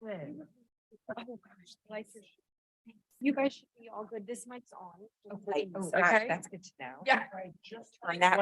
Good. Oh gosh, lights are- you guys should be all good. This mic's on. Okay. Oh, Okay. that's good to know. Yeah. Just turn that.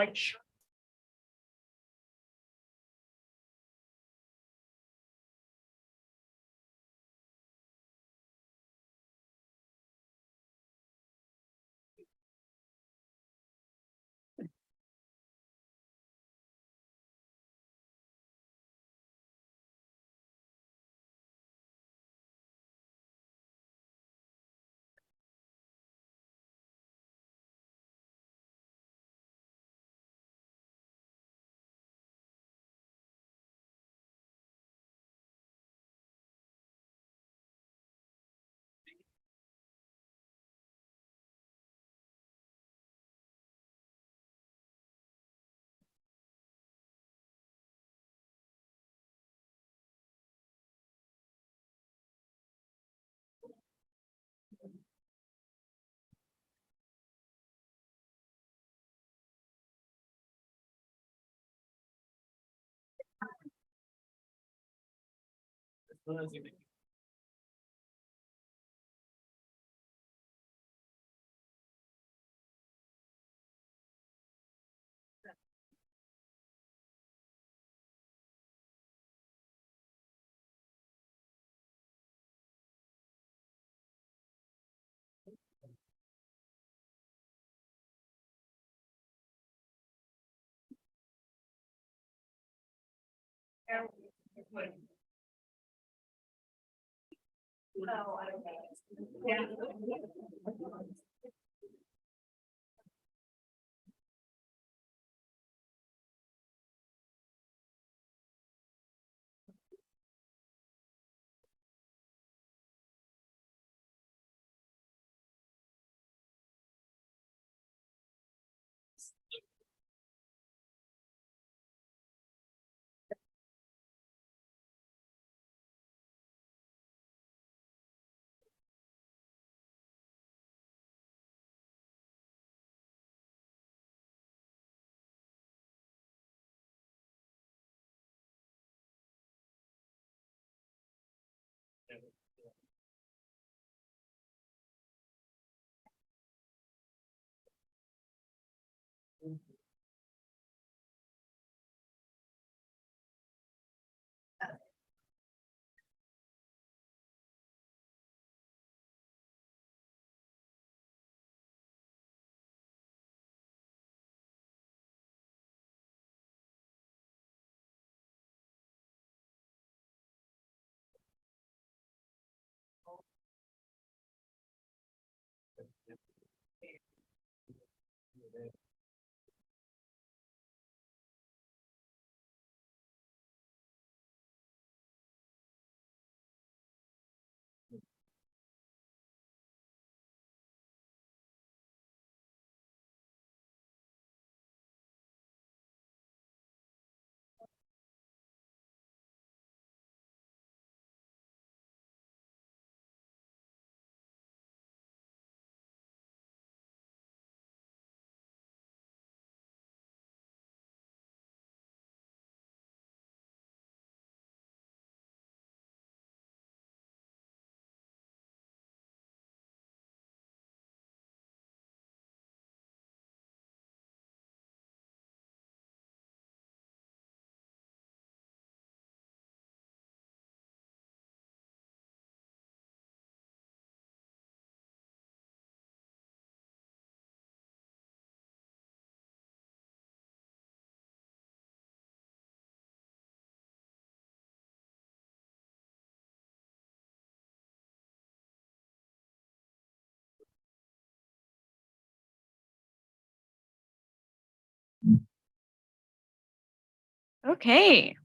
Okay.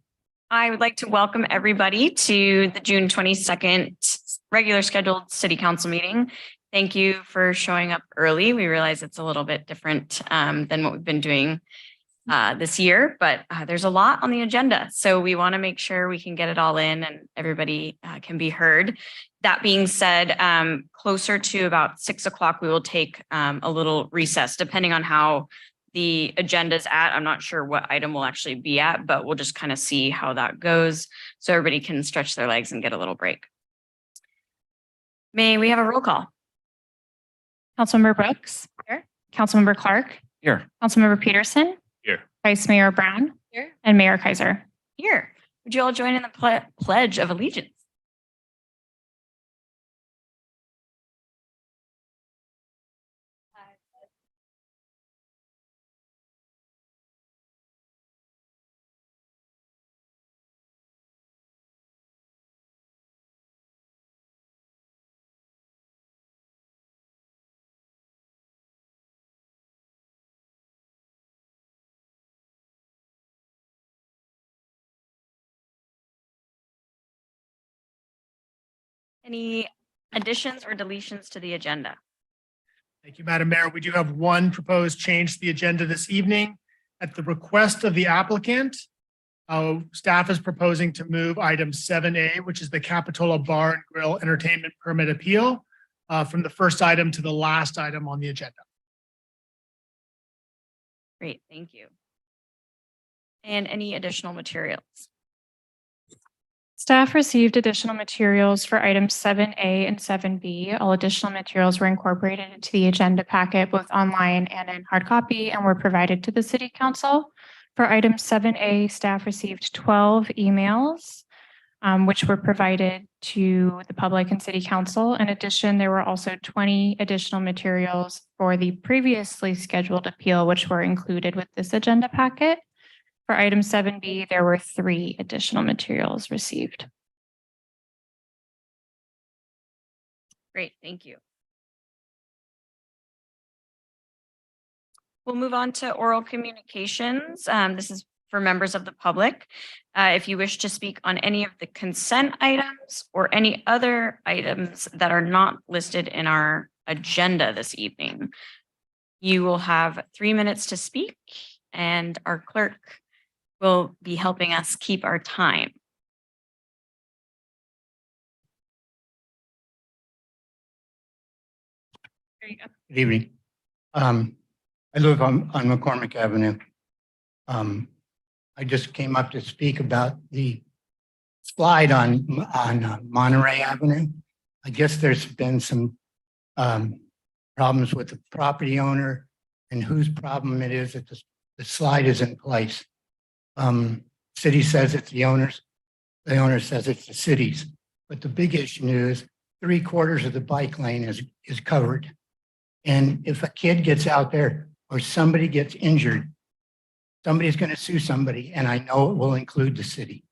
I would like to welcome everybody to the June 22nd regular scheduled city council meeting. Thank you for showing up early. We realize it's a little bit different than what we've been doing this year, but there's a lot on the agenda. So we want to make sure we can get it all in and everybody can be heard. That being said, closer to about 6 o'clock, we will take a little recess depending on how the agenda's at. I'm not sure what item we'll actually be at, but we'll just kind of see how that goes so everybody can stretch their legs and get a little break. May we have a roll call? Councilmember Brooks. Here. Councilmember Clark. Here. Councilmember Peterson. Here. Vice Mayor Brown. Here. And Mayor Kaiser. Here. Would you all join in the Pledge of Allegiance? Any additions or deletions to the agenda? Thank you, Madam Mayor. We do have one proposed change to the agenda this evening. At the request of the applicant, staff is proposing to move item 7A, which is the Capitola Bar and Grill Entertainment Permit Appeal, from the first item to the last item on the agenda. Great, thank you. And any additional materials? Staff received additional materials for items 7A and 7B. All additional materials were incorporated into the agenda packet, both online and in hard copy, and were provided to the City Council. For item 7A, staff received 12 emails, which were provided to the public and City Council. In addition, there were also 20 additional materials for the previously scheduled appeal, which were included with this agenda packet. For item 7B, there were 3 additional materials received. Great, thank you. We'll move on to oral communications. This is for members of the public. If you wish to speak on any of the consent items or any other items that are not listed in our agenda this evening, you will have 3 minutes to speak, and our clerk will be helping us keep our time. There you go. Good evening. I live on McCormick Avenue. I just came up to speak about the slide on Monterey Avenue. I guess there's been some problems with the property owner and whose problem it is that the slide is in place. City says it's the owner's. The owner says it's the city's. But the big issue is 3/4 of the bike lane is covered. And if a kid gets out there or somebody gets injured, somebody's going to sue somebody, and I know it will include the city.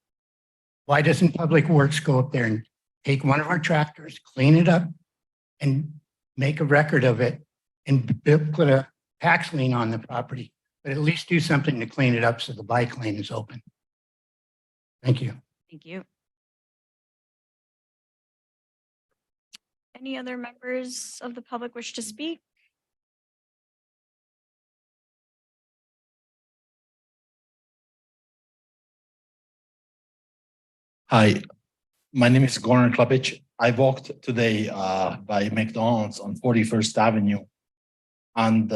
Why doesn't Public Works go up there and take one of our tractors, clean it up, and make a record of it and put a tax lien on the property, but at least do something to clean it up so the bike lane is open? Thank you. Thank you. Any other members of the public wish to speak? Hi, my name is Goran Klapic. I walked today by McDonald's on 41st Avenue, and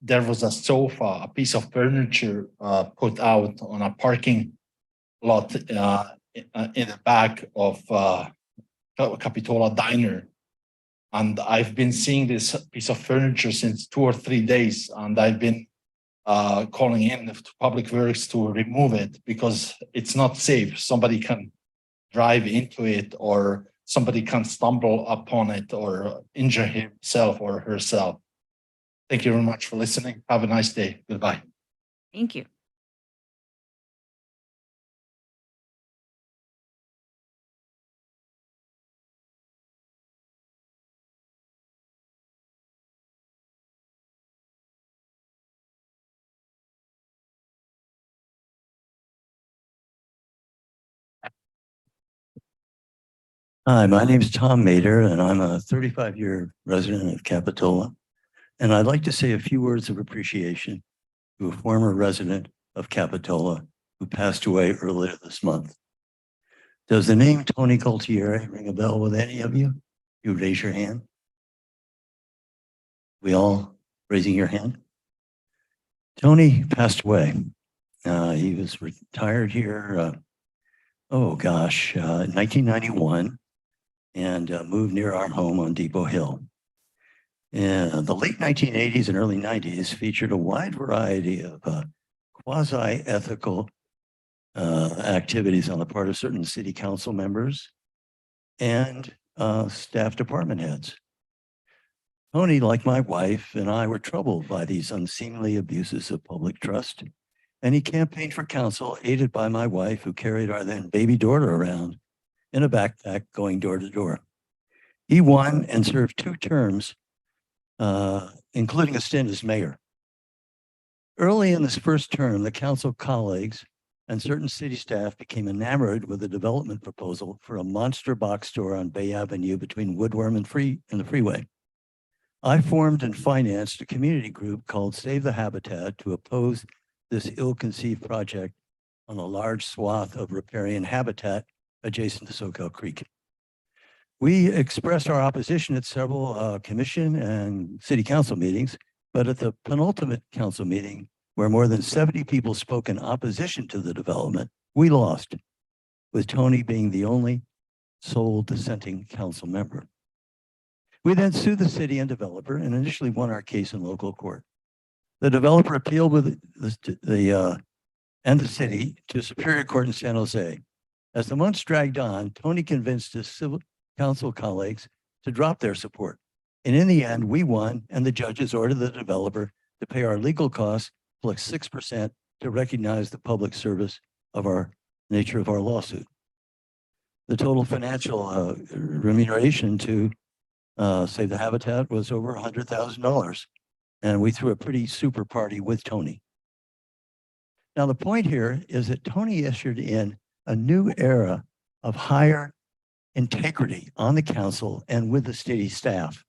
there was a sofa, a piece of furniture put out on a parking lot in the back of Capitola Diner. And I've been seeing this piece of furniture since 2 or 3 days, and I've been calling in to Public Works to remove it because it's not safe. Somebody can drive into it, or somebody can stumble upon it or injure himself or herself. Thank you very much for listening. Have a nice day. Goodbye. Thank you. Hi, my name is Tom Mader, and I'm a 35-year resident of Capitola. And I'd like to say a few words of appreciation to a former resident of Capitola who passed away earlier this month. Does the name Tony Gualtieri ring a bell with any of you? You raise your hand. We all raising your hand? Tony passed away. He was retired here, in 1991 and moved near our home on Depot Hill. The late 1980s and early 90s featured a wide variety of quasi-ethical activities on the part of certain city council members and staff department heads. Tony, like my wife and I, were troubled by these unseemly abuses of public trust, and he campaigned for council, aided by my wife, who carried our then baby daughter around in a backpack going door to door. He won and served 2 terms, including a stint as mayor. Early in this first term, the council colleagues and certain city staff became enamored with a development proposal for a monster box store on Bay Avenue between Woodworm and the freeway. I formed and financed a community group called Save the Habitat to oppose this ill-conceived project on a large swath of riparian habitat adjacent to Soquel Creek. We expressed our opposition at several commission and city council meetings, but at the penultimate council meeting, where more than 70 people spoke in opposition to the development, we lost, with Tony being the only sole dissenting council member. We then sued the city and developer and initially won our case in local court. The developer appealed with the city to Superior Court in San Jose. As the months dragged on, Tony convinced his civil council colleagues to drop their support. And in the end, we won, and the judges ordered the developer to pay our legal costs plus 6% to recognize the public service of our nature of our lawsuit. The total financial remuneration to Save the Habitat was over $100,000. And we threw a pretty super party with Tony. Now, the point here is that Tony ushered in a new era of higher integrity on the council and with the city staff,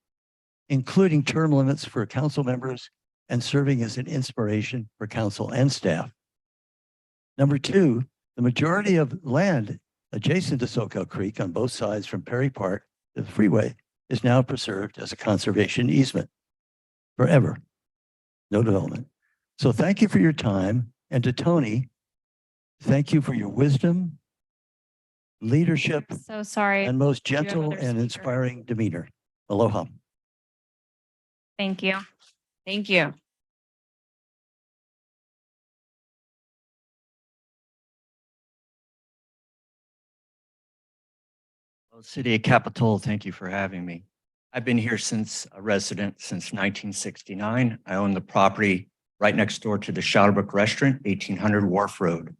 including term limits for council members and serving as an inspiration for council and staff. Number 2, the majority of land adjacent to Soquel Creek on both sides from Perry Park to the freeway is now preserved as a conservation easement forever. No development. So thank you for your time. And to Tony, thank you for your wisdom, leadership, So sorry. and most have gentle another and speaker. inspiring demeanor. Aloha. Thank you. Thank you. Well, City of Capitola, thank you for having me. I've been here since a resident since 1969. I own the property right next door to the Shadowbrook Restaurant, 1800 Wharf Road.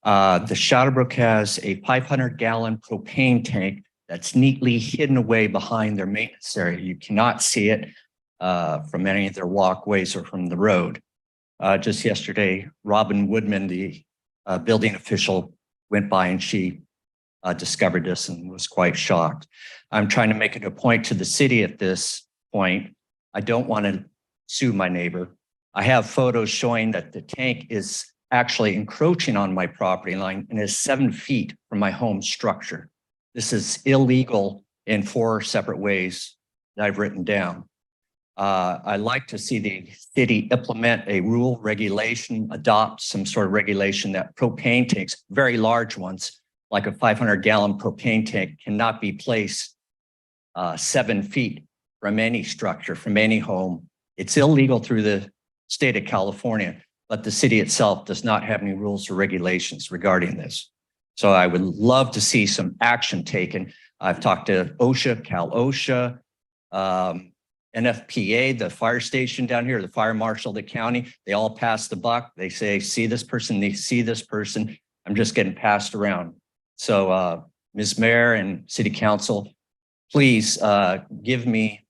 The Shadowbrook has a 500-gallon propane tank that's neatly hidden away behind their maintenance area. You cannot see it from any of their walkways or from the road. Just yesterday, Robin Woodman, the building official, went by and she discovered this and was quite shocked. I'm trying to make it a point to the city at this point. I don't want to sue my neighbor. I have photos showing that the tank is actually encroaching on my property line and is 7 feet from my home structure. This is illegal in 4 separate ways that I've written down. I like to see the city implement a rule, regulation, adopt some sort of regulation that propane tanks, very large ones, like a 500-gallon propane tank, cannot be placed 7 feet from any structure, from any home. It's illegal through the state of California, but the city itself does not have any rules or regulations regarding this. So I would love to see some action taken. I've talked to OSHA, Cal OSHA, NFPA, the fire station down here, the fire marshal of the county. They all pass the buck. They say, see this person, they see this person. I'm just getting passed around. So Ms. Mayor and City Council, please give me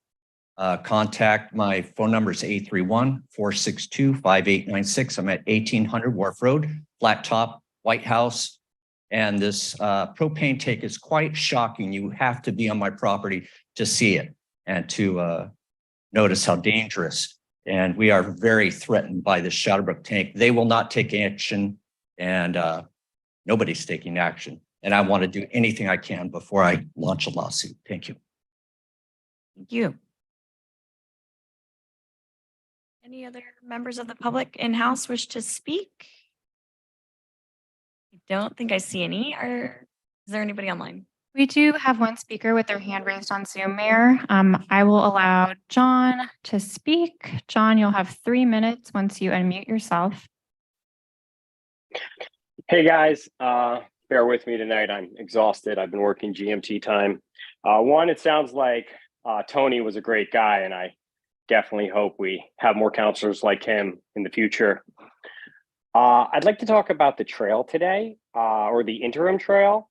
contact. My phone number is 831-462-5896. I'm at 1800 Wharf Road, flat top, White House. And this propane tank is quite shocking. You have to be on my property to see it and to notice how dangerous. And we are very threatened by this Shadowbrook tank. They will not take action, and nobody's taking action. And I want to do anything I can before I launch a lawsuit. Thank you. Thank you. Any other members of the public in-house wish to speak? I don't think I see any. Is there anybody online? We do have one speaker with their hand raised on Zoom, Mayor. I will allow John to speak. John, you'll have 3 minutes once you unmute yourself. Hey guys, bear with me tonight. I'm exhausted. I've been working GMT time. One, it sounds like Tony was a great guy, and I definitely hope we have more counselors like him in the future. I'd like to talk about the trail today, or the interim trail.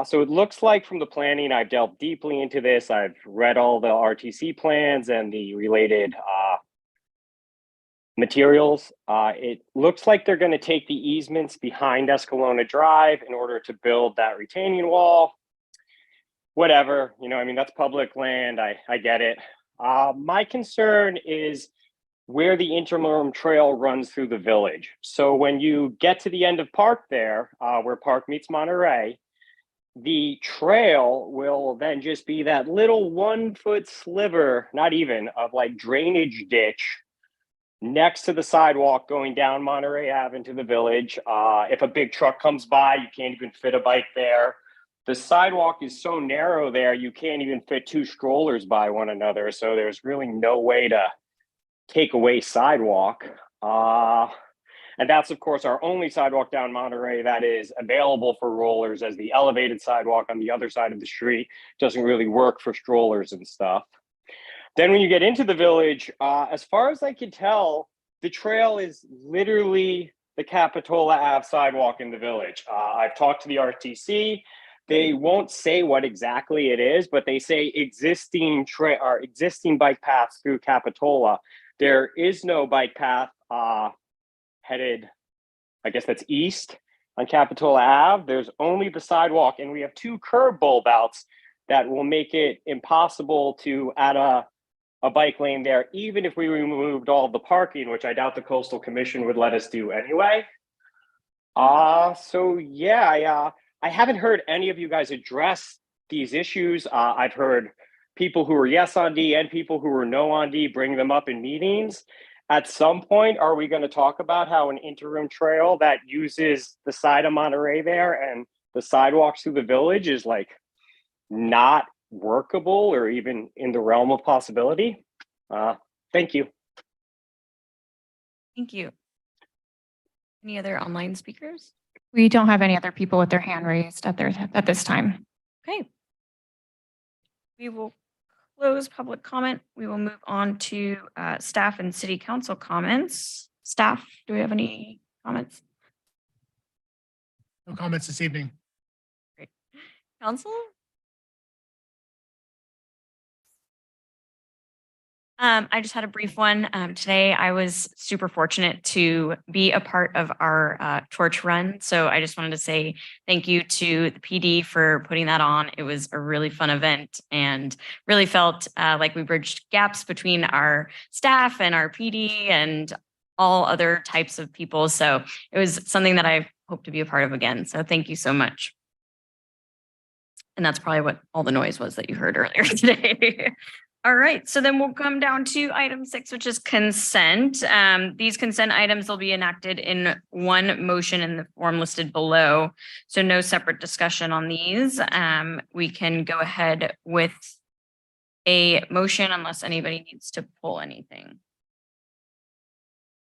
So it looks like from the planning, I've delved deeply into this. I've read all the RTC plans and the related materials. It looks like they're going to take the easements behind Escalona Drive in order to build that retaining wall. Whatever, I mean, that's public land. I get it. My concern is where the interim trail runs through the village. So when you get to the end of Park there, where Park meets Monterey, the trail will then just be that little 1 foot sliver, not even, of like drainage ditch next to the sidewalk going down Monterey Ave into the village. If a big truck comes by, you can't even fit a bike there. The sidewalk is so narrow there, you can't even fit 2 strollers by one another. So there's really no way to take away sidewalk. And that's, of course, our only sidewalk down Monterey that is available for rollers, as the elevated sidewalk on the other side of the street doesn't really work for strollers and stuff. Then when you get into the village, as far as I can tell, the trail is literally the Capitola Ave sidewalk in the village. I've talked to the RTC. They won't say what exactly it is, but they say existing bike paths through Capitola. There is no bike path headed, I guess that's east on Capitola Ave. There's only the sidewalk, and we have 2 curb bulb outs that will make it impossible to add a bike lane there, even if we removed all of the parking, which I doubt the Coastal Commission would let us do anyway. So yeah, I haven't heard any of you guys address these issues. I've heard people who are yes on D and people who are no on D bring them up in meetings. At some point, are we going to talk about how an interim trail that uses the side of Monterey there and the sidewalks through the village is like not workable or even in the realm of possibility? Thank you. Thank you. Any other online speakers? We don't have any other people with their hand raised at this time. Okay. We will close public comment. We will move on to staff and city council comments. Staff, do we have any comments? No comments this evening. Great. Council? I just had a brief one. Today, I was super fortunate to be a part of our torch run. So I just wanted to say thank you to the PD for putting that on. It was a really fun event and really felt like we bridged gaps between our staff and our PD and all other types of people. So it was something that I hope to be a part of again. So thank you so much. And that's probably what all the noise was that you heard earlier today. All right, so then we'll come down to item 6, which is consent. These consent items will be enacted in one motion in the form listed below. So no separate discussion on these. We can go ahead with a motion unless anybody needs to pull anything.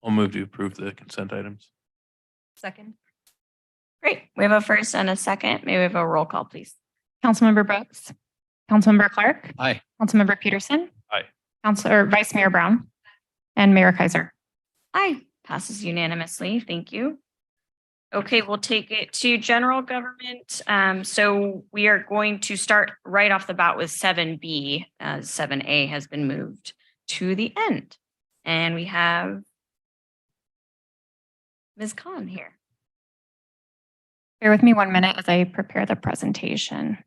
I'll move to approve the consent items. Second. Great, we have a first and a second. May we have a roll call, please? Councilmember Brooks, Councilmember Clark, Aye. Councilmember Peterson. Aye. Vice Mayor Brown, and Mayor Kaiser. Aye, passes unanimously. Thank you. Okay, we'll take it to general government. So we are going to start right off the bat with 7B, as 7A has been moved to the end. And we have Ms. Khan here. Bear with me 1 minute as I prepare the presentation.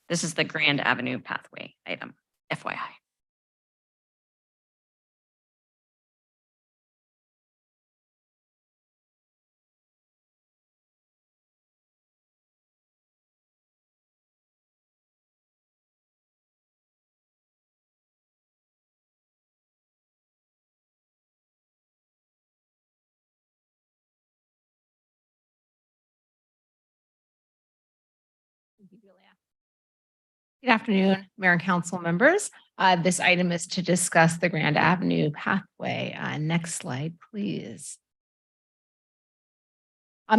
This is the Grand Avenue pathway item, FYI. Good afternoon, Mayor and Council members. This item is to discuss the Grand Avenue pathway. Next slide, please.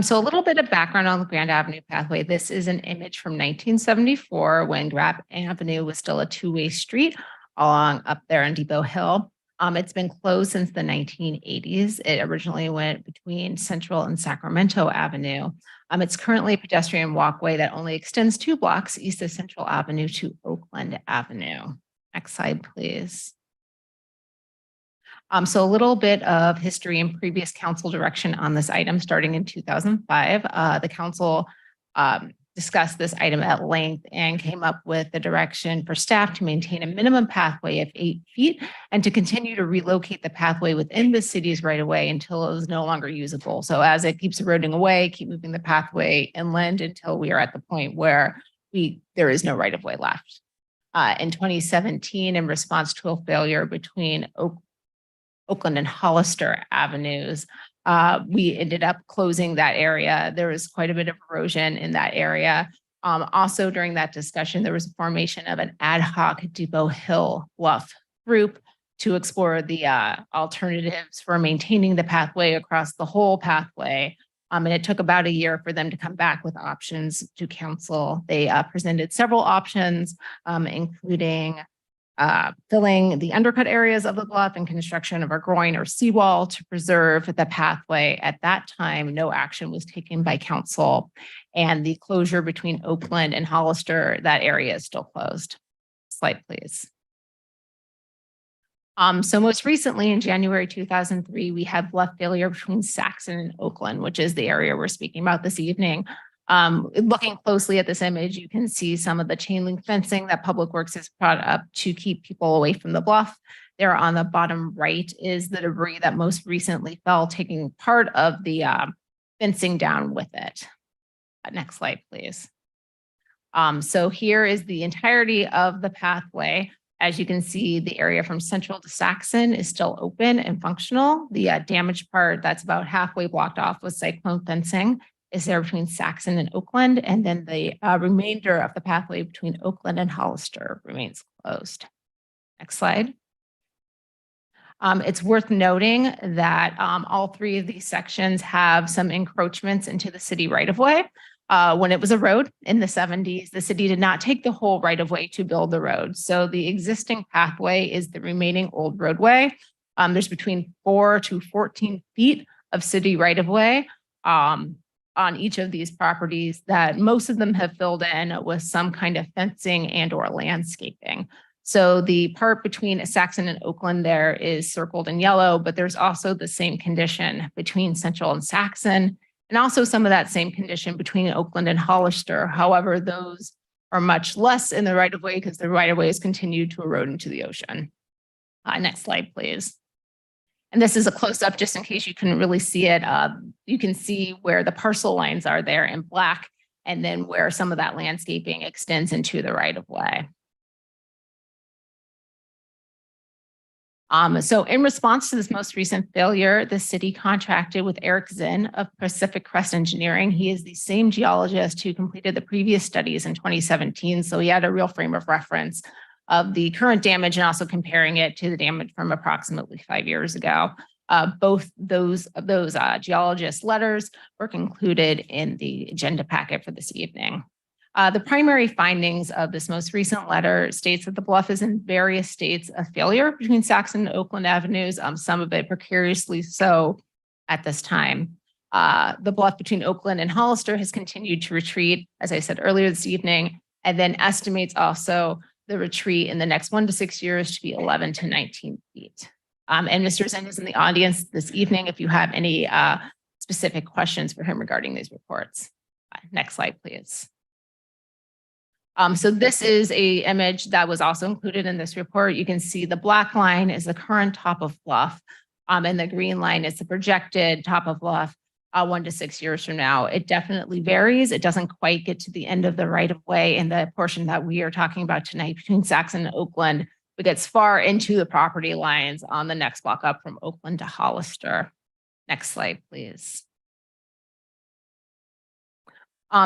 So a little bit of background on the Grand Avenue pathway. This is an image from 1974 when Grand Avenue was still a two-way street along up there on Depot Hill. It's been closed since the 1980s. It originally went between Central and Sacramento Avenue. It's currently a pedestrian walkway that only extends 2 blocks east of Central Avenue to Oakland Avenue. Next slide, please. So a little bit of history and previous council direction on this item. Starting in 2005, the council discussed this item at length and came up with the direction for staff to maintain a minimum pathway of 8 feet and to continue to relocate the pathway within the city's right of way until it was no longer usable. So as it keeps eroding away, keep moving the pathway inland until we are at the point where there is no right of way left. In 2017, in response to a failure between Oakland and Hollister Avenues, we ended up closing that area. There was quite a bit of erosion in that area. Also during that discussion, there was a formation of an ad hoc Depot Hill Bluff group to explore the alternatives for maintaining the pathway across the whole pathway. And it took about a year for them to come back with options to council. They presented several options, including filling the undercut areas of the bluff and construction of a groin or seawall to preserve the pathway. At that time, no action was taken by council, and the closure between Oakland and Hollister, that area is still closed. Slide, please. So most recently in January 2003, we had bluff failure between Saxon and Oakland, which is the area we're speaking about this evening. Looking closely at this image, you can see some of the chain link fencing that Public Works has brought up to keep people away from the bluff. There on the bottom right is the debris that most recently fell, taking part of the fencing down with it. Next slide, please. So here is the entirety of the pathway. As you can see, the area from Central to Saxon is still open and functional. The damaged part that's about halfway blocked off with cyclone fencing is there between Saxon and Oakland, and then the remainder of the pathway between Oakland and Hollister remains closed. Next slide. It's worth noting that all 3 of these sections have some encroachments into the city right-of-way. When it was a road in the 70s, the city did not take the whole right-of-way to build the road. So the existing pathway is the remaining old roadway. There's between 4 to 14 feet of city right-of-way on each of these properties that most of them have filled in with some kind of fencing and or landscaping. So the part between Saxon and Oakland there is circled in yellow, but there's also the same condition between Central and Saxon, and also some of that same condition between Oakland and Hollister. However, those are much less in the right-of-way because the right-of-way has continued to erode into the ocean. Next slide, please. And this is a close-up just in case you couldn't really see it. You can see where the parcel lines are there in black, and then where some of that landscaping extends into the right-of-way. So in response to this most recent failure, the city contracted with Eric Zinn of Pacific Crest Engineering. He is the same geologist who completed the previous studies in 2017. So he had a real frame of reference of the current damage and also comparing it to the damage from approximately 5 years ago. Both those geologist letters were included in the agenda packet for this evening. The primary findings of this most recent letter states that the bluff is in various states of failure between Saxon and Oakland Avenues, some of it precariously so at this time. The bluff between Oakland and Hollister has continued to retreat, as I said earlier this evening, and then estimates also the retreat in the next 1 to 6 years to be 11 to 19 feet. And Mr. Zinn is in the audience this evening if you have any specific questions for him regarding these reports. Next slide, please. So this is an image that was also included in this report. You can see the black line is the current top of bluff, and the green line is the projected top of bluff 1 to 6 years from now. It definitely varies. It doesn't quite get to the end of the right-of-way in the portion that we are talking about tonight between Saxon and Oakland, but gets far into the property lines on the next block up from Oakland to Hollister. Next slide, please.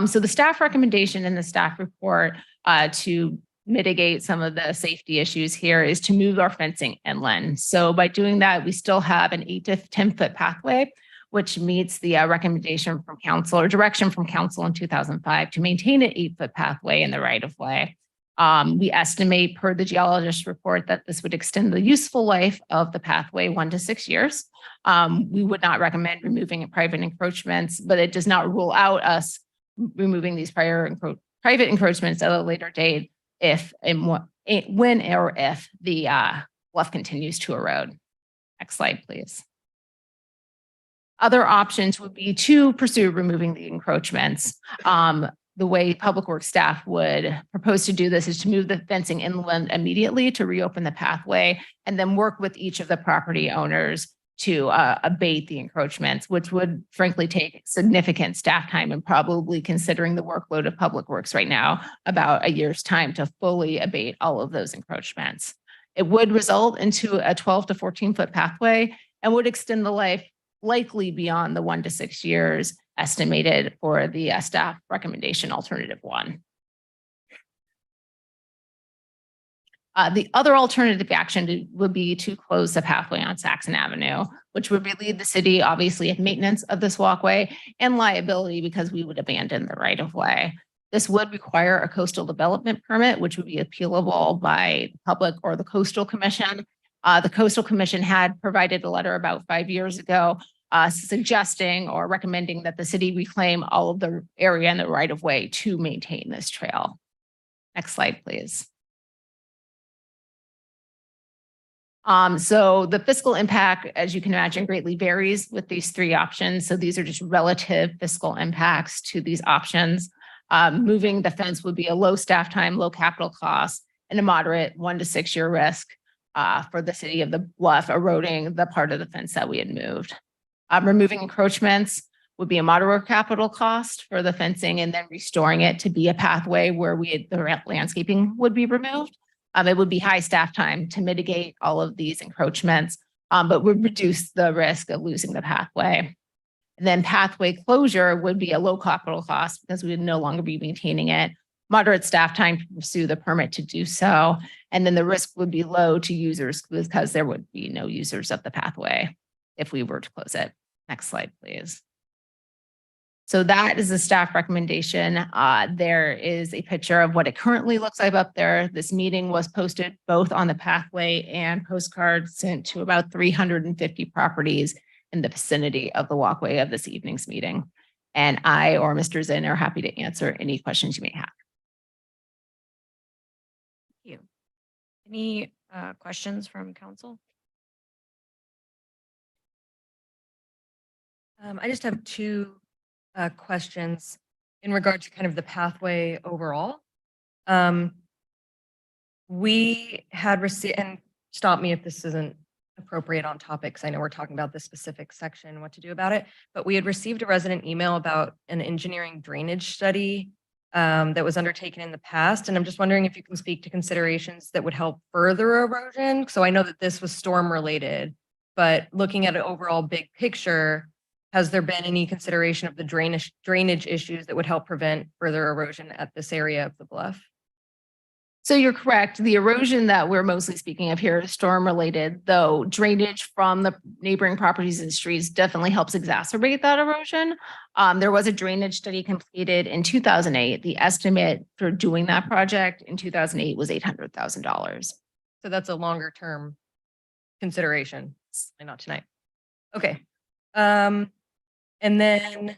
So the staff recommendation in the staff report to mitigate some of the safety issues here is to move our fencing inland. So by doing that, we still have an 8 to 10-foot pathway, which meets the recommendation from council or direction from council in 2005 to maintain an 8-foot pathway in the right of way. We estimate per the geologist report that this would extend the useful life of the pathway 1 to 6 years. We would not recommend removing private encroachments, but it does not rule out us removing these private encroachments at a later date if and when or if the bluff continues to erode. Next slide, please. Other options would be to pursue removing the encroachments. The way Public Works staff would propose to do this is to move the fencing inland immediately to reopen the pathway and then work with each of the property owners to abate the encroachments, which would frankly take significant staff time and probably, considering the workload of Public Works right now, about a year's time to fully abate all of those encroachments. It would result into a 12 to 14-foot pathway and would extend the life likely beyond the 1 to 6 years estimated for the staff recommendation alternative 1. The other alternative action would be to close the pathway on Saxon Avenue, which would relieve the city, obviously, of maintenance of this walkway and liability because we would abandon the right of way. This would require a coastal development permit, which would be appealable by the public or the Coastal Commission. The Coastal Commission had provided a letter about 5 years ago suggesting or recommending that the city reclaim all of the area in the right of way to maintain this trail. Next slide, please. So the fiscal impact, as you can imagine, greatly varies with these 3 options. So these are just relative fiscal impacts to these options. Moving the fence would be a low staff time, low capital cost, and a moderate 1 to 6 year risk for the city of the Bluff eroding the part of the fence that we had moved. Removing encroachments would be a moderate capital cost for the fencing and then restoring it to be a pathway where the landscaping would be removed. It would be high staff time to mitigate all of these encroachments, but would reduce the risk of losing the pathway. And then pathway closure would be a low capital cost because we would no longer be maintaining it. Moderate staff time to pursue the permit to do so. And then the risk would be low to users because there would be no users of the pathway if we were to close it. Next slide, please. So that is a staff recommendation. There is a picture of what it currently looks like up there. This meeting was posted both on the pathway and postcards sent to about 350 properties in the vicinity of the walkway of this evening's meeting. And I or Mr. Zinn are happy to answer any questions you may have. Thank you. Any questions from council? I just have 2 questions in regard to kind of the pathway overall. We had received, and stop me if this isn't appropriate on topics. I know we're talking about this specific section, what to do about it, but we had received a resident email about an engineering drainage study that was undertaken in the past. And I'm just wondering if you can speak to considerations that would help further erosion. So I know that this was storm related, but looking at an overall big picture, has there been any consideration of the drainage issues that would help prevent further erosion at this area of the bluff? So you're correct. The erosion that we're mostly speaking of here is storm related, though drainage from the neighboring properties and streets definitely helps exacerbate that erosion. There was a drainage study completed in 2008. The estimate for doing that project in 2008 was $800,000. So that's a longer term consideration, not tonight. Okay. And then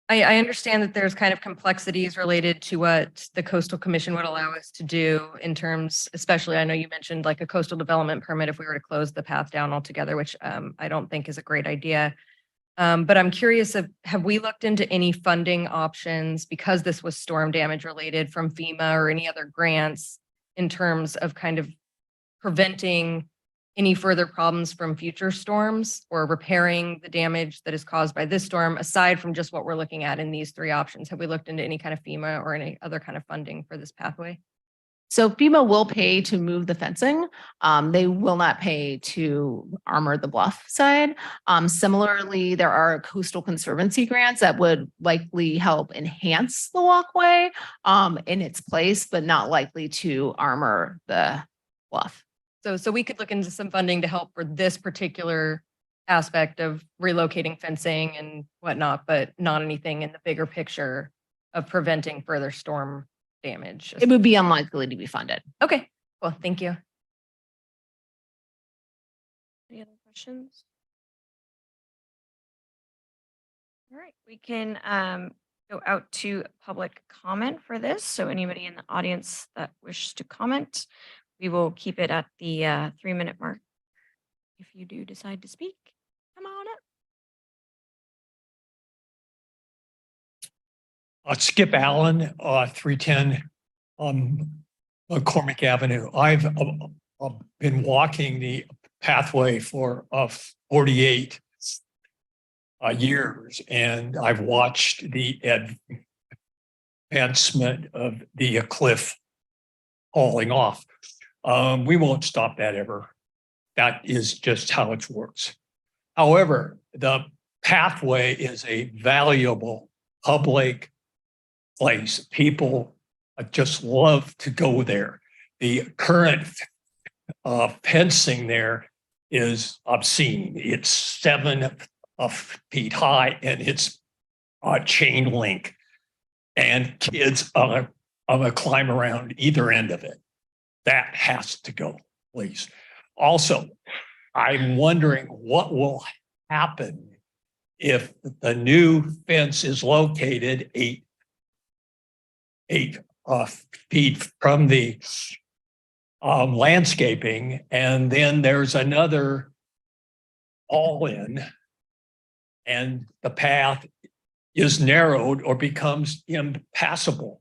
I understand that there's kind of complexities related to what the Coastal Commission would allow us to do in terms, especially I know you mentioned like a coastal development permit if we were to close the path down altogether, which I don't think is a great idea. But I'm curious of, have we looked into any funding options because this was storm damage related from FEMA or any other grants in terms of kind of preventing any further problems from future storms or repairing the damage that is caused by this storm, aside from just what we're looking at in these 3 options? Have we looked into any kind of FEMA or any other kind of funding for this pathway? So FEMA will pay to move the fencing. They will not pay to armor the bluff side. Similarly, there are coastal conservancy grants that would likely help enhance the walkway in its place, but not likely to armor the bluff. So we could look into some funding to help for this particular aspect of relocating fencing and whatnot, but not anything in the bigger picture of preventing further storm damage. It would be unlikely to be funded. Okay, well, thank you. Any other questions? All right, we can go out to public comment for this. So anybody in the audience that wishes to comment, we will keep it at the 3-minute mark. If you do decide to speak, come on up. Skip Allen, 310 McCormick Avenue. I've been walking the pathway for 48 years, and I've watched the advancement of the cliff falling off. We won't stop that ever. That is just how it works. However, the pathway is a valuable public place. People just love to go there. The current fencing there is obscene. It's 7 feet high and it's chain link, and kids climb around either end of it. That has to go, please. Also, I'm wondering what will happen if the new fence is located 8 feet from the landscaping, and then there's another all in, and the path is narrowed or becomes impassable.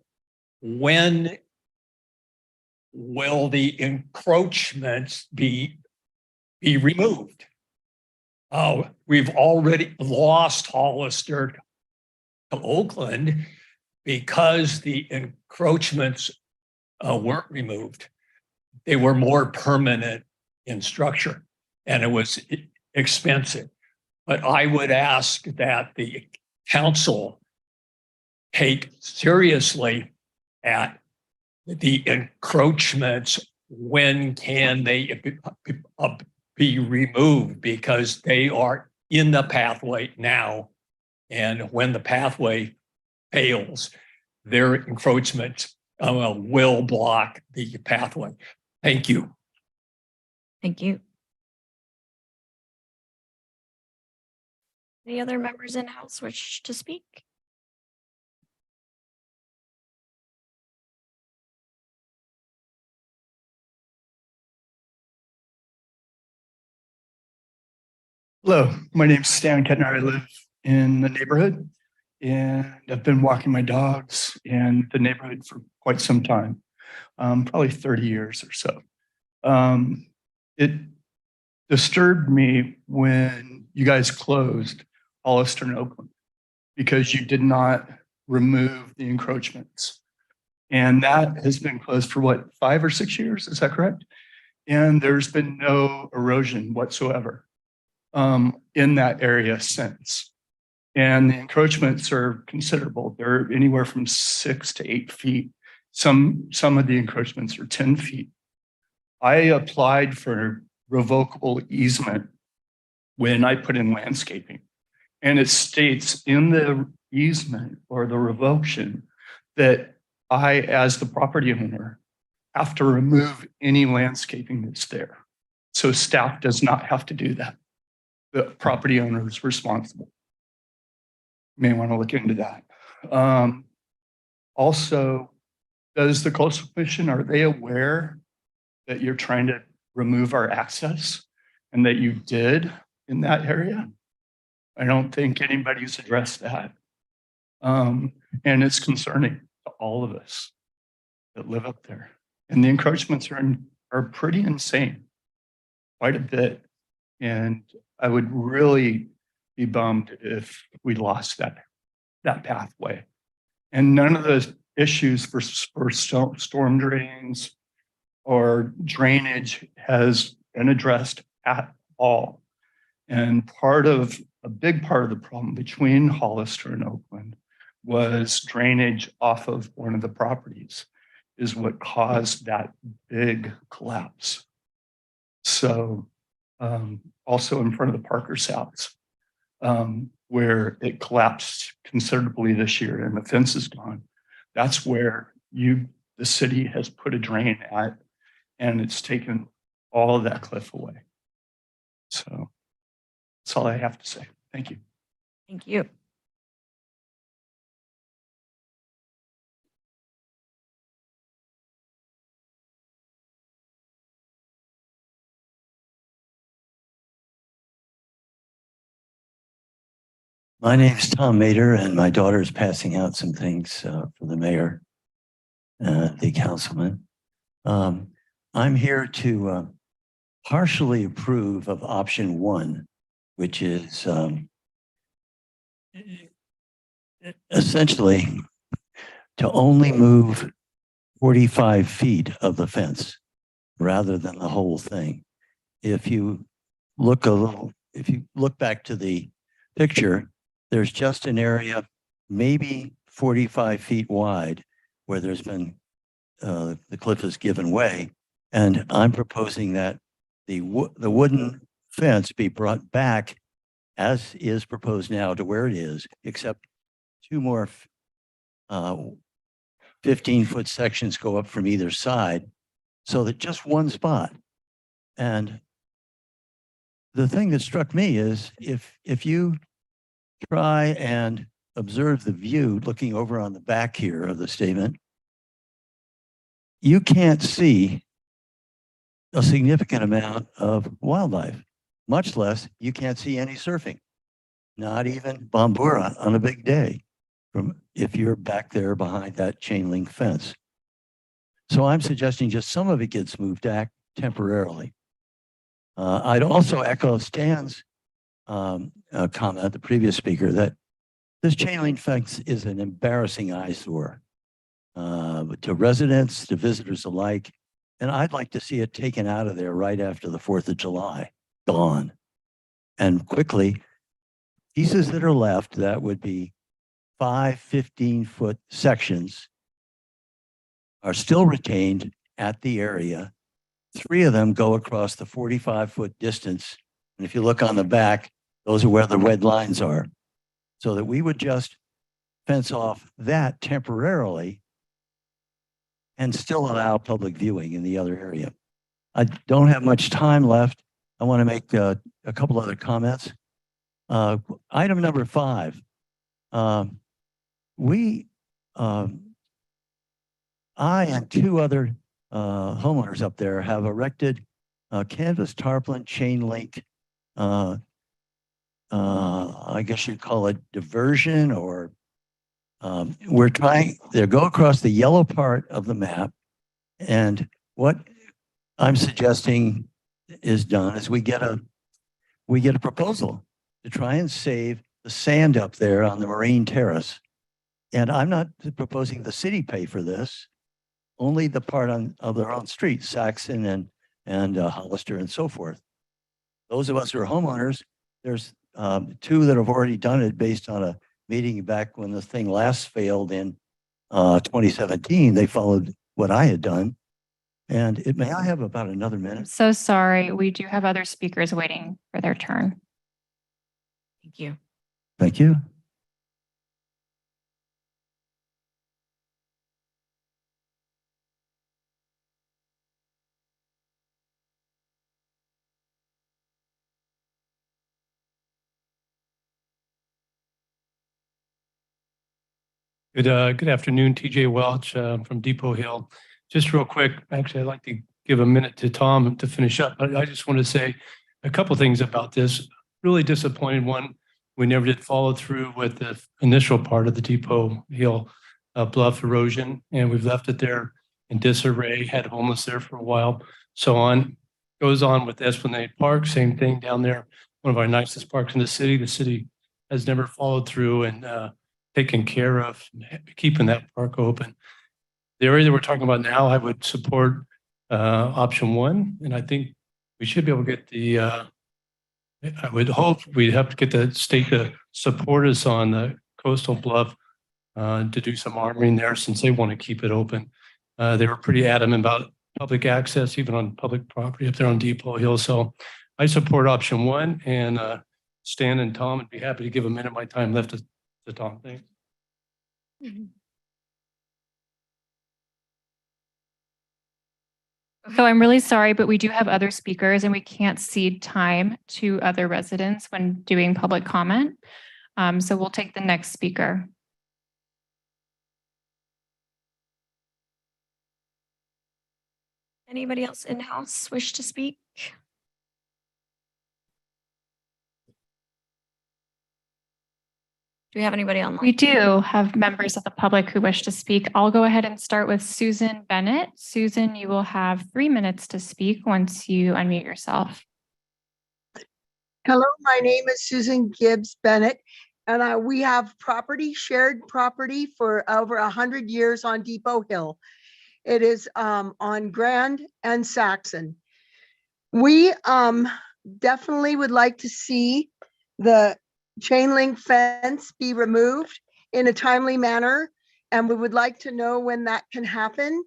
When will the encroachments be removed? We've already lost Hollister to Oakland because the encroachments weren't removed. They were more permanent in structure, and it was expensive. But I would ask that the council take seriously at the encroachments. When can they be removed? Because they are in the pathway now. And when the pathway fails, their encroachments will block the pathway. Thank you. Thank you. Any other members in house wish to speak? Hello, my name's Stan Kettner. I live in the neighborhood, and I've been walking my dogs in the neighborhood for quite some time, probably 30 years or so. It disturbed me when you guys closed Hollister and Oakland because you did not remove the encroachments. And that has been closed for what, 5 or 6 years? Is that correct? And there's been no erosion whatsoever in that area since. And the encroachments are considerable. They're anywhere from 6 to 8 feet. Some of the encroachments are 10 feet. I applied for revocable easement when I put in landscaping. And it states in the easement or the revocation that I, as the property owner, have to remove any landscaping that's there. So staff does not have to do that. The property owner is responsible. You may want to look into that. Also, does the Coastal Commission, are they aware that you're trying to remove our access and that you did in that area? I don't think anybody's addressed that. And it's concerning to all of us that live up there. And the encroachments are pretty insane, quite a bit. And I would really be bummed if we lost that pathway. And none of the issues for storm drains or drainage has been addressed at all. And a big part of the problem between Hollister and Oakland was drainage off of one of the properties is what caused that big collapse. So also in front of the Parker's house, where it collapsed considerably this year and the fence is gone. That's where the city has put a drain at, and it's taken all of that cliff away. So that's all I have to say. Thank you. Thank you. My name's Tom Mader, and my daughter is passing out some things for the mayor, the councilman. I'm here to partially approve of option 1, which is essentially to only move 45 feet of the fence rather than the whole thing. If you look back to the picture, there's just an area maybe 45 feet wide where there's been the cliff has given way, and I'm proposing that the wooden fence be brought back as is proposed now to where it is, except 2 more 15-foot sections go up from either side, so that just one spot. And the thing that struck me is if you try and observe the view looking over on the back here of the statement, you can't see a significant amount of wildlife, much less you can't see any surfing, not even Bombura on a big day from if you're back there behind that chain link fence. So I'm suggesting just some of it gets moved back temporarily. I'd also echo Stan's comment, the previous speaker, that this chain link fence is an embarrassing eyesore to residents, to visitors alike. And I'd like to see it taken out of there right after the 4th of July, gone. And quickly, pieces that are left, that would be 5 15-foot sections, are still retained at the area. 3 of them go across the 45-foot distance. And if you look on the back, those are where the red lines are. So that we would just fence off that temporarily and still allow public viewing in the other area. I don't have much time left. I want to make a couple other comments. Item number 5. I and 2 other homeowners up there have erected canvas tarpaulin chain link, I guess you'd call it diversion, or we're trying to go across the yellow part of the map. And what I'm suggesting is done is we get a proposal to try and save the sand up there on the Marine Terrace. And I'm not proposing the city pay for this, only the part of their own street, Saxon and Hollister and so forth. Those of us who are homeowners, there's 2 that have already done it based on a meeting back when the thing last failed in 2017. They followed what I had done. And may I have about another I'm minute? so sorry. We do have other speakers waiting for their turn. Thank you. Thank you. Good afternoon, TJ Welch from Depot Hill. Just real quick, actually, I'd like to give a minute to Tom to finish up. I just want to say a couple things about this. Really disappointed. One, we never did follow through with the initial part of the Depot Hill bluff erosion, and we've left it there in disarray, had homeless there for a while, so on. Goes on with Esplanade Park, same thing down there, one of our nicest parks in the city. The city has never followed through and taken care of keeping that park open. The area that we're talking about now, I would support option one, and I think we should be able to get the, I would hope we'd have to get the state to support us on the coastal bluff to do some armoring there since they want to keep it open. They were pretty adamant about public access, even on public property up there on Depot Hill. So I support option one, and Stan and Tom would be happy to give a minute of my time left to Tom. Thanks. So I'm really sorry, but we do have other speakers and we can't cede time to other residents when doing public comment. So we'll take the next speaker. Anybody else in-house wish to speak? Do we have anybody online? We do have members of the public who wish to speak. I'll go ahead and start with Susan Bennett. Susan, you will have 3 minutes to speak once you unmute yourself. Hello, my name is Susan Gibbs Bennett, and we have shared property for over 100 years on Depot Hill. It is on Grand and Saxon. We definitely would like to see the chain link fence be removed in a timely manner, and we would like to know when that can happen.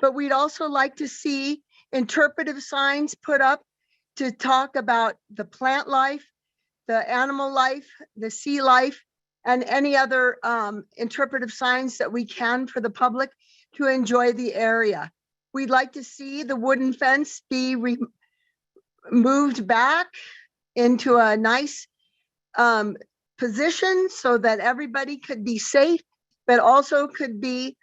But we'd also like to see interpretive signs put up to talk about the plant life, the animal life, the sea life, and any other interpretive signs that we can for the public to enjoy the area. We'd like to see the wooden fence be moved back into a nice position so that everybody could be safe, but also could be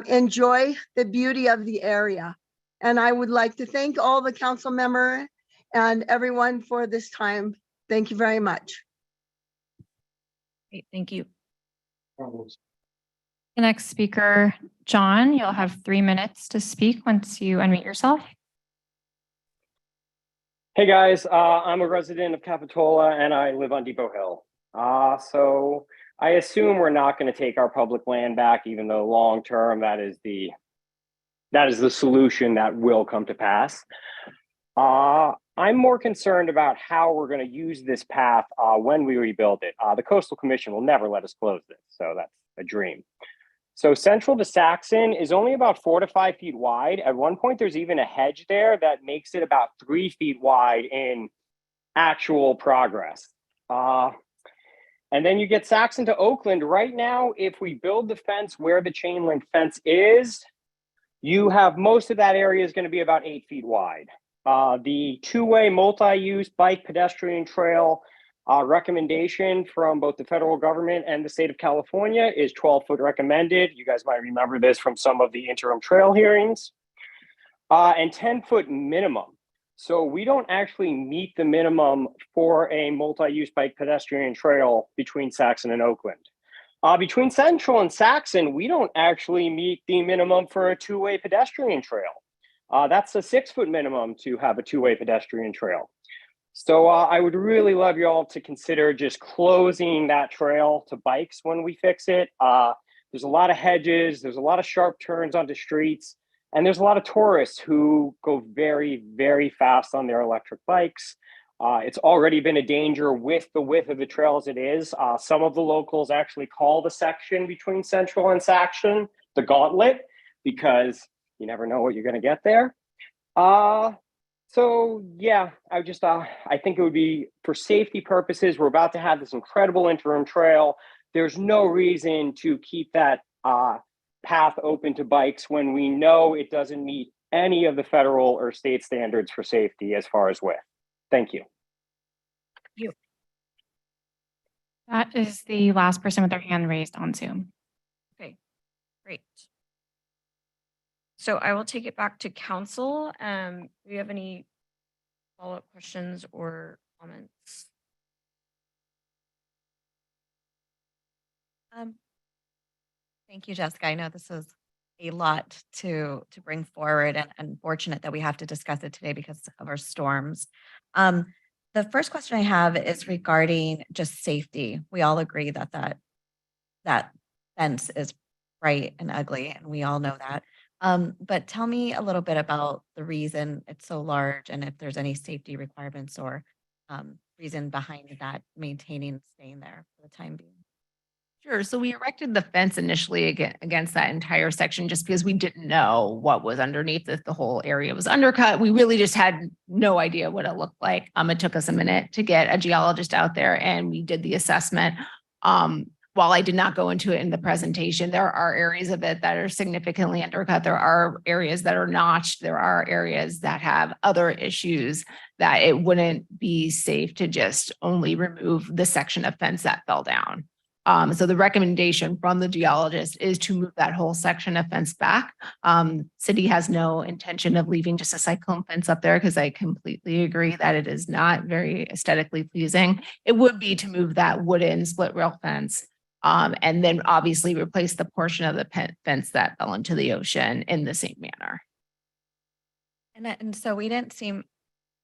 enjoy the beauty of the area. And I would like to thank all the council member and everyone for this time. Thank you very much. Great, thank you. The next speaker, John, you'll have 3 minutes to speak once you unmute yourself. Hey guys, I'm a resident of Capitola and I live on Depot Hill. So I assume we're not going to take our public land back, even though long term that is the solution that will come to pass. I'm more concerned about how we're going to use this path when we rebuild it. The Coastal Commission will never let us close this, so that's a dream. So central to Saxon is only about 4 to 5 feet wide. At one point, there's even a hedge there that makes it about 3 feet wide in actual progress. And then you get Saxon to Oakland. Right now, if we build the fence where the chain link fence is, you have most of that area is going to be about 8 feet wide. The two-way multi-use bike pedestrian trail recommendation from both the federal government and the state of California is 12-foot recommended. You guys might remember this from some of the interim trail hearings. And 10-foot minimum. So we don't actually meet the minimum for a multi-use bike pedestrian trail between Saxon and Oakland. Between Central and Saxon, we don't actually meet the minimum for a two-way pedestrian trail. That's a 6-foot minimum to have a two-way pedestrian trail. So I would really love you all to consider just closing that trail to bikes when we fix it. There's a lot of hedges, there's a lot of sharp turns onto streets, and there's a lot of tourists who go very, very fast on their electric bikes. It's already been a danger with the width of the trail as it is. Some of the locals actually call the section between Central and Saxon the gauntlet because you never know what you're going to get there. So yeah, I think it would be for safety purposes. We're about to have this incredible interim trail. There's no reason to keep that path open to bikes when we know it doesn't meet any of the federal or state standards for safety as far as width. Thank you. That is the last person with their hand raised on Zoom. Okay, great. So I will take it back to council. Do you have any follow-up questions or comments? Thank you, Jessica. I know this is a lot to bring forward and unfortunate that we have to discuss it today because of our storms. The first question I have is regarding just safety. We all agree that that fence is bright and ugly, and we all know that. But tell me a little bit about the reason it's so large and if there's any safety requirements or reason behind that maintaining, staying there for the time being. Sure. So we erected the fence initially against that entire section just because we didn't know what was underneath, if the whole area was undercut. We really just had no idea what it looked like. It took us a minute to get a geologist out there and we did the assessment. While I did not go into it in the presentation, there are areas of it that are significantly undercut. There are areas that are notched. There are areas that have other issues that it wouldn't be safe to just only remove the section of fence that fell down. So the recommendation from the geologist is to move that whole section of fence back. City has no intention of leaving just a cyclone fence up there because I completely agree that it is not very aesthetically pleasing. It would be to move that wooden split rail fence. And then obviously replace the portion of the fence that fell into the ocean in the same manner. And so we didn't see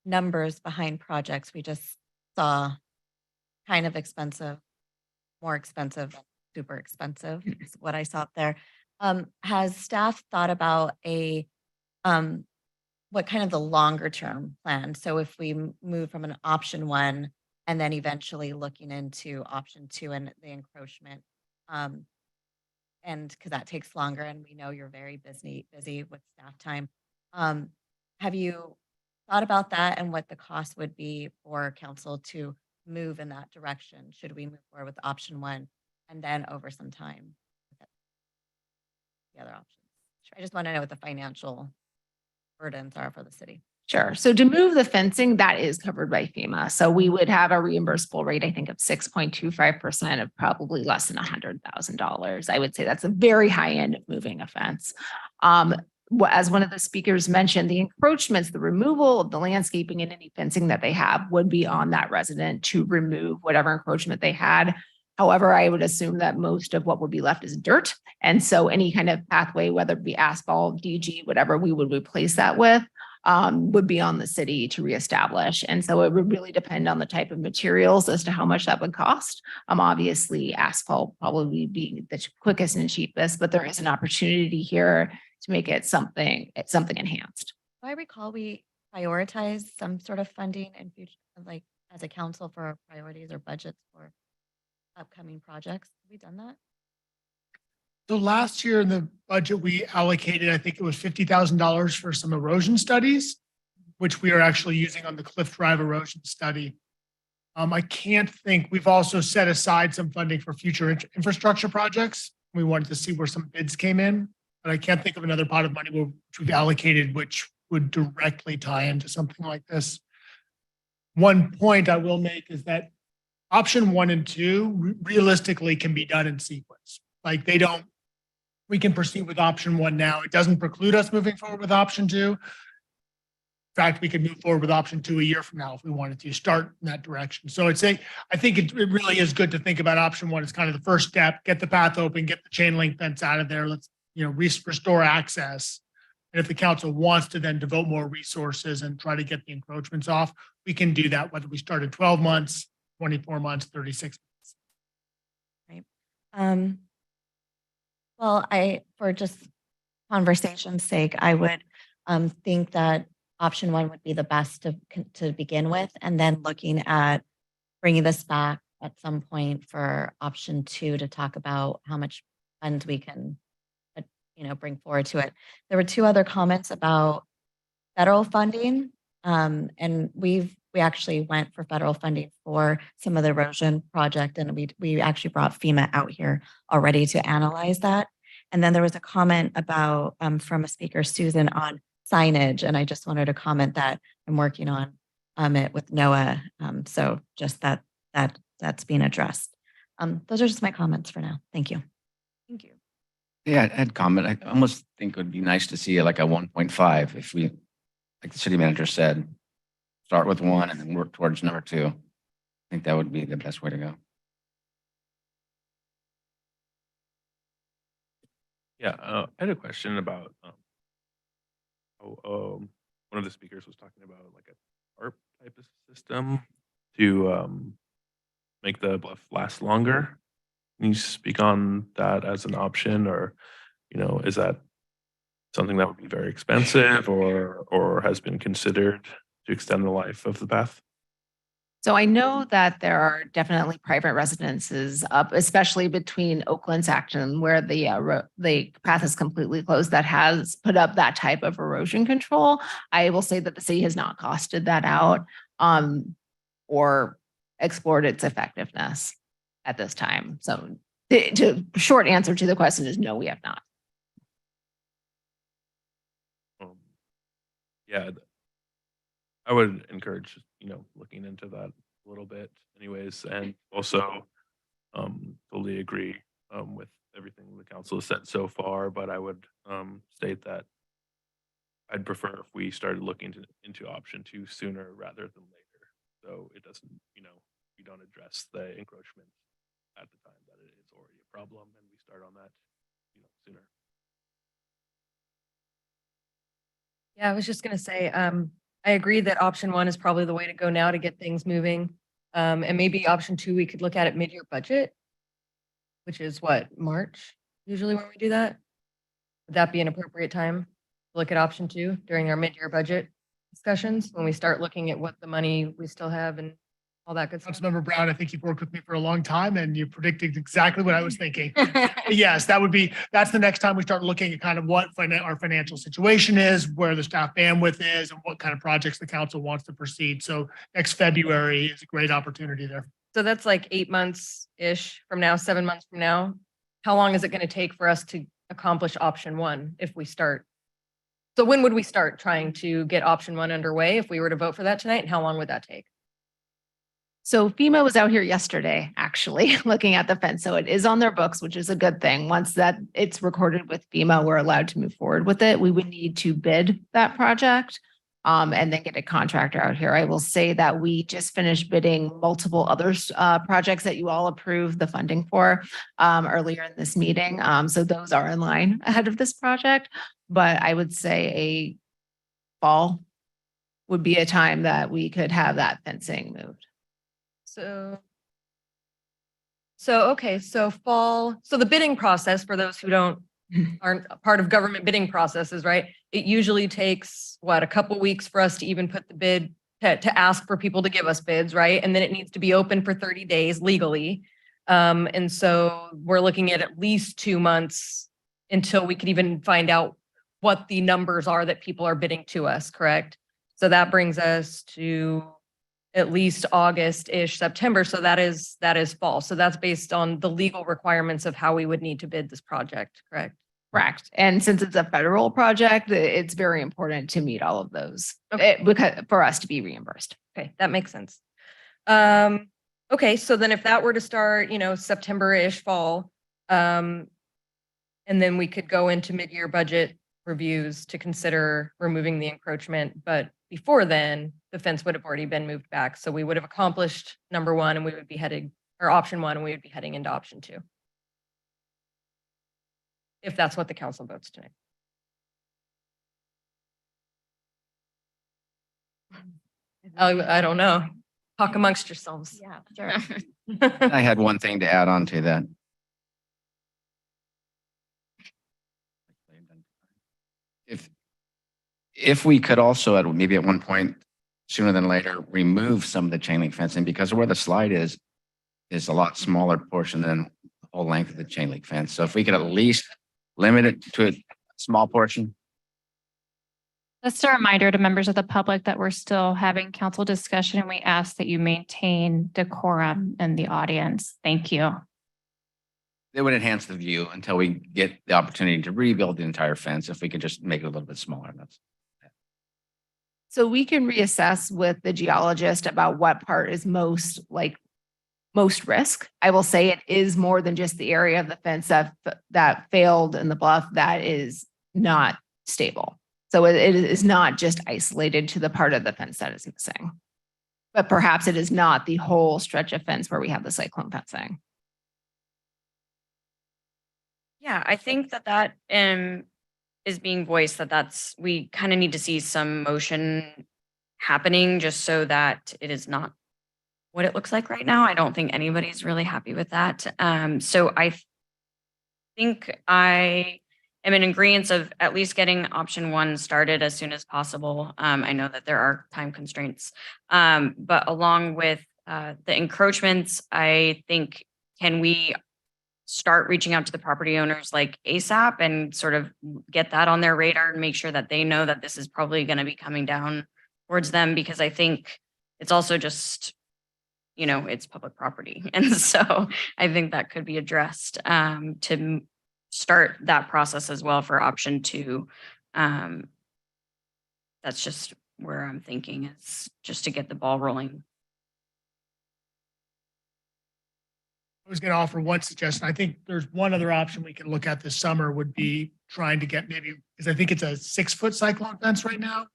numbers behind projects. We just saw kind of expensive, more expensive, super expensive is what I saw up there. Has staff thought about what kind of the longer term plan? So if we move from an option 1 and then eventually looking into option 2 and the encroachment, and because that takes longer and we know you're very busy with staff time. Have you thought about that and what the cost would be for council to move in that direction? Should we move forward with option 1 and then over some time with the other options? I just want to know what the financial burdens are for the city. Sure. So to move the fencing, that is covered by FEMA. So we would have a reimbursable rate, I think, of 6.25% of probably less than $100,000. I would say that's a very high end of moving a fence. As one of the speakers mentioned, the encroachments, the removal of the landscaping and any fencing that they have would be on that resident to remove whatever encroachment they had. However, I would assume that most of what would be left is dirt. And so any kind of pathway, whether it be asphalt, DG, whatever we would replace that with, would be on the city to reestablish. And so it would really depend on the type of materials as to how much that would cost. Obviously asphalt probably be the quickest and cheapest, but there is an opportunity here to make it something enhanced. Do I recall we prioritize some sort of funding in future, like as a council for our priorities or budgets for upcoming projects? Have we done that? So last year in the budget, we allocated, I think it was $50,000 for some erosion studies, which we are actually using on the Cliff Drive erosion study. I can't think, we've also set aside some funding for future infrastructure projects. We wanted to see where some bids came in, but I can't think of another pot of money which we've allocated, which would directly tie into something like this. One point I will make is that option 1 and 2 realistically can be done in sequence. Like we can proceed with option 1 now. It doesn't preclude us moving forward with option 2. In fact, we could move forward with option 2 a year from now if we wanted to start in that direction. So I think it really is good to think about option 1 as kind of the first step, get the path open, get the chain link fence out of there. Let's, restore access. And if the council wants to then devote more resources and try to get the encroachments off, we can do that, whether we start in 12 months, 24 months, 36 months. Right. Well, for just conversation's sake, I would think that option 1 would be the best to begin with, and then looking at bringing this back at some point for option 2 to talk about how much funds we can, bring forward to it. There were 2 other comments about federal funding, and we actually went for federal funding for some of the erosion project, and we actually brought FEMA out here already to analyze that. And then there was a comment about from a speaker, Susan, on signage, and I just wanted to comment that I'm working on it with NOAA. So just that's being addressed. Those are just my comments for now. Thank you. Thank you. Yeah, I'd comment. I almost think it would be nice to see like a 1.5 if we, like the city manager said, start with 1 and then work towards number 2. I think that would be the best way to go. Yeah, I had a question about one of the speakers was talking about like a tarp type of system to make the bluff last longer. Can you speak on that as an option, or is that something that would be very expensive or has been considered to extend the life of the path? So I know that there are definitely private residences up, especially between Oakland, Acton, where the path is completely closed, that has put up that type of erosion control. I will say that the city has not costed that out or explored its effectiveness at this time. So the short answer to the question is no, we have not. Yeah, I would encourage, looking into that a little bit anyways, and also totally agree with everything the council has said so far, but I would state that I'd prefer if we started looking into option 2 sooner rather than later. So it doesn't, we don't address the encroachment at the time that it is already a problem, and we start on that, sooner. Yeah, I was just gonna say, I agree that option 1 is probably the way to go now to get things moving. And maybe option 2, we could look at mid-year budget, which is what, March, usually when we do that? Would that be an appropriate time to look at option 2 during our mid-year budget discussions, when we start looking at what the money we still have and all that good stuff? Councilmember Brown, I think you've worked with me for a long time and you predicted exactly what I was thinking. Yes, that's the next time we start looking at kind of what our financial situation is, where the staff bandwidth is, and what kind of projects the council wants to proceed. So next February is a great opportunity there. So that's like 8 months-ish from now, 7 months from now. How long is it going to take for us to accomplish option 1 if we start? So when would we start trying to get option 1 underway if we were to vote for that tonight, and how long would that take? So FEMA was out here yesterday, actually, looking at the fence. So it is on their books, which is a good thing. Once that it's recorded with FEMA, we're allowed to move forward with it. We would need to bid that project and then get a contractor out here. I will say that we just finished bidding multiple other projects that you all approved the funding for earlier in this meeting. So those are in line ahead of this project. But I would say a fall would be a time that we could have that fencing moved. So fall, so the bidding process, for those who aren't a part of government bidding processes, right? It usually takes a couple weeks for us to even put the bid to ask for people to give us bids, right? And then it needs to be open for 30 days legally. And so we're looking at least 2 months until we could even find out what the numbers are that people are bidding to us, correct? So that brings us to at least August-ish, September. So that is fall. So that's based on the legal requirements of how we would need to bid this project, correct? Correct. And since it's a federal project, it's very important to meet all of those because for us to be reimbursed. Okay, that makes sense. Okay, so then if that were to start, September-ish fall, and then we could go into mid-year budget reviews to consider removing the encroachment. But before then, the fence would have already been moved back. So we would have accomplished number 1 and we would be heading, or option 1, and we would be heading into option 2. If that's what the council votes tonight. I don't know. Talk amongst yourselves. Yeah, sure. I had one thing to add on to that. If we could also at one point sooner than later remove some of the chain link fencing, because where the slide is a lot smaller portion than the whole length of the chain link fence. So if we could at least limit it to a small portion. Just a reminder to members of the public that we're still having council discussion, and we ask that you maintain decorum in the audience. Thank you. It would enhance the view until we get the opportunity to rebuild the entire fence. If we could just make it a little bit smaller. So we can reassess with the geologist about what part is most risk. I will say it is more than just the area of the fence that failed in the bluff that is not stable. So it is not just isolated to the part of the fence that is missing. But perhaps it is not the whole stretch of fence where we have the cyclone fencing. Yeah, I think that is being voiced, we kind of need to see some motion happening just so that it is not what it looks like right now. I don't think anybody's really happy with that. So I think I am in agreement of at least getting option one started as soon as possible. I know that there are time constraints. But along with the encroachments, I think, can we start reaching out to the property owners like ASAP and sort of get that on their radar and make sure that they know that this is probably going to be coming down towards them? Because I think it's also just, it's public property. And so I think that could be addressed to start that process as well for option two. That's just where I'm thinking, is just to get the ball rolling. I was going to offer one suggestion. I think there's one other option we can look at this summer would be trying to get maybe, because I think it's a 6-foot cyclone fence right now.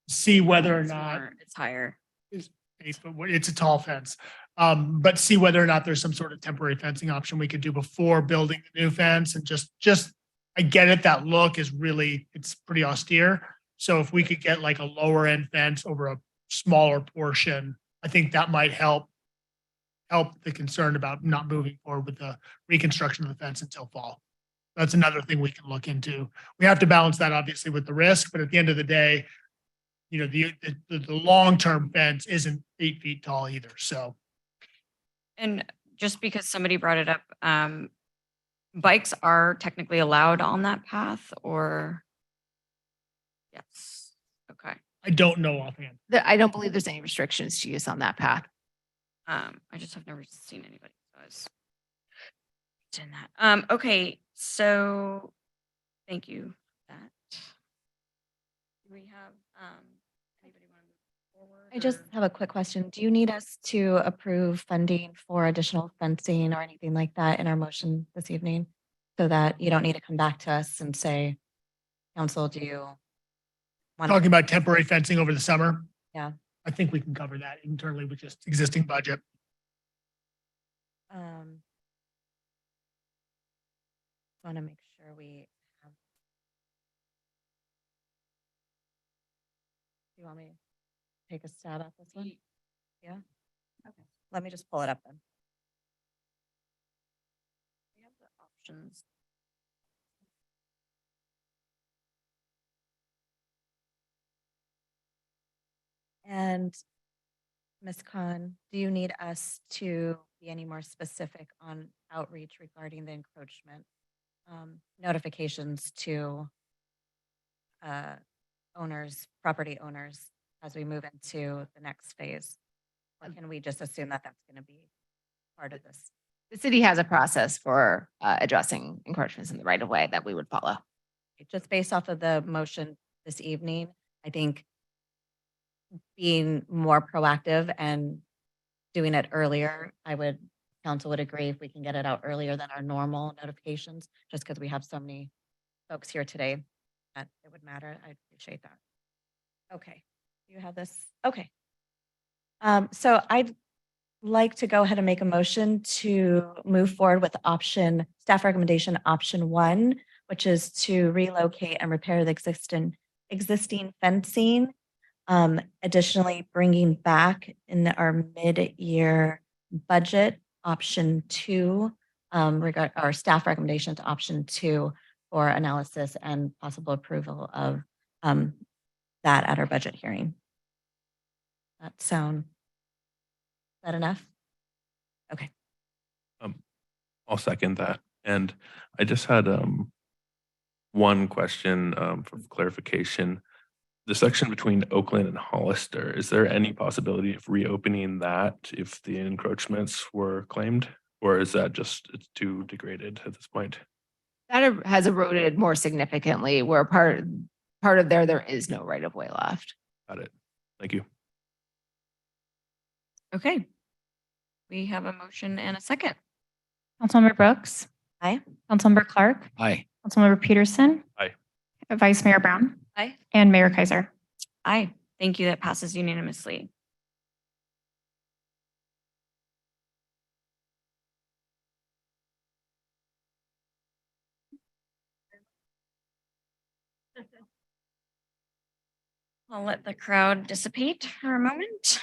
See whether or not It's higher. it's 8 foot, it's a tall fence. But see whether or not there's some sort of temporary fencing option we could do before building the new fence, and just, I get it, that look is really, it's pretty austere. So if we could get like a lower end fence over a smaller portion, I think that might help the concern about not moving forward with the reconstruction of the fence until fall. That's another thing we can look into. We have to balance that obviously with the risk, but at the end of the day, the long-term fence isn't 8 feet tall either, so. And just because somebody brought it up, bikes are technically allowed on that path, or? Yes, okay. I don't know offhand. I don't believe there's any restrictions to use on that path. I just have never seen anybody who was in that. Okay, so thank you for that. Do we have anybody want to move forward? I just or- have a quick question. Do you need us to approve funding for additional fencing or anything like that in our motion this evening? So that you don't need to come back to us and say, council, do you want? Talking about temporary fencing over the summer. Yeah. I think we can cover that internally with just existing budget. Want to make sure we have. Do you want me to take a stab at this one? Yeah? Okay, let me just pull it up then. We have the options. And Ms. Khan, do you need us to be any more specific on outreach regarding the encroachment? Notifications to owners, property owners, as we move into the next phase? Or can we just assume that that's going to be part of this? The city has a process for addressing encroachments in the right of way that we would follow. Just based off of the motion this evening, I think being more proactive and doing it earlier, council would agree if we can get it out earlier than our normal notifications, just because we have so many folks here today that it would matter. I appreciate that. Okay, you have this? Okay. So I'd like to go ahead and make a motion to move forward with staff recommendation option 1, which is to relocate and repair the existing fencing. Additionally, bringing back in our mid-year budget option 2, our staff recommendation to option 2 for analysis and possible approval of that at our budget hearing. Is that enough? Okay. I'll second that. And I just had one question for clarification. The section between Oakland and Hollister, is there any possibility of reopening that if the encroachments were claimed? Or is that just, it's too degraded at this point? That has eroded more significantly, where part of there is no right of way left. Got it. Thank you. Okay. We have a motion and a second. Councilmember Brooks. Aye. Councilmember Clark. Aye. Councilmember Peterson. Aye. Vice Mayor Brown. Aye. And Mayor Kaiser. Aye. Thank you. That passes unanimously. I'll let the crowd dissipate for a moment.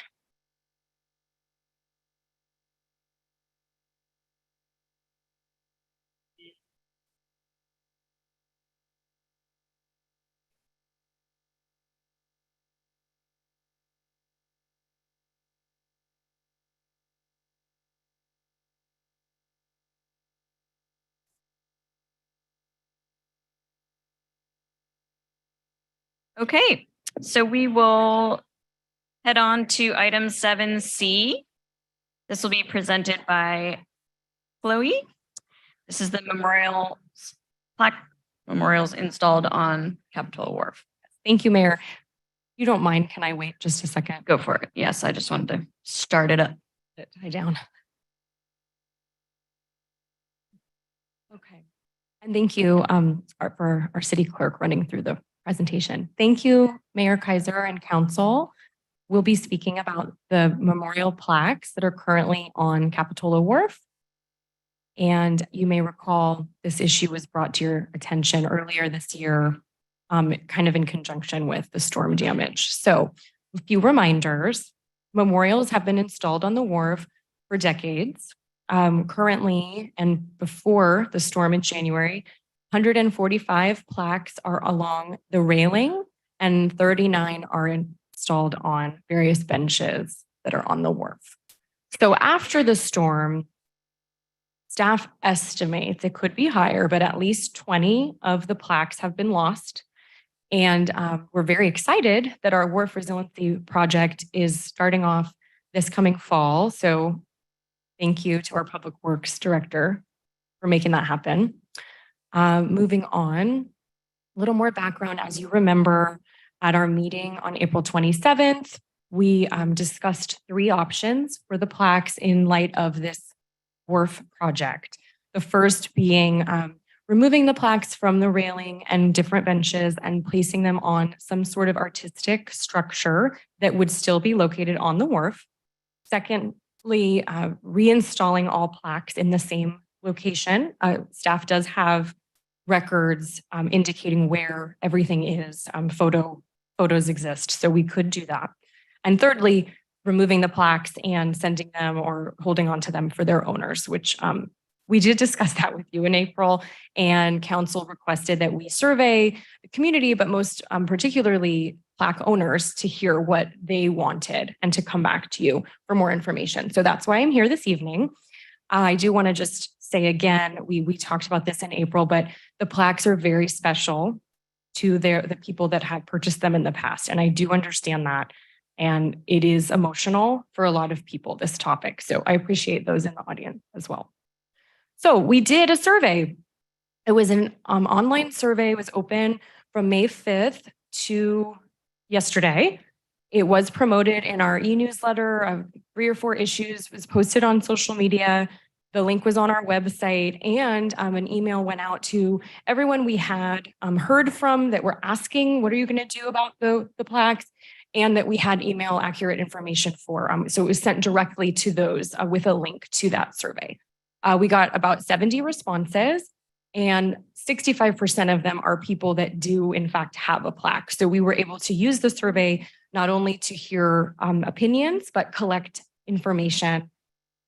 Okay, so we will head on to item 7C. This will be presented by Chloe. This is the plaque memorials installed on Capitola Wharf. Thank you, Mayor. You don't mind, can I wait just a second? Go for it. Yes, I just wanted to start it up. Tie down. Okay. And thank you for our city clerk running through the presentation. Thank you, Mayor Kaiser and council. We'll be speaking about the memorial plaques that are currently on Capitola Wharf. And you may recall this issue was brought to your attention earlier this year, kind of in conjunction with the storm damage. So a few reminders. Memorials have been installed on the wharf for decades. Currently, and before the storm in January, 145 plaques are along the railing and 39 are installed on various benches that are on the wharf. So after the storm, staff estimates it could be higher, but at least 20 of the plaques have been lost. And we're very excited that our Wharf Resiliency Project is starting off this coming fall. So thank you to our Public Works Director for making that happen. Moving on, a little more background. As you remember, at our meeting on April 27th, we discussed 3 options for the plaques in light of this wharf project. The first being removing the plaques from the railing and different benches and placing them on some sort of artistic structure that would still be located on the wharf. Secondly, reinstalling all plaques in the same location. Staff does have records indicating where everything is. Photos exist, so we could do that. And thirdly, removing the plaques and sending them or holding on to them for their owners, which we did discuss that with you in April, and council requested that we survey the community, but most particularly plaque owners, to hear what they wanted and to come back to you for more information. So that's why I'm here this evening. I do want to just say again, we talked about this in April, but the plaques are very special to the people that have purchased them in the past. And I do understand that. And it is emotional for a lot of people, this topic. So I appreciate those in the audience as well. So we did a survey. It was an online survey. It was open from May 5th to yesterday. It was promoted in our e-newsletter. 3 or 4 issues, was posted on social media. The link was on our website, and an email went out to everyone we had heard from that were asking, what are you going to do about the plaques? And that we had email accurate information for. So it was sent directly to those with a link to that survey. We got about 70 responses, and 65% of them are people that do in fact have a plaque. So we were able to use the survey not only to hear opinions, but collect information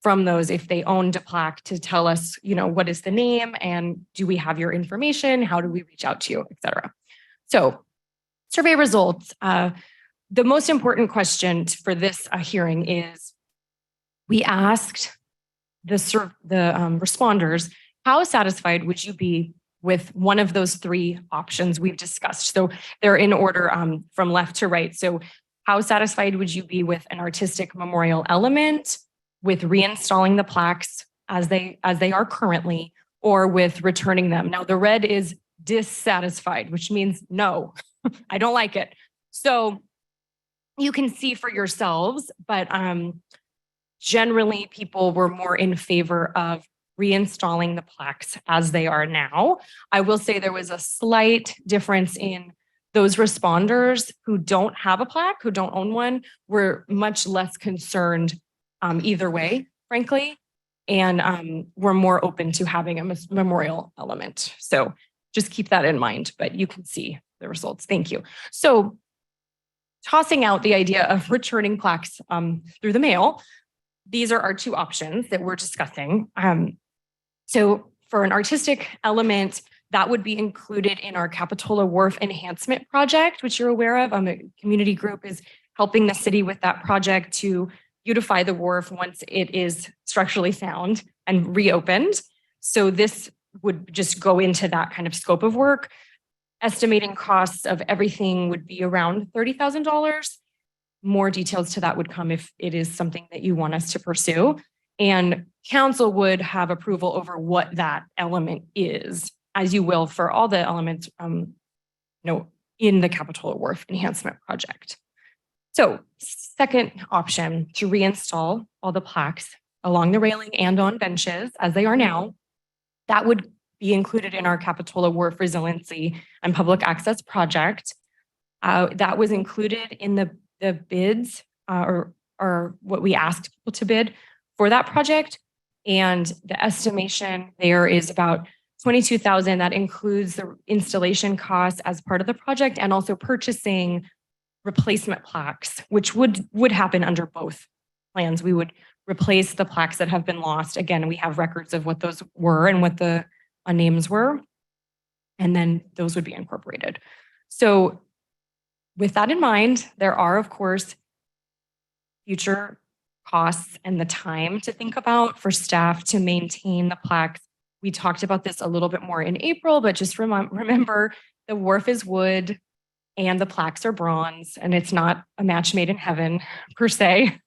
from those if they owned a plaque to tell us, what is the name and do we have your information? How do we reach out to you, et cetera. So survey results. The most important question for this hearing is we asked the responders, how satisfied would you be with one of those 3 options we've discussed? So they're in order from left to right. So how satisfied would you be with an artistic memorial element, with reinstalling the plaques as they are currently, or with returning them? Now the red is dissatisfied, which means no, I don't like it. So you can see for yourselves, but generally people were more in favor of reinstalling the plaques as they are now. I will say there was a slight difference in those responders who don't have a plaque, who don't own one, were much less concerned either way, frankly, and we're more open to having a memorial element. So just keep that in mind, but you can see the results. Thank you. So tossing out the idea of returning plaques through the mail, these are our 2 options that we're discussing. So for an artistic element, that would be included in our Capitola Wharf Enhancement Project, which you're aware of. A community group is helping the city with that project to beautify the wharf once it is structurally sound and reopened. So this would just go into that kind of scope of work. estimating costs of everything would be around $30,000. More details to that would come if it is something that you want us to pursue. And council would have approval over what that element is, as you will for all the elements, in the Capitola Wharf Enhancement Project. So second option, to reinstall all the plaques along the railing and on benches as they are now. That would be included in our Capitola Wharf Resiliency and Public Access Project. That was included in the bids or what we asked people to bid for that project. And the estimation there is about $22,000. That includes the installation costs as part of the project and also purchasing replacement plaques, which would happen under both plans. We would replace the plaques that have been lost. Again, we have records of what those were and what the names were, and then those would be incorporated. So with that in mind, there are, of course, future costs and the time to think about for staff to maintain the plaques. We talked about this a little bit more in April, but just remember the wharf is wood and the plaques are bronze, and it's not a match made in heaven per se.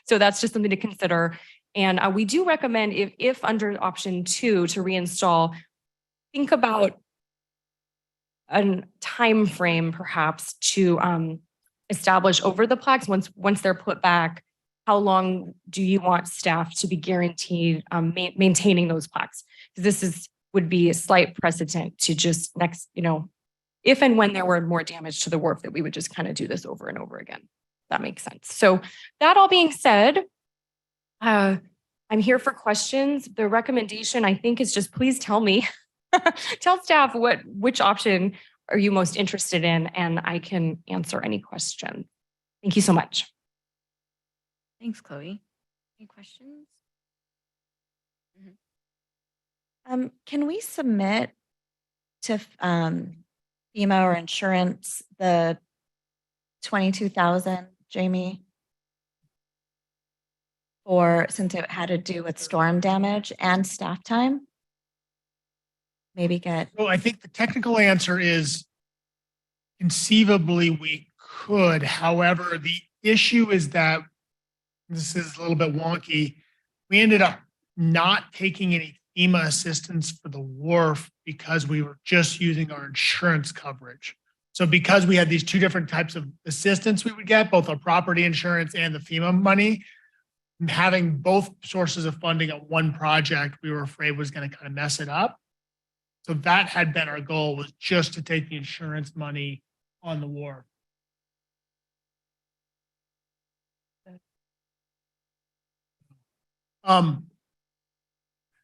So that's just something to consider. And we do recommend if under option 2 to reinstall, think about a time frame perhaps to establish over the plaques once they're put back. How long do you want staff to be guaranteed maintaining those plaques? This would be a slight precedent to just next, if and when there were more damage to the wharf, that we would just kind of do this over and over again. That makes sense. So that all being said, I'm here for questions. The recommendation, I think, is just please tell me, tell staff which option are you most interested in, and I can answer any question. Thank you so much. Thanks, Chloe. Any questions? Can we submit to FEMA or insurance the 22,000, Jamie? Or since it had to do with storm damage and staff time? Maybe get. Well, I think the technical answer is conceivably we could. However, the issue is that this is a little bit wonky. We ended up not taking any FEMA assistance for the wharf because we were just using our insurance coverage. So because we had these two different types of assistance we would get, both our property insurance and the FEMA money, having both sources of funding on one project, we were afraid was going to kind of mess it up. So that had been our goal, was just to take the insurance money on the wharf.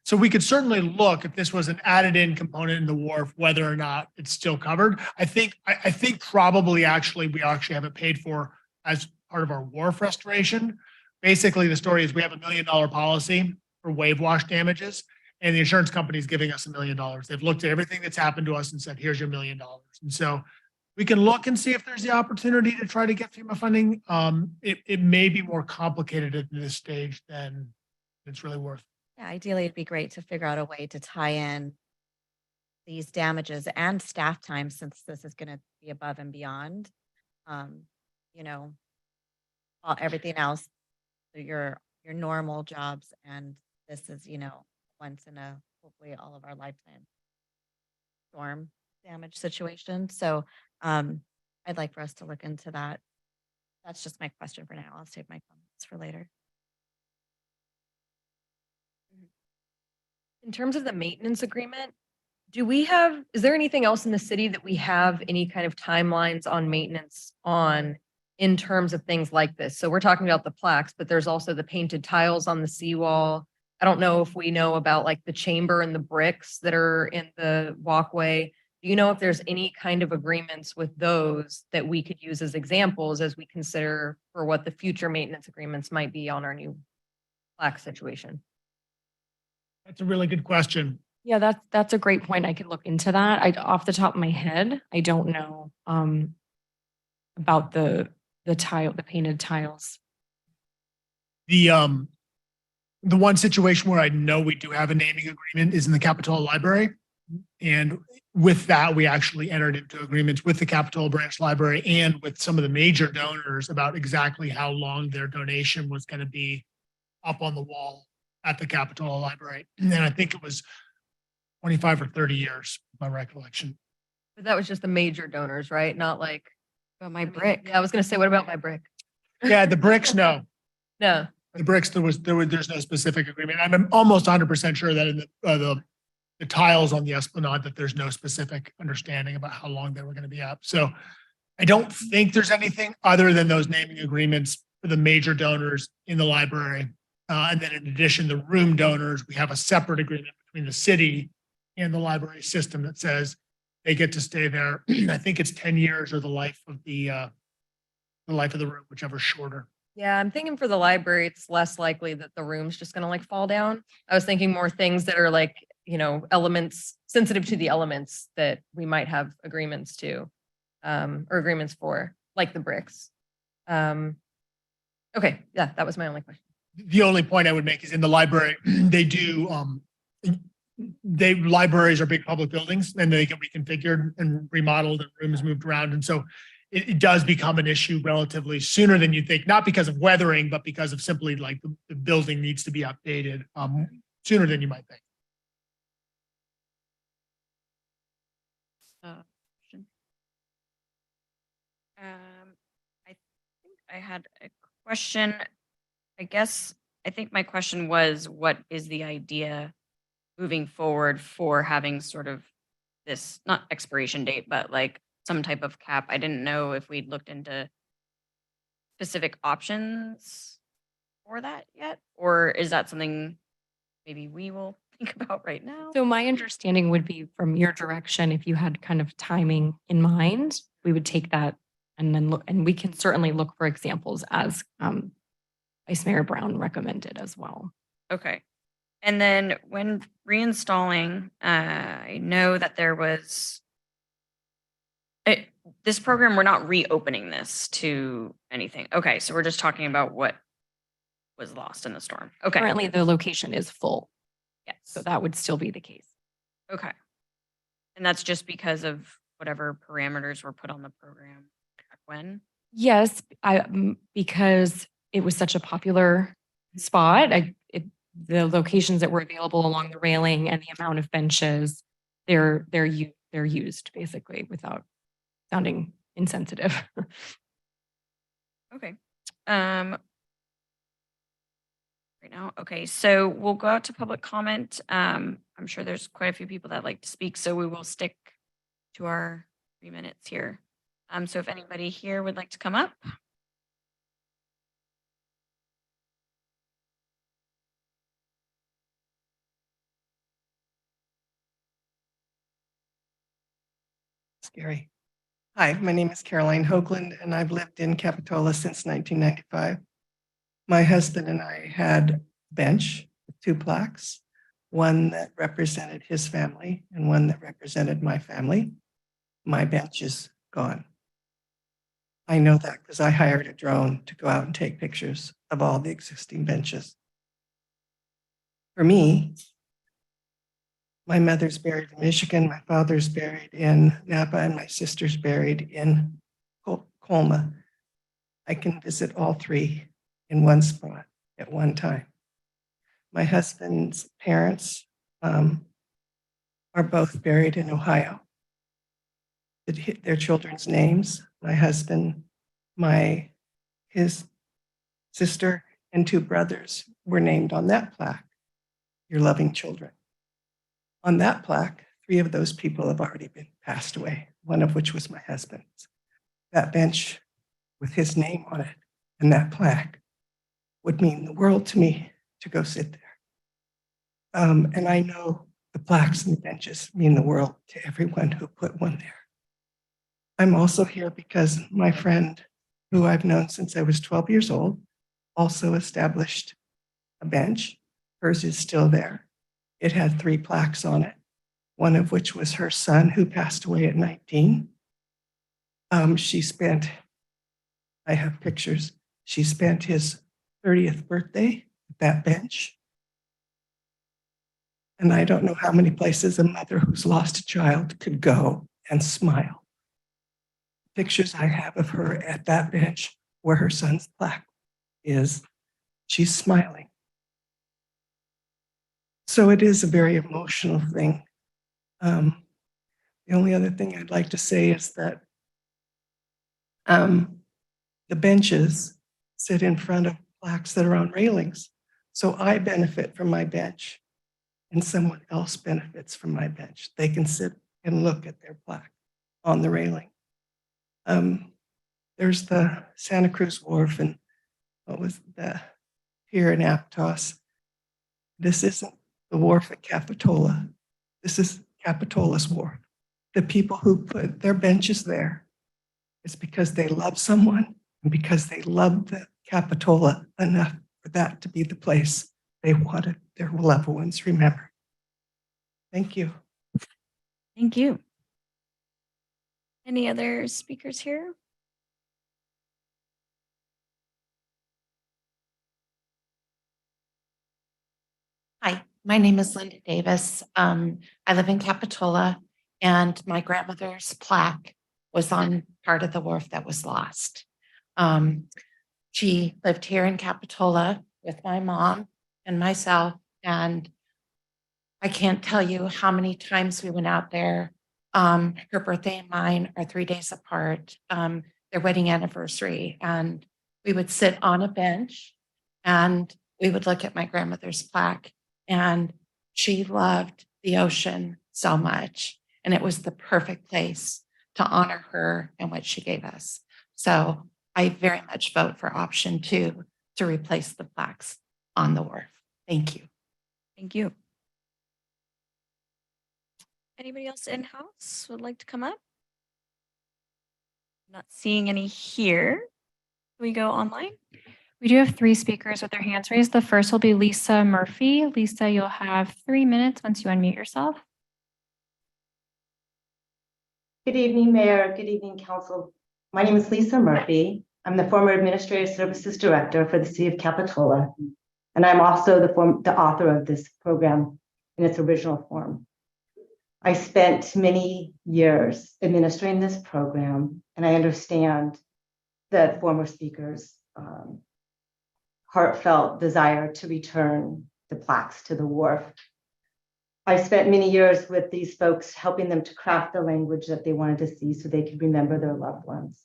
So we could certainly look if this was an added in component in the wharf, whether or not it's still covered. I think probably we actually have it paid for as part of our wharf restoration. Basically, the story is we have $1 million policy for wave wash damages, and the insurance company is giving us $1 million. They've looked at everything that's happened to us and said, here's your $1 million. And so we can look and see if there's the opportunity to try to get FEMA funding. It may be more complicated at this stage than it's really worth. Yeah, ideally, it'd be great to figure out a way to tie in these damages and staff time, since this is going to be above and beyond, everything else, your normal jobs. And this is, once in a, hopefully all of our lifetime storm damage situation. So I'd like for us to look into that. That's just my question for now. I'll save my comments for later. In terms of the maintenance agreement, is there anything else in the city that we have any kind of timelines on maintenance on in terms of things like this? So we're talking about the plaques, but there's also the painted tiles on the seawall. I don't know if we know about like the chamber and the bricks that are in the walkway. Do you know if there's any kind of agreements with those that we could use as examples as we consider for what the future maintenance agreements might be on our new plaque situation? That's a really good question. Yeah, that's a great point. I could look into that. Off the top of my head, I don't know about the painted tiles. The one situation where I know we do have a naming agreement is in the Capitola Library. And with that, we actually entered into agreements with the Capitola Branch Library and with some of the major donors about exactly how long their donation was going to be up on the wall at the Capitola Library. And I think it was 25 or 30 years, my recollection. But that was just the major donors, right? Not like. About my brick. Yeah, I was gonna say, what about my brick? Yeah, the bricks, no. No. The bricks, there's no specific agreement. I'm almost 100% sure that in the tiles on the Esplanade, that there's no specific understanding about how long they were going to be up. So I don't think there's anything other than those naming agreements for the major donors in the library. And then in addition, the room donors, we have a separate agreement between the city and the library system that says they get to stay there. I think it's 10 years or the life of the room, whichever's shorter. Yeah, I'm thinking for the library, it's less likely that the room's just gonna like fall down. I was thinking more things that are like, elements, sensitive to the elements that we might have agreements to, or agreements for, like the bricks. Okay, yeah, that was my only question. The only point I would make is in the library, they do, libraries are big public buildings and they get reconfigured and remodeled and rooms moved around. And so it does become an issue relatively sooner than you think, not because of weathering, but because of simply like the building needs to be updated sooner than you might think. I think I had a question. I think my question was, what is the idea moving forward for having sort of this, not expiration date, but like some type of cap? I didn't know if we'd looked into specific options for that yet, or is that something maybe we will think about right now? So my understanding would be from your direction, if you had kind of timing in mind, we would take that and then look, and we can certainly look for examples as Vice Mayor Brown recommended as well. Okay. And then when reinstalling, I know that there was this program, we're not reopening this to anything. Okay, so we're just talking about what was lost in the storm. Okay. Currently, the location is full. Yes. So that would still be the case. Okay. And that's just because of whatever parameters were put on the program back when? Yes, because it was such a popular spot. The locations that were available along the railing and the amount of benches, they're used basically without sounding insensitive. Okay. Right now, okay, so we'll go out to public comment. I'm sure there's quite a few people that like to speak, so we will stick to our 3 minutes here. So if anybody here would like to come up. Scary. Hi, my name is Caroline Hoagland, and I've lived in Capitola since 1995. My husband and I had a bench with 2 plaques, one that represented his family and one that represented my family. My bench is gone. I know that because I hired a drone to go out and take pictures of all the existing benches. For me, my mother's buried in Michigan, my father's buried in Napa, and my sister's buried in Colma. I can visit all 3 in one spot at one time. My husband's parents are both buried in Ohio. Their children's names, my husband, his sister, and 2 brothers were named on that plaque, your loving children. On that plaque, 3 of those people have already been passed away, one of which was my husband's. That bench with his name on it and that plaque would mean the world to me to go sit there. And I know the plaques and the benches mean the world to everyone who put one there. I'm also here because my friend, who I've known since I was 12 years old, also established a bench. Hers is still there. It had 3 plaques on it, one of which was her son, who passed away at 19. I have pictures. She spent his 30th birthday at that bench. And I don't know how many places a mother who's lost a child could go and smile. Pictures I have of her at that bench where her son's plaque is, she's smiling. So it is a very emotional thing. The only other thing I'd like to say is that the benches sit in front of plaques that are on railings. So I benefit from my bench and someone else benefits from my bench. They can sit and look at their plaque on the railing. There's the Santa Cruz Wharf and what was the pier in Aptos. This isn't the wharf at Capitola. This is Capitola's wharf. The people who put their benches there, it's because they love someone and because they loved the Capitola enough for that to be the place they wanted their loved ones remembered. Thank you. Thank you. Any other speakers here? Hi, my name is Linda Davis. I live in Capitola, and my grandmother's plaque was on part of the wharf that was lost. She lived here in Capitola with my mom and myself, and I can't tell you how many times we went out there. Her birthday and mine are 3 days apart, their wedding anniversary, and we would sit on a bench and we would look at my grandmother's plaque. And she loved the ocean so much. And it was the perfect place to honor her and what she gave us. So I very much vote for option 2 to replace the plaques on the wharf. Thank you. Thank you. Anybody else in-house would like to come up? Not seeing any here. Can we go online? We do have 3 speakers with their hands raised. The first will be Lisa Murphy. Lisa, you'll have 3 minutes once you unmute yourself. Good evening, Mayor. Good evening, Council. My name is Lisa Murphy. I'm the former Administrative Services Director for the City of Capitola, and I'm also the author of this program in its original form. I spent many years administering this program, and I understand the former speakers' heartfelt desire to return the plaques to the wharf. I spent many years with these folks, helping them to craft the language that they wanted to see so they could remember their loved ones.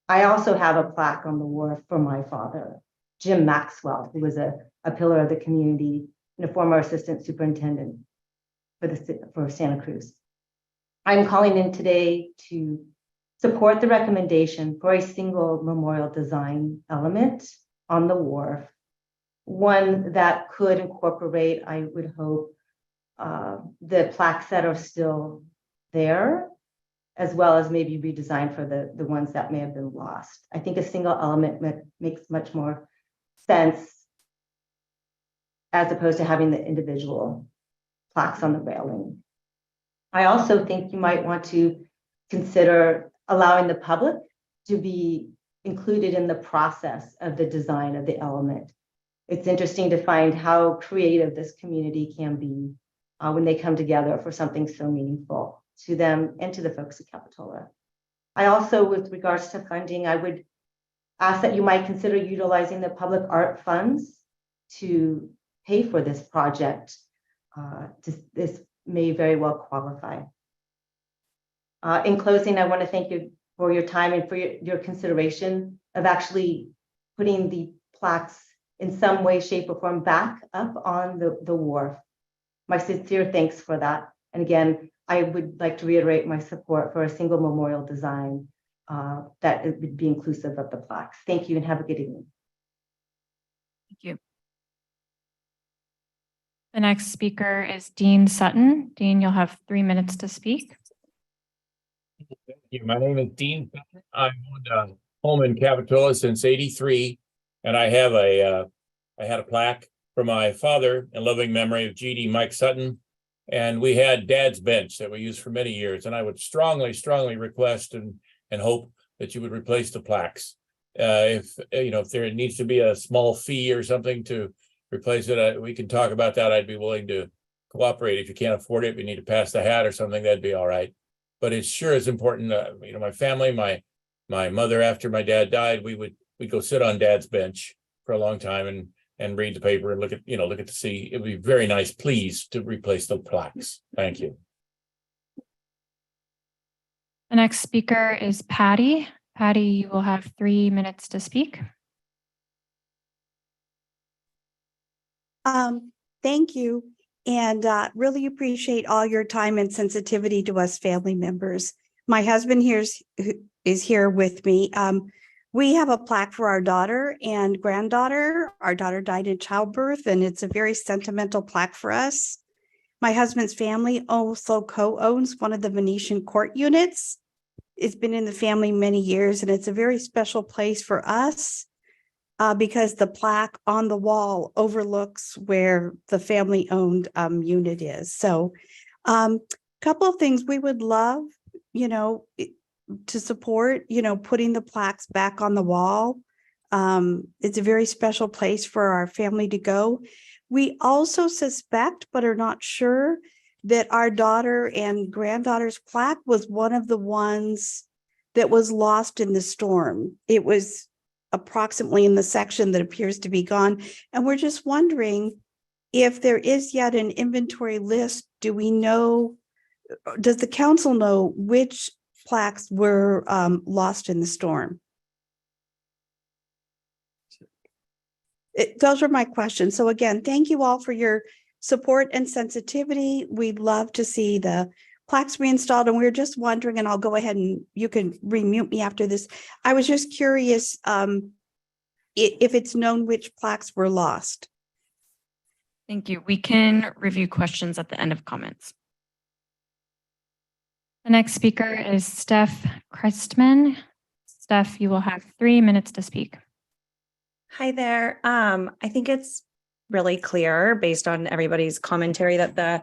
I also have a plaque on the wharf for my father, Jim Maxwell, who was a pillar of the community and a former assistant superintendent for Santa Cruz. I'm calling in today to support the recommendation for a single memorial design element on the wharf, one that could incorporate, I would hope, the plaques that are still there, as well as maybe redesign for the ones that may have been lost. I think a single element makes much more sense as opposed to having the individual plaques on the railing. I also think you might want to consider allowing the public to be included in the process of the design of the element. It's interesting to find how creative this community can be when they come together for something so meaningful to them and to the folks at Capitola. I also, with regards to funding, I would ask that you might consider utilizing the public art funds to pay for this project. This may very well qualify. In closing, I want to thank you for your time and for your consideration of actually putting the plaques in some way, shape, or form back up on the wharf. My sincere thanks for that. And again, I would like to reiterate my support for a single memorial design that it would be inclusive of the plaques. Thank you and have a good evening. Thank you. The next speaker is Dean Sutton. Dean, you'll have 3 minutes to speak. Thank you. My name is Dean Sutton. I've owned a home in Capitola since '83, and I had a plaque for my father in loving memory of G.D. Mike Sutton. And we had Dad's bench that we used for many years. And I would strongly request and hope that you would replace the plaques. If there needs to be a small fee or something to replace it, we can talk about that. I'd be willing to cooperate. If you can't afford it, we need to pass the hat or something, that'd be all right. But it sure is important, you know, my family, my mother, after my dad died, we'd go sit on dad's bench for a long time and read the paper and look at the sea. It'd be very nice, please, to replace the plaques. Thank you. The next speaker is Patty. Patty, you will have 3 minutes to speak. Thank you. And really appreciate all your time and sensitivity to us family members. My husband is here with me. We have a plaque for our daughter and granddaughter. Our daughter died in childbirth, and it's a very sentimental plaque for us. My husband's family also co-owns one of the Venetian court units. It's been in the family many years, and it's a very special place for us because the plaque on the wall overlooks where the family-owned unit is. So couple of things we would love, to support, putting the plaques back on the wall. It's a very special place for our family to go. We also suspect, but are not sure, that our daughter and granddaughter's plaque was one of the ones that was lost in the storm. It was approximately in the section that appears to be gone. And we're just wondering if there is yet an inventory list. Do we know, does the council know which plaques were lost in the storm? Those are my questions. So again, thank you all for your support and sensitivity. We'd love to see the plaques reinstalled, and we're just wondering, and I'll go ahead and you can remute me after this. I was just curious if it's known which plaques were lost. Thank you. We can review questions at the end of comments. The next speaker is Steph Christman. Steph, you will have 3 minutes to speak. Hi there. I think it's really clear based on everybody's commentary that the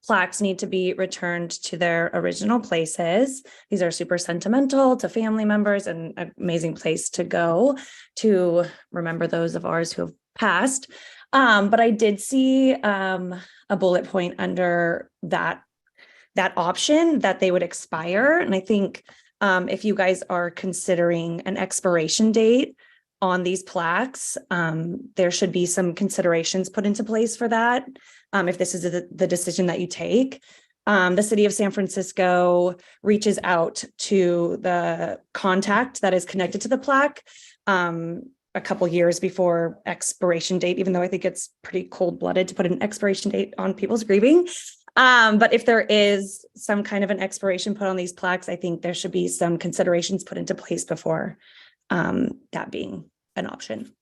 plaques need to be returned to their original places. These are super sentimental to family members and an amazing place to go to remember those of ours who have passed. But I did see a bullet point under that option that they would expire. And I think if you guys are considering an expiration date on these plaques, there should be some considerations put into place for that. If this is the decision that you take, the city of San Francisco reaches out to the contact that is connected to the plaque a couple years before expiration date, even though I think it's pretty cold-blooded to put an expiration date on people's grieving. But if there is some kind of an expiration put on these plaques, I think there should be some considerations put into place before that being an option.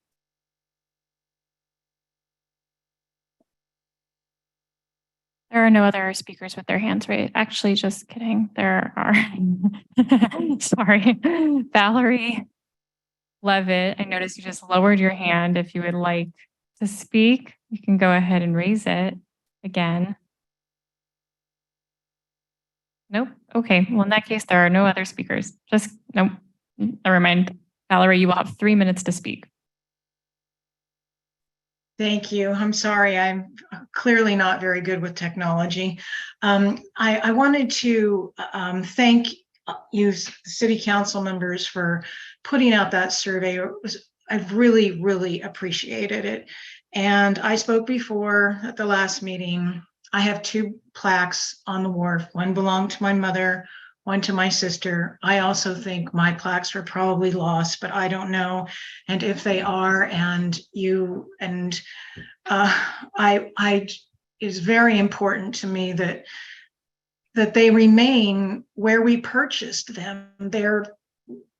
There are no other speakers with their hands raised. Actually, just kidding. There are. Sorry. Valerie Levitt, I noticed you just lowered your hand. If you would like to speak, you can go ahead and raise it again. Nope. Okay. Well, in that case, there are no other speakers. Nope. Never mind. Valerie, you will have 3 minutes to speak. Thank you. I'm sorry. I'm clearly not very good with technology. I wanted to thank you, city council members, for putting out that survey. I've really, really appreciated it. And I spoke before at the last meeting. I have 2 plaques on the wharf. One belonged to my mother, one to my sister. I also think my plaques were probably lost, but I don't know. And if they are, and you and it's very important to me that they remain where we purchased them. They're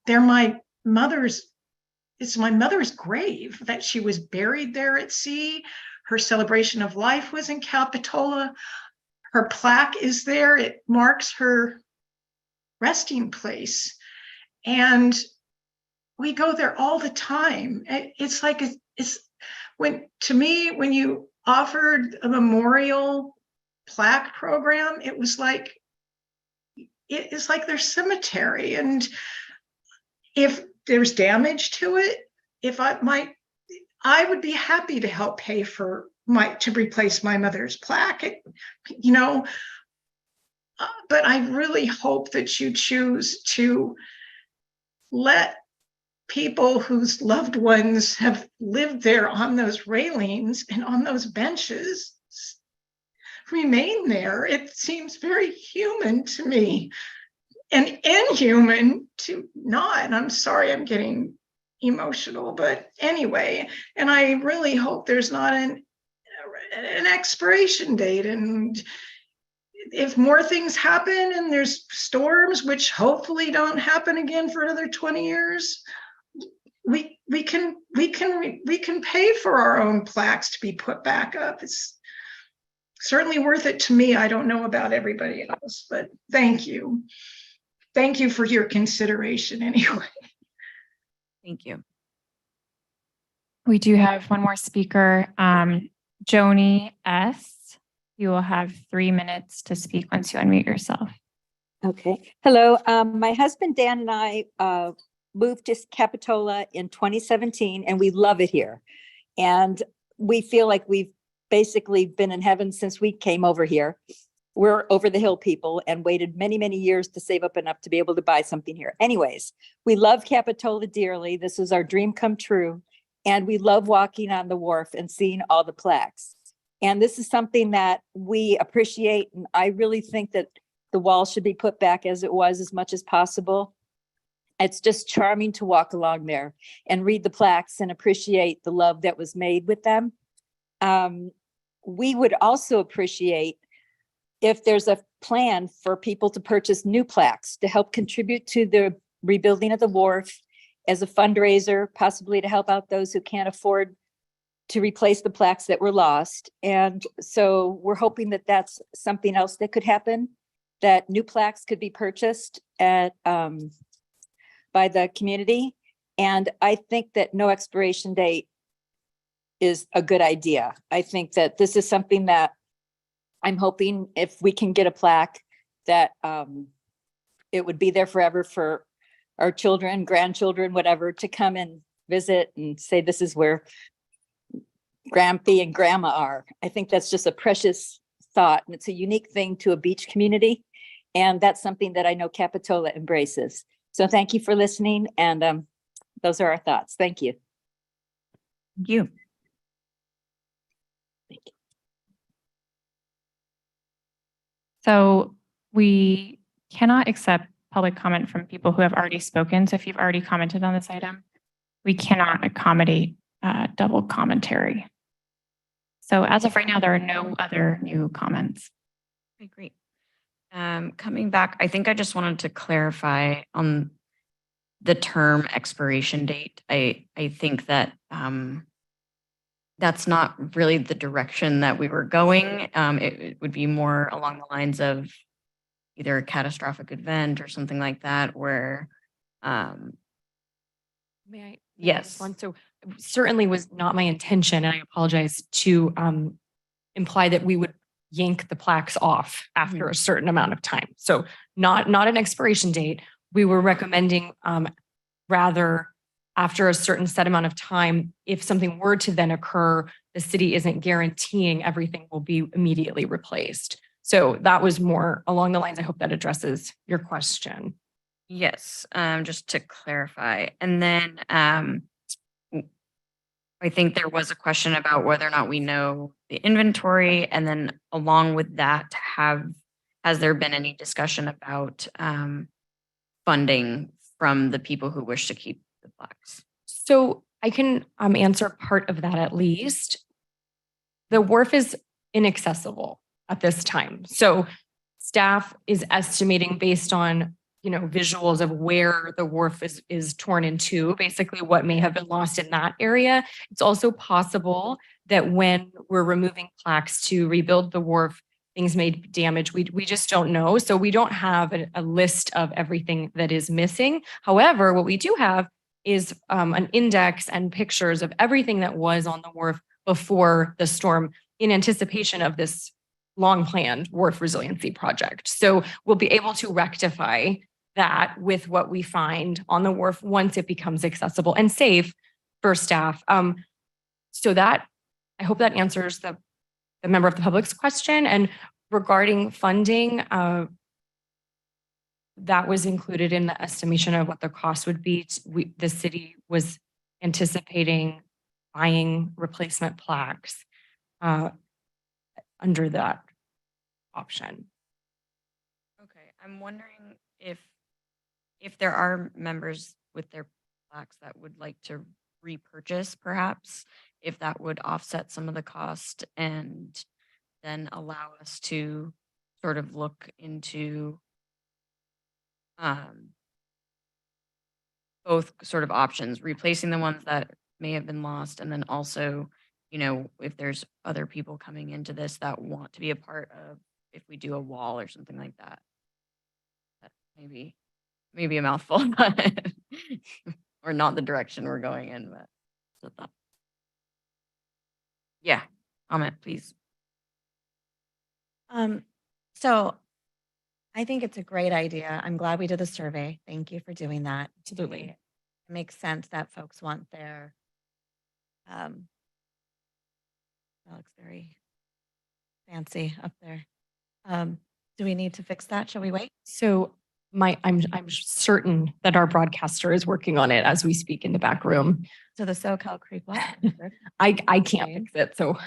my mother's. It's my mother's grave that she was buried there at sea. Her celebration of life was in Capitola. Her plaque is there. It marks her resting place. And we go there all the time. It's like, when you offered a memorial plaque program, it was like, it's like their cemetery. And if there's damage to it, I would be happy to help pay for to replace my mother's plaque, but I really hope that you choose to let people whose loved ones have lived there on those railings and on those benches remain there. It seems very human to me and inhuman to not. I'm sorry, I'm getting emotional, but anyway, and I really hope there's not an expiration date. And if more things happen and there's storms, which hopefully don't happen again for another 20 years, we can pay for our own plaques to be put back up. It's certainly worth it to me. I don't know about everybody else, but thank you. Thank you for your consideration anyway. Thank you. We do have one more speaker, Joni S. You will have 3 minutes to speak once you unmute yourself. Okay. Hello. My husband Dan and I moved to Capitola in 2017, and we love it here. And we feel like we've basically been in heaven since we came over here. We're over the hill people and waited many, many years to save up enough to be able to buy something here. Anyways, we love Capitola dearly. This is our dream come true. And we love walking on the wharf and seeing all the plaques. And this is something that we appreciate. And I really think that the wall should be put back as it was as much as possible. It's just charming to walk along there and read the plaques and appreciate the love that was made with them. We would also appreciate if there's a plan for people to purchase new plaques to help contribute to the rebuilding of the wharf as a fundraiser, possibly to help out those who can't afford to replace the plaques that were lost. And so we're hoping that that's something else that could happen, that new plaques could be purchased at by the community. And I think that no expiration date is a good idea. I think that this is something that I'm hoping if we can get a plaque that it would be there forever for our children, grandchildren, whatever, to come and visit and say, this is where Grampy and Grandma are. I think that's just a precious thought. And it's a unique thing to a beach community. And that's something that I know Capitola embraces. So thank you for listening. And those are our thoughts. Thank you. Thank you. So we cannot accept public comment from people who have already spoken. So if you've already commented on this item, we cannot accommodate double commentary. So as of right now, there are no other new comments. Okay, great. Coming back, I think I just wanted to clarify on the term expiration date. I think that that's not really the direction that we were going. It would be more along the lines of either a catastrophic event or something like that, where May I? Yes. So certainly was not my intention, and I apologize, to imply that we would yank the plaques off after a certain amount of time. So not an expiration date. We were recommending rather after a certain set amount of time, if something were to then occur, the city isn't guaranteeing everything will be immediately replaced. So that was more along the lines. I hope that addresses your question. Yes, just to clarify. And then I think there was a question about whether or not we know the inventory. And then along with that, has there been any discussion about funding from the people who wish to keep the plaques? So I can answer part of that at least. The wharf is inaccessible at this time. So staff is estimating based on visuals of where the wharf is torn in two, basically what may have been lost in that area. It's also possible that when we're removing plaques to rebuild the wharf, things may be damaged. We just don't know. So we don't have a list of everything that is missing. However, what we do have is an index and pictures of everything that was on the wharf before the storm in anticipation of this long planned wharf resiliency project. So we'll be able to rectify that with what we find on the wharf once it becomes accessible and safe for staff. So that I hope that answers the member of the public's question. And regarding funding, that was included in the estimation of what the cost would be. The city was anticipating buying replacement plaques under that option. Okay, I'm wondering if there are members with their plaques that would like to repurchase, perhaps, if that would offset some of the cost and then allow us to sort of look into both sort of options, replacing the ones that may have been lost, and then also, you know, if there's other people coming into this that want to be a part of, if we do a wall or something like that. That maybe a mouthful, but or not the direction we're going in, but it's a thought. Yeah, comment, please. So I think it's a great idea. I'm glad we did the survey. Thank you for doing that. Absolutely. It makes sense that folks want their, that looks very fancy up there. Do we need to fix that? Shall we wait? So I'm certain that our broadcaster is working on it as we speak in the back room. So the SoCal Creek Law. I can't fix it, so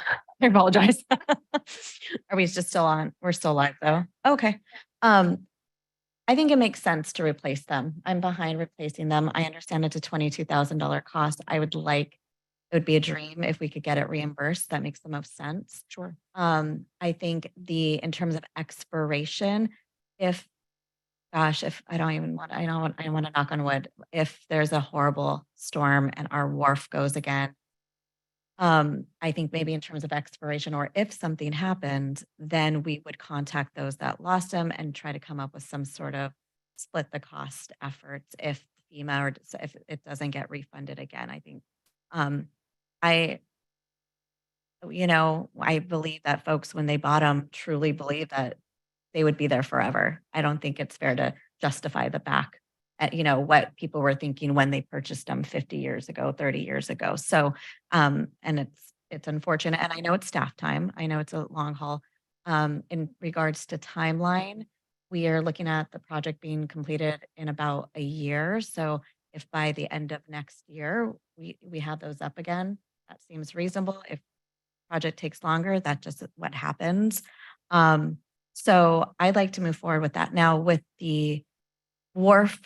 I apologize. Are we just still on? We're still live though. Okay. I think it makes sense to replace them. I'm behind replacing them. I understand it's a $22,000 cost. It would be a dream if we could get it reimbursed. That makes the most sense. Sure. I think in terms of expiration, if I don't want to knock on wood, if there's a horrible storm and our wharf goes again, I think maybe in terms of expiration, or if something happened, then we would contact those that lost them and try to come up with some sort of split the cost efforts if FEMA or if it doesn't get refunded again. I think I believe that folks, when they bought them, truly believe that they would be there forever. I don't think it's fair to justify the back at, what people were thinking when they purchased them 50 years ago, 30 years ago. So, and it's unfortunate. And I know it's staff time. I know it's a long haul. In regards to timeline, we are looking at the project being completed in about a year. So if by the end of next year, we have those up again, that seems reasonable. If project takes longer, that's just what happens. So I'd like to move forward with that. Now with the wharf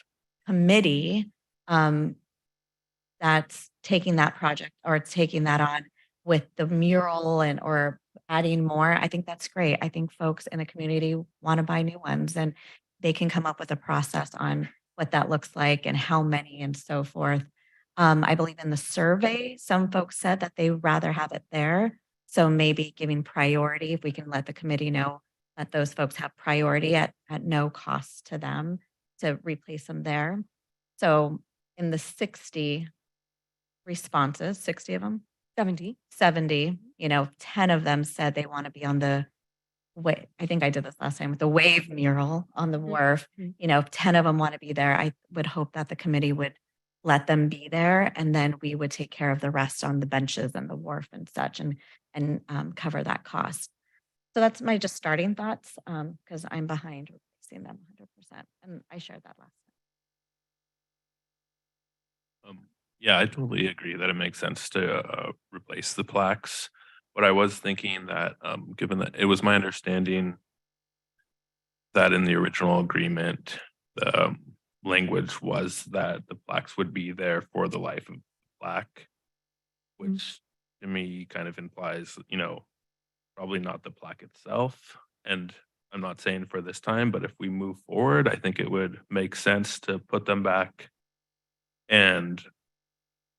committee, that's taking that project or taking that on with the mural or adding more, I think that's great. I think folks in the community want to buy new ones and they can come up with a process on what that looks like and how many and so forth. I believe in the survey, some folks said that they rather have it there. So maybe giving priority, if we can let the committee know that those folks have priority at no cost to them to replace them there. So in the 60 responses, 60 of them, 70, 10 of them said they want to be on the way. I think I did this last time with the wave mural on the wharf. 10 of them want to be there. I would hope that the committee would let them be there, and then we would take care of the rest on the benches and the wharf and such, and cover that cost. So that's my just starting thoughts, because I'm behind replacing them 100%, and I shared that last time. Yeah, I totally agree that it makes sense to replace the plaques. But I was thinking that, given that it was my understanding that in the original agreement, the language was that the plaques would be there for the life of the plaque, which to me kind of implies, probably not the plaque itself. And I'm not saying for this time, but if we move forward, I think it would make sense to put them back, and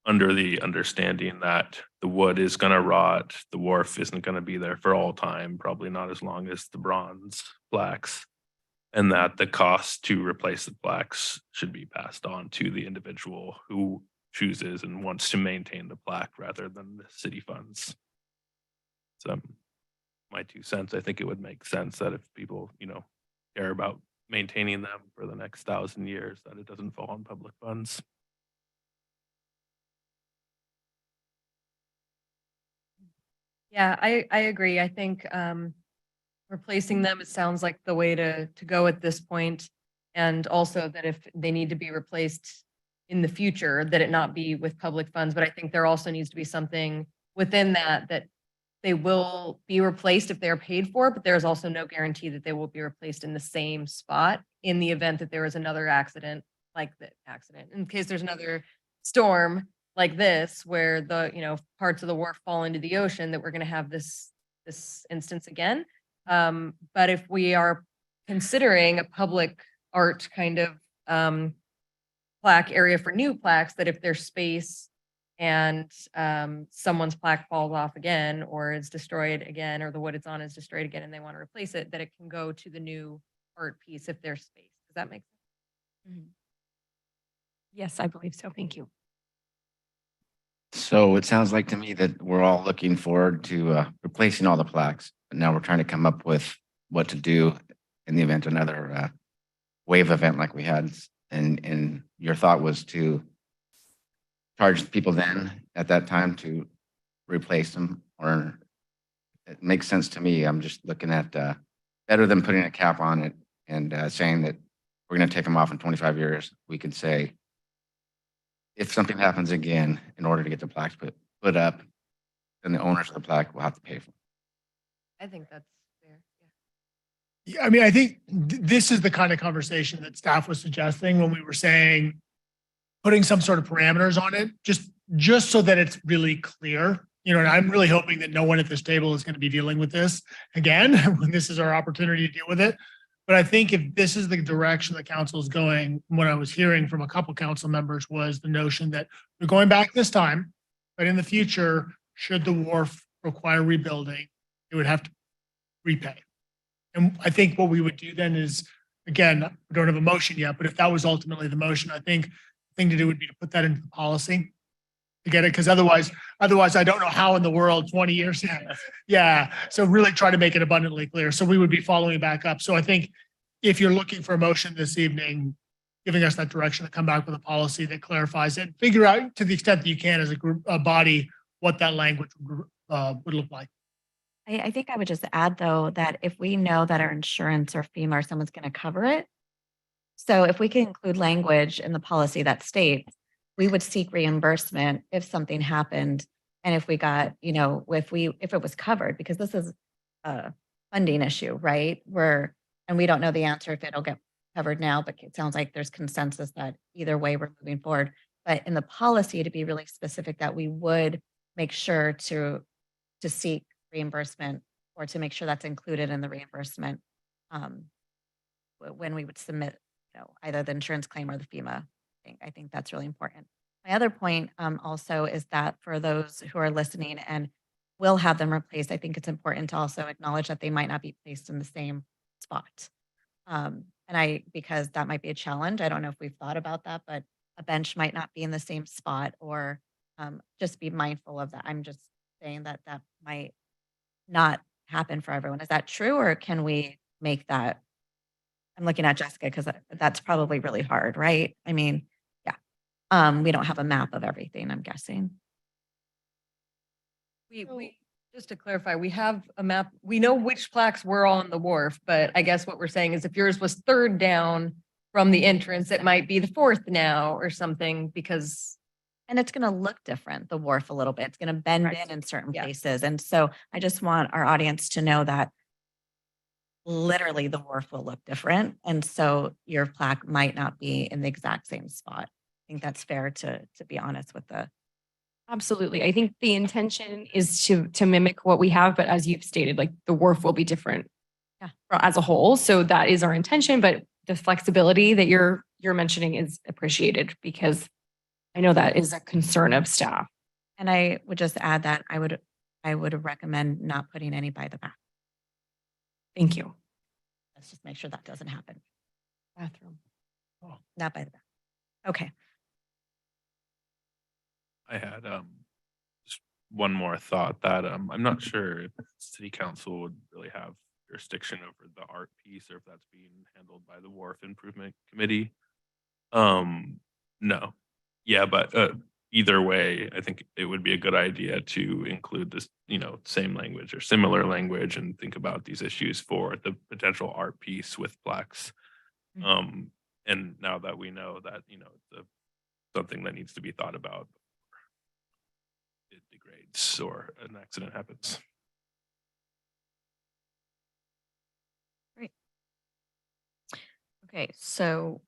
under the understanding that the wood is going to rot, the wharf isn't going to be there for all time, probably not as long as the bronze plaques, and that the cost to replace the plaques should be passed on to the individual who chooses and wants to maintain the plaque rather than the city funds. So my 2 cents, I think it would make sense that if people, care about maintaining them for the next 1,000 years, that it doesn't fall on public funds. Yeah, I agree. I think replacing them, it sounds like the way to go at this point. And also that if they need to be replaced in the future, that it not be with public funds. But I think there also needs to be something within that they will be replaced if they're paid for, but there's also no guarantee that they will be replaced in the same spot in the event that there is another accident like the accident. In case there's another storm like this, where the, parts of the wharf fall into the ocean, that we're gonna have this instance again. But if we are considering a public art kind of plaque area for new plaques, that if there's space and someone's plaque falls off again or is destroyed again, or the wood it's on is destroyed again and they want to replace it, that it can go to the new art piece if there's space. Does that make sense? Yes, I believe so. Thank you. So it sounds like to me that we're all looking forward to replacing all the plaques, but now we're trying to come up with what to do in the event another wave event like we had. And your thought was to charge people then at that time to replace them, or it makes sense to me. I'm just looking at better than putting a cap on it and saying that we're going to take them off in 25 years. We could say, if something happens again, in order to get the plaques put up, then the owners of the plaque will have to pay for it. I think that's fair. Yeah, I mean, I think this is the kind of conversation that staff was suggesting when we were saying putting some sort of parameters on it, just so that it's really clear. And I'm really hoping that no one at this table is going to be dealing with this again when this is our opportunity to deal with it. But I think if this is the direction the council is going, what I was hearing from a couple council members was the notion that we're going back this time, but in the future, should the wharf require rebuilding, it would have to repay. And I think what we would do then is, again, we don't have a motion yet, but if that was ultimately the motion, I think the thing to do would be to put that into the policy to get it, because otherwise I don't know how in the world 20 years. Yeah. So really try to make it abundantly clear. So we would be following back up. So I think if you're looking for a motion this evening, giving us that direction to come back with a policy that clarifies it, figure out to the extent that you can as a group, a body, what that language would look like. I think I would just add, though, that if we know that our insurance or FEMA or someone's going to cover it, so if we can include language in the policy that states we would seek reimbursement if something happened, and if we got, if it was covered, because this is a funding issue, right? And we don't know the answer if it'll get covered now, but it sounds like there's consensus that either way we're moving forward. But in the policy, to be really specific, that we would make sure to seek reimbursement, or to make sure that's included in the reimbursement when we would submit, either the insurance claim or the FEMA thing. I think that's really important. My other point also is that for those who are listening and will have them replaced, I think it's important to also acknowledge that they might not be placed in the same spot. Because that might be a challenge. I don't know if we've thought about that, but a bench might not be in the same spot, or just be mindful of that. I'm just saying that might not happen for everyone. Is that true, or can we make that? I'm looking at Jessica because that's probably really hard, right? I mean, yeah. We don't have a map of everything, I'm guessing. We just to clarify, we have a map. We know which plaques were on the wharf, but I guess what we're saying is if yours was third down from the entrance, it might be the fourth now or something, because. And it's going to look different, the wharf a little bit. It's going to bend in certain places. And so I just want our audience to know that literally the wharf will look different. And so your plaque might not be in the exact same spot. I think that's fair to be honest with the. Absolutely. I think the intention is to mimic what we have, but as you've stated, like the wharf will be different as a whole. So that is our intention, but the flexibility that you're mentioning is appreciated, because I know that is a concern of staff. And I would just add that I would recommend not putting any by the back. Thank you. Let's just make sure that doesn't happen. Bathroom. Oh, not by the back. Okay. I had just one more thought that I'm not sure if city council would really have jurisdiction over the art piece, or if that's being handled by the Wharf Improvement Committee. No. Yeah, but either way, I think it would be a good idea to include this, same language or similar language and think about these issues for the potential art piece with plaques. And now that we know that, it's something that needs to be thought about before it degrades or an accident happens. Great. Okay, so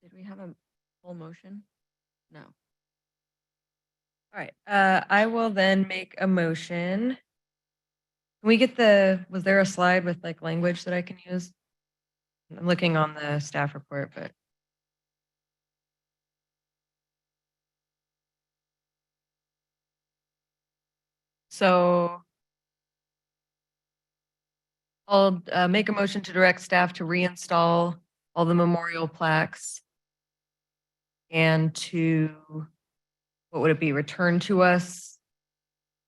did we have a full motion? No. All right, I will then make a motion. Can we get was there a slide with like language that I can use? I'm looking on the staff report, but. So I'll make a motion to direct staff to reinstall all the memorial plaques and to, what would it be, return to us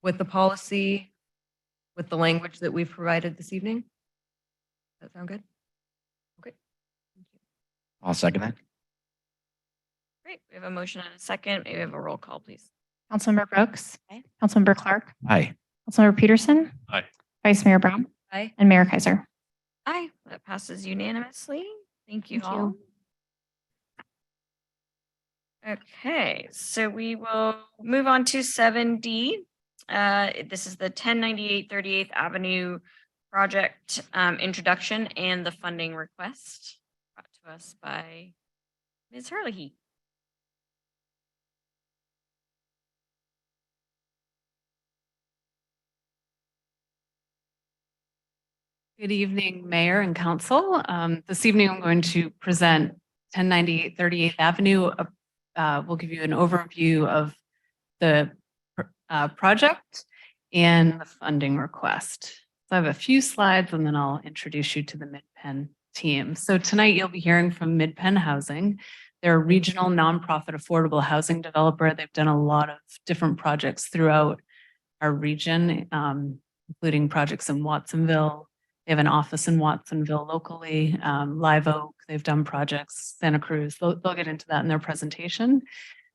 with the policy, with the language that we've provided this evening? Does that sound good? Okay. I'll second that. Great. We have a motion and a second. Maybe we have a roll call, please. Councilmember Brooks. Aye. Councilmember Clark. Aye. Councilmember Peterson. Aye. Vice Mayor Brown. Aye. And Mayor Kaiser. Aye. That passes unanimously. Thank you Thank all. you. Okay, so we will move on to 7D. This is the 1098 38th Avenue project introduction and the funding request brought to us by Ms. Herlihy. Good evening, Mayor and Council. This evening, I'm going to present 1098 38th Avenue. We'll give you an overview of the project and the funding request. So I have a few slides and then I'll introduce you to the Mid-Penn team. So tonight you'll be hearing from Mid-Penn Housing. They're a regional nonprofit affordable housing developer. They've done a lot of different projects throughout our region, including projects in Watsonville. They have an office in Watsonville locally, Live Oak. They've done projects, Santa Cruz. They'll get into that in their presentation.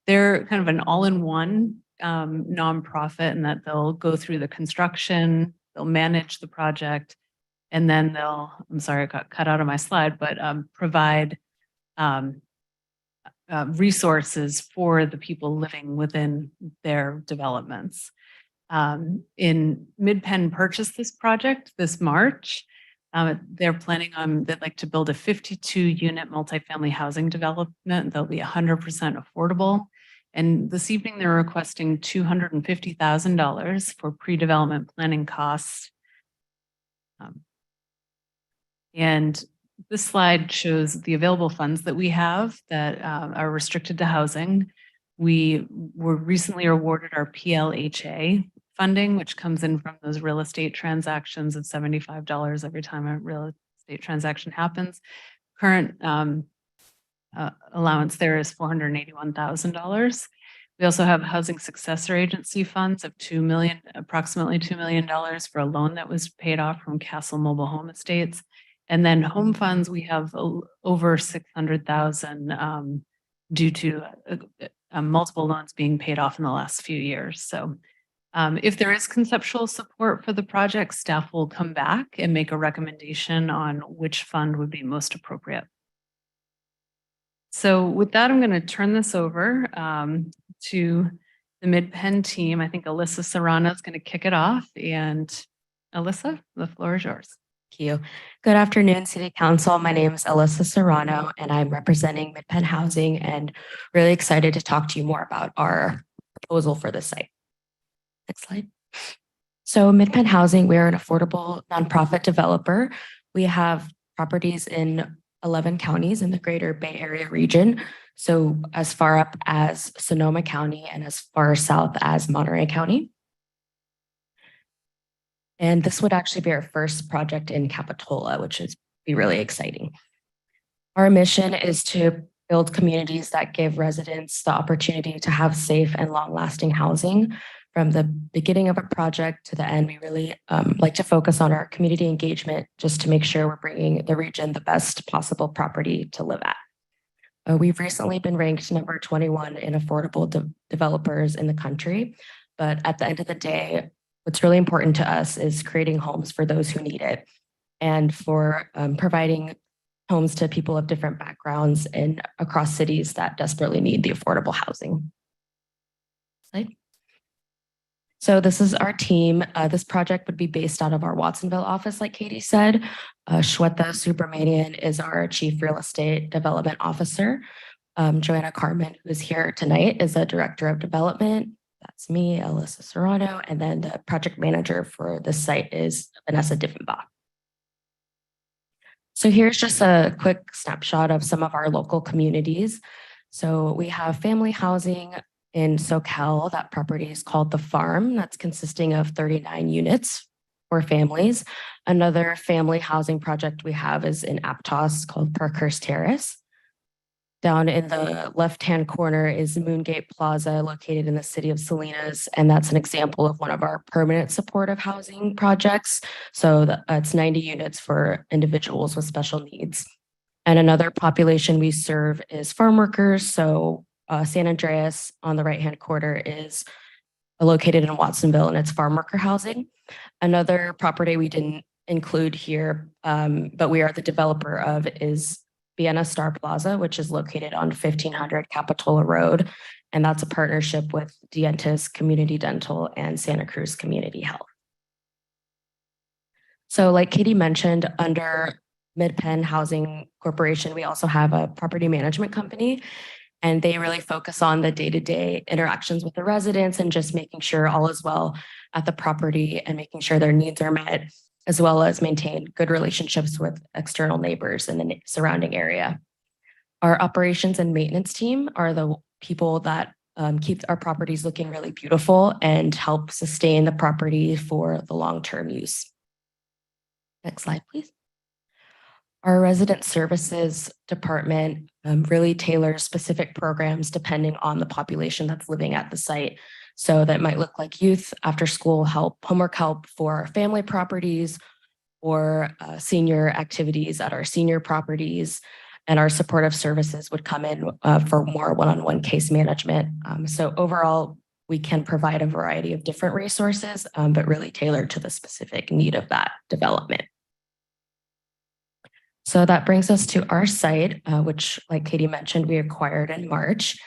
They're kind of an all-in-one nonprofit in that they'll go through the construction, they'll manage the project, and then I'm sorry, it got cut out of my slide, but provide resources for the people living within their developments. In Mid-Penn purchased this project this March. They're planning on, they'd like to build a 52-unit multifamily housing development. They'll be 100% affordable. And this evening, they're requesting $250,000 for pre-development planning costs. And this slide shows the available funds that we have that are restricted to housing. We were recently awarded our PLHA funding, which comes in from those real estate transactions of $75 every time a real estate transaction happens. Current allowance there is $481,000. We also have housing successor agency funds of approximately $2 million for a loan that was paid off from Castle Mobile Home Estates. And then home funds, we have over $600,000 due to multiple loans being paid off in the last few years. So if there is conceptual support for the project, staff will come back and make a recommendation on which fund would be most appropriate. So with that, I'm going to turn this over to the Mid-Penn team. I think Alyssa Serrano is going to kick it off. And Alyssa, the floor is yours. Thank you. Good afternoon, City Council. My name is Alyssa Serrano, and I'm representing Mid-Penn Housing and really excited to talk to you more about our proposal for this site. Next slide. So Mid-Penn Housing, we are an affordable nonprofit developer. We have properties in 11 counties in the greater Bay Area region. So as far up as Sonoma County and as far south as Monterey County. And this would actually be our first project in Capitola, which is be really exciting. Our mission is to build communities that give residents the opportunity to have safe and long-lasting housing. From the beginning of a project to the end, we really like to focus on our community engagement just to make sure we're bringing the region the best possible property to live at. We've recently been ranked number 21 in affordable developers in the country. But at the end of the day, what's really important to us is creating homes for those who need it and for providing homes to people of different backgrounds and across cities that desperately need the affordable housing. Slide. So this is our team. This project would be based out of our Watsonville office, like Katie said. Shweta Subramanian is our Chief Real Estate Development Officer. Joanna Carmen, who is here tonight, is a Director of Development. That's me, Alyssa Serrano. And then the project manager for this site is Vanessa Diffenbach. So here's just a quick snapshot of some of our local communities. So we have family housing in SoCal. That property is called The Farm. That's consisting of 39 units for families. Another family housing project we have is in Aptos called Parkhurst Terrace. Down in the left-hand corner is Moongate Plaza, located in the city of Salinas, and that's an example of one of our permanent supportive housing projects. So it's 90 units for individuals with special needs. And another population we serve is farm workers. So San Andreas on the right-hand corner is located in Watsonville, and it's farm worker housing. Another property we didn't include here, but we are the developer of, is Vienna Star Plaza, which is located on 1500 Capitola Road. And that's a partnership with Dientis Community Dental and Santa Cruz Community Health. So like Katie mentioned, under Mid-Penn Housing Corporation, we also have a property management company, and they really focus on the day-to-day interactions with the residents and just making sure all is well at the property and making sure their needs are met, as well as maintain good relationships with external neighbors in the surrounding area. Our operations and maintenance team are the people that keep our properties looking really beautiful and help sustain the property for the long-term use. Next slide, please. Our resident services department really tailors specific programs depending on the population that's living at the site. So that might look like youth after school help, homework help for family properties, or senior activities at our senior properties. And our supportive services would come in for more one-on-one case management. So overall, we can provide a variety of different resources, but really tailored to the specific need of that development. So that brings us to our site, which, like Katie mentioned, we acquired in March.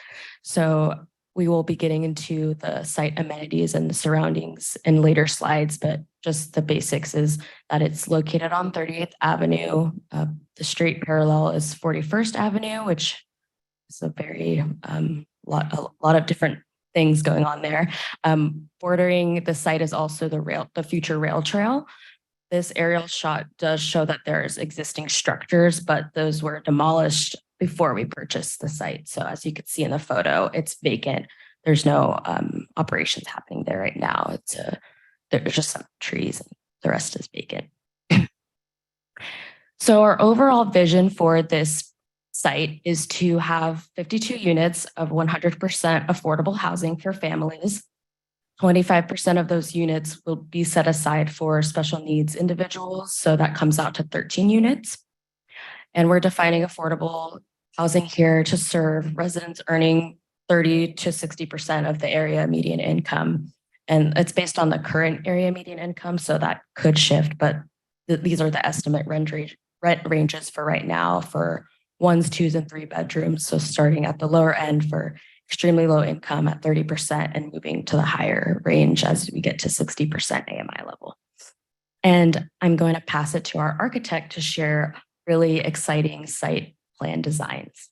So we will be getting into the site amenities and the surroundings in later slides, but just the basics is that it's located on 38th Avenue. The street parallel is 41st Avenue, which is a very lot of different things going on there. Bordering the site is also the future rail trail. This aerial shot does show that there's existing structures, but those were demolished before we purchased the site. So as you can see in the photo, it's vacant. There's no operations happening there right now. There's just some trees and the rest is vacant. So our overall vision for this site is to have 52 units of 100% affordable housing for families. 25% of those units will be set aside for special needs individuals. So that comes out to 13 units. And we're defining affordable housing here to serve residents earning 30 to 60% of the area median income. And it's based on the current area median income, so that could shift, but these are the estimate rent ranges for right now for 1s, 2s, and 3 bedrooms. So starting at the lower end for extremely low income at 30% and moving to the higher range as we get to 60% AMI level. And I'm going to pass it to our architect to share really exciting site plan designs.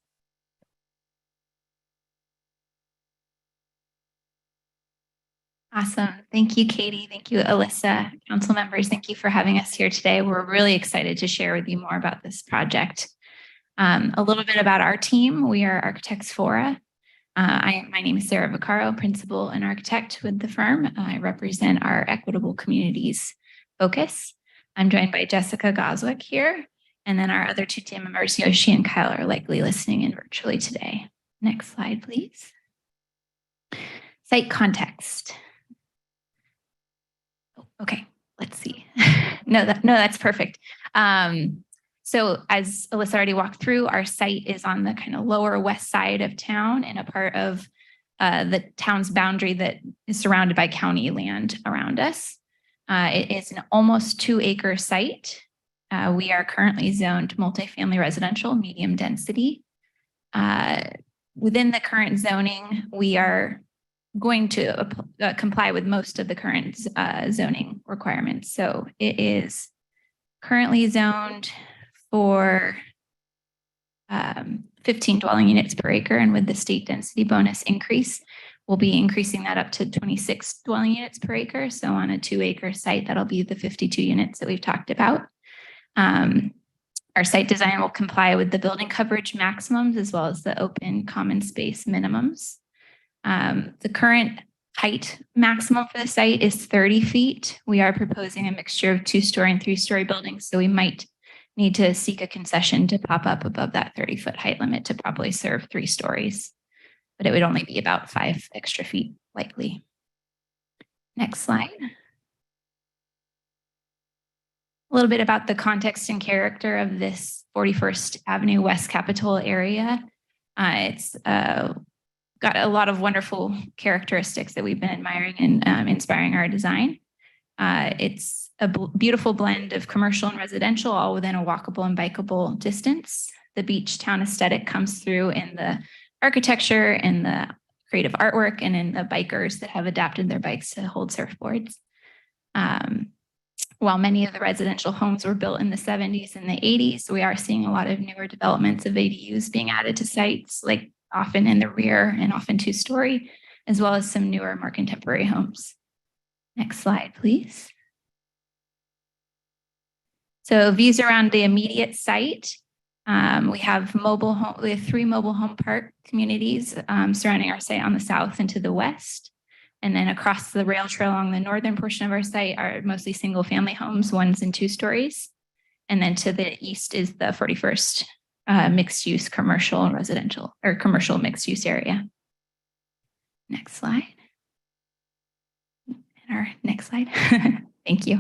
Awesome. Thank you, Katie. Thank you, Alyssa. Council members, thank you for having us here today. We're really excited to share with you more about this project. A little bit about our team. We are Architects Fora. My name is Sarah Vaccaro, principal and architect with the firm. I represent our equitable communities focus. I'm joined by Jessica Goswick here, and then our other 2 team members, Yoshi and Kyle, are likely listening in virtually today. Next slide, please. Site context. Okay, let's see. No, that's perfect. So as Alyssa already walked through, our site is on the kind of lower west side of town in a part of the town's boundary that is surrounded by county land around us. It is an almost 2-acre site. We are currently zoned multifamily residential, medium density. Within the current zoning, we are going to comply with most of the current zoning requirements. So it is currently zoned for 15 dwelling units per acre, and with the state density bonus increase, we'll be increasing that up to 26 dwelling units per acre. So on a 2-acre site, that'll be the 52 units that we've talked about. Our site design will comply with the building coverage maximums as well as the open common space minimums. The current height maximum for the site is 30 feet. We are proposing a mixture of 2-story and 3-story buildings, so we might need to seek a concession to pop up above that 30-foot height limit to properly serve 3 stories. But it would only be about 5 extra feet likely. Next slide. A little bit about the context and character of this 41st Avenue West Capitol area. It's got a lot of wonderful characteristics that we've been admiring and inspiring our design. It's a beautiful blend of commercial and residential, all within a walkable and bikeable distance. The beach town aesthetic comes through in the architecture and the creative artwork and in the bikers that have adapted their bikes to hold surfboards. While many of the residential homes were built in the 70s and the 80s, we are seeing a lot of newer developments of ADUs being added to sites, like often in the rear and often 2-story, as well as some newer, more contemporary homes. Next slide, please. So views around the immediate site. We have 3 mobile home park communities surrounding our site on the south and to the west. And then across the rail trail along the northern portion of our site are mostly single family homes, 1s and 2 stories. And then to the east is the 41st mixed use commercial and residential, or commercial mixed use area. Next slide. And our next slide. Thank you.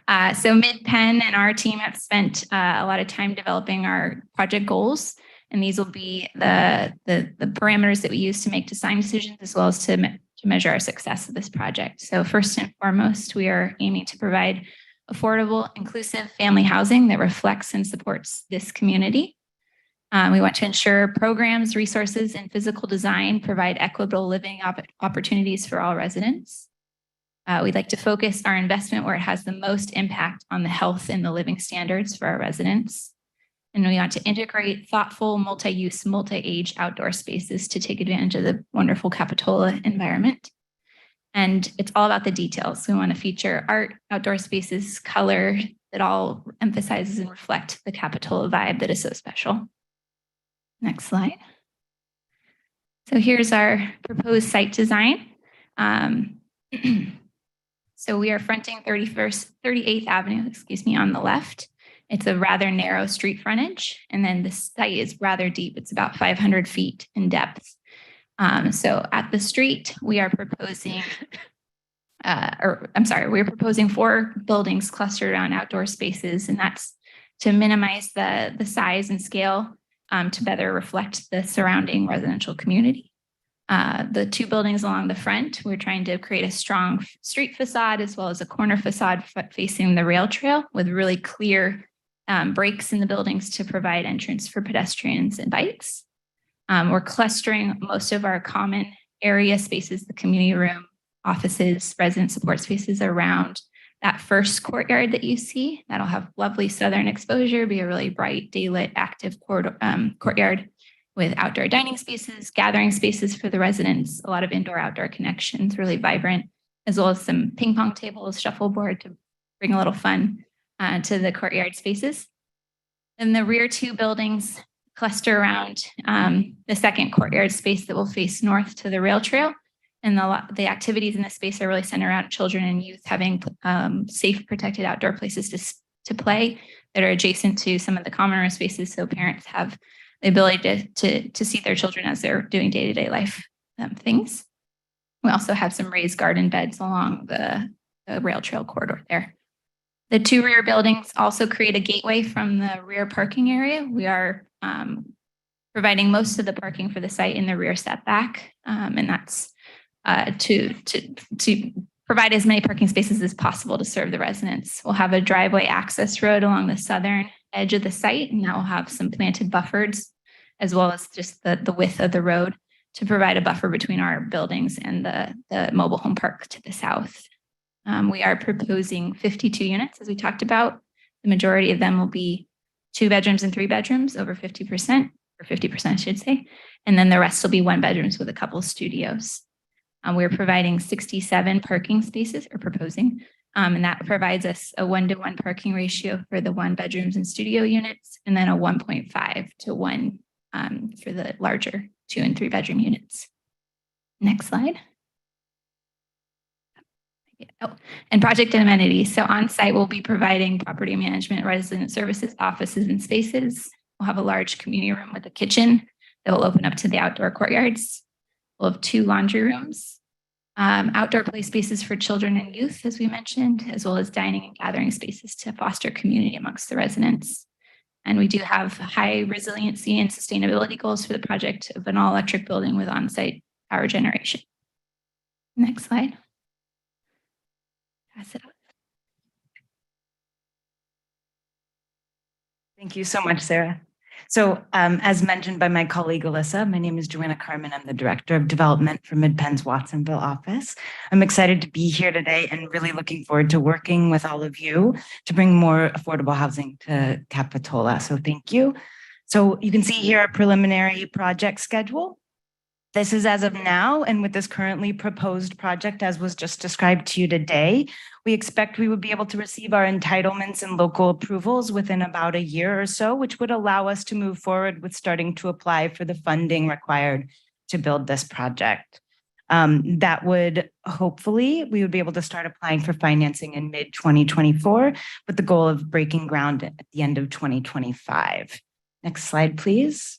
So MidPen and our team have spent a lot of time developing our project goals. And these will be the parameters that we use to make design decisions, as well as to measure our success of this project. So first and foremost, we are aiming to provide affordable, inclusive family housing that reflects and supports this community. We want to ensure programs, resources, and physical design provide equitable living opportunities for all residents. We'd like to focus our investment where it has the most impact on the health and the living standards for our residents. And we want to integrate thoughtful, multi-use, multi-age outdoor spaces to take advantage of the wonderful Capitola environment. And it's all about the details. We want to feature art, outdoor spaces, color that all emphasizes and reflect the Capitola vibe that is so special. Next slide. So here's our proposed site design. So we are fronting 38th Avenue, on the left. It's a rather narrow street frontage, and then the site is rather deep. It's about 500 feet in depth. So at the street, we are proposing, we're proposing 4 buildings clustered around outdoor spaces, and that's to minimize the size and scale to better reflect the surrounding residential community. The 2 buildings along the front, we're trying to create a strong street facade as well as a corner facade facing the rail trail with really clear breaks in the buildings to provide entrance for pedestrians and bikes. We're clustering most of our common area spaces, the community room, offices, resident support spaces around that first courtyard that you see. That'll have lovely southern exposure, be a really bright, daylit, active courtyard with outdoor dining spaces, gathering spaces for the residents, a lot of indoor-outdoor connections, really vibrant, as well as some ping pong tables, shuffleboard to bring a little fun to the courtyard spaces. And the rear 2 buildings cluster around the second courtyard space that will face north to the rail trail. And the activities in this space are really centered around children and youth having safe, protected outdoor places to play that are adjacent to some of the common room spaces, so parents have the ability to see their children as they're doing day-to-day life things. We also have some raised garden beds along the rail trail corridor there. The two rear buildings also create a gateway from the rear parking area. We are providing most of the parking for the site in the rear setback, and that's to provide as many parking spaces as possible to serve the residents. We'll have a driveway access road along the southern edge of the site, and that will have some planted buffers, as well as just the width of the road to provide a buffer between our buildings and the mobile home park to the south. We are proposing 52 units, as we talked about. The majority of them will be 2 bedrooms and 3 bedrooms, over 50%, or 50%, I should say. And then the rest will be 1 bedrooms with a couple of studios. We're providing 67 parking spaces, or proposing, and that provides us a 1-to-1 parking ratio for the 1 bedrooms and studio units, and then a 1.5 to 1 for the larger 2 and 3 bedroom units. Next slide. Oh, and project and amenities. So on site, we'll be providing property management, resident services, offices, and spaces. We'll have a large community room with a kitchen that will open up to the outdoor courtyards. We'll have 2 laundry rooms, outdoor play spaces for children and youth, as we mentioned, as well as dining and gathering spaces to foster community amongst the residents. And we do have high resiliency and sustainability goals for the project of an all-electric building with on-site power generation. Next slide. Pass it up. Thank you so much, Sarah. So as mentioned by my colleague Alyssa, my name is Joanna Carmen. I'm the Director of Development for MidPenn's Watsonville office. I'm excited to be here today and really looking forward to working with all of you to bring more affordable housing to Capitola. So thank you. So you can see here a preliminary project schedule. This is as of now, and with this currently proposed project, as was just described to you today, we expect we would be able to receive our entitlements and local approvals within about a year or so, which would allow us to move forward with starting to apply for the funding required to build this project. That would hopefully, we would be able to start applying for financing in mid-2024 with the goal of breaking ground at the end of 2025. Next slide, please.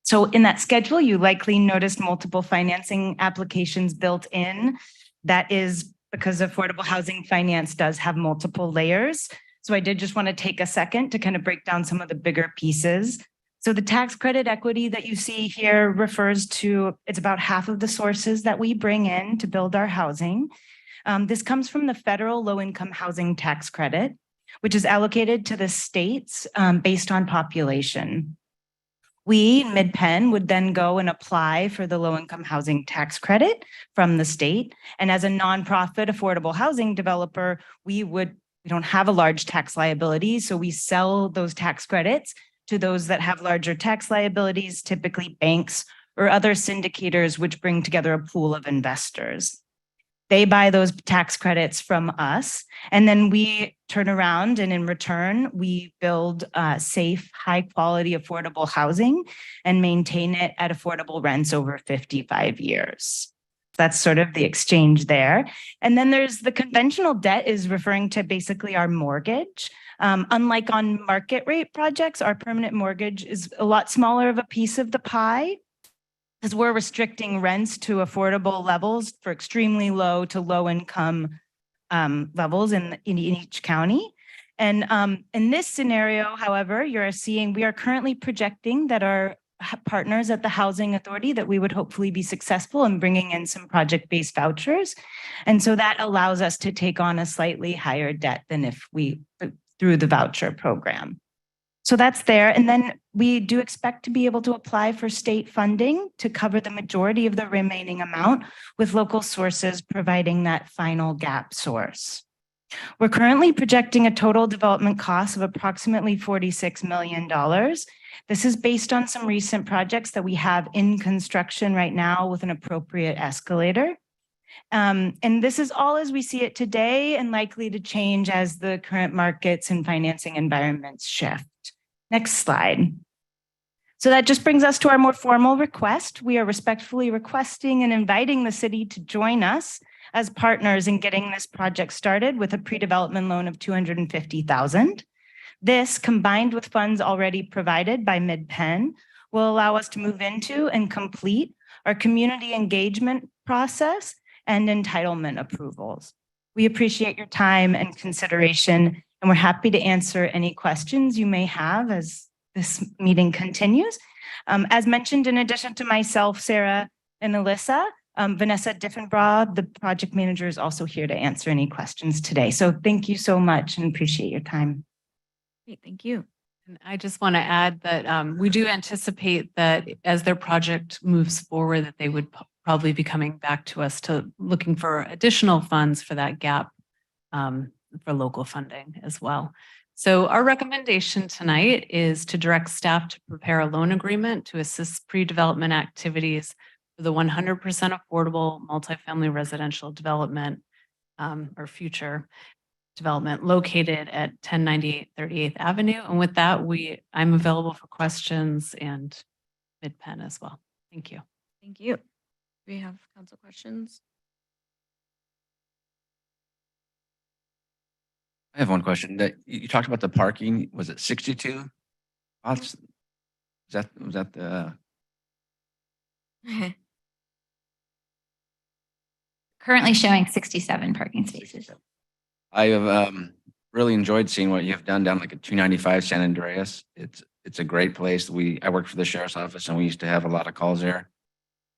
So in that schedule, you likely noticed multiple financing applications built in. That is because affordable housing finance does have multiple layers. So I did just want to take a second to kind of break down some of the bigger pieces. So the tax credit equity that you see here refers to, it's about half of the sources that we bring in to build our housing. This comes from the federal low-income housing tax credit, which is allocated to the states based on population. We, MidPenn, would then go and apply for the low-income housing tax credit from the state. And as a nonprofit affordable housing developer, we don't have a large tax liability, so we sell those tax credits to those that have larger tax liabilities, typically banks or other syndicators, which bring together a pool of investors. They buy those tax credits from us, and then we turn around and in return, we build safe, high quality, affordable housing and maintain it at affordable rents over 55 years. That's sort of the exchange there. And then there's the conventional debt is referring to basically our mortgage. Unlike on market rate projects, our permanent mortgage is a lot smaller of a piece of the pie, because we're restricting rents to affordable levels for extremely low to low income levels in each county. And in this scenario, however, you're seeing we are currently projecting that our partners at the Housing Authority, that we would hopefully be successful in bringing in some project-based vouchers. And so that allows us to take on a slightly higher debt than if we through the voucher program. So that's there. And then we do expect to be able to apply for state funding to cover the majority of the remaining amount, with local sources providing that final gap source. We're currently projecting a total development cost of approximately $46 million. This is based on some recent projects that we have in construction right now with an appropriate escalator. And this is all as we see it today and likely to change as the current markets and financing environments shift. Next slide. So that just brings us to our more formal request. We are respectfully requesting and inviting the city to join us as partners in getting this project started with a pre-development loan of $250,000. This, combined with funds already provided by MidPenn, will allow us to move into and complete our community engagement process and entitlement approvals. We appreciate your time and consideration, and we're happy to answer any questions you may have as this meeting continues. As mentioned, in addition to myself, Sarah, and Alyssa, Vanessa Diffenbraw, the project manager, is also here to answer any questions today. So thank you so much and appreciate your time. Great, thank you. And I just want to add that we do anticipate that as their project moves forward, that they would probably be coming back to us to looking for additional funds for that gap for local funding as well. So our recommendation tonight is to direct staff to prepare a loan agreement to assist pre-development activities for the 100% affordable multifamily residential development or future development located at 1098 38th Avenue. And with that, I'm available for questions and Mid-Penn as well. Thank you. Thank you. Do we have council questions? I have one question. That you talked about the parking, was it 62 spots? Was that the? Currently showing 67 parking spaces. I have really enjoyed seeing what you've done down like at 295 San Andreas. It's a great place. I worked for the sheriff's office and we used to have a lot of calls there.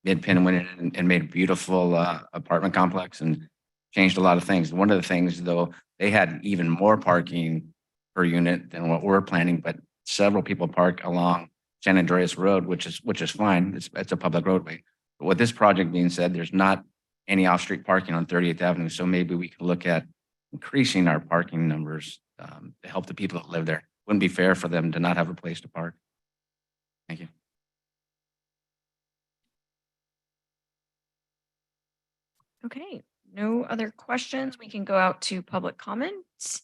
Mid-Penn went in and made a beautiful apartment complex and changed a lot of things. One of the things, though, they had even more parking per unit than what we're planning, but several people park along San Andreas Road, which is fine. It's a public roadway. But with this project being said, there's not any off-street parking on 38th Avenue. So maybe we could look at increasing our parking numbers to help the people that live there. Wouldn't be fair for them to not have a place to park. Thank you. Okay, no other questions. We can go out to public comments. If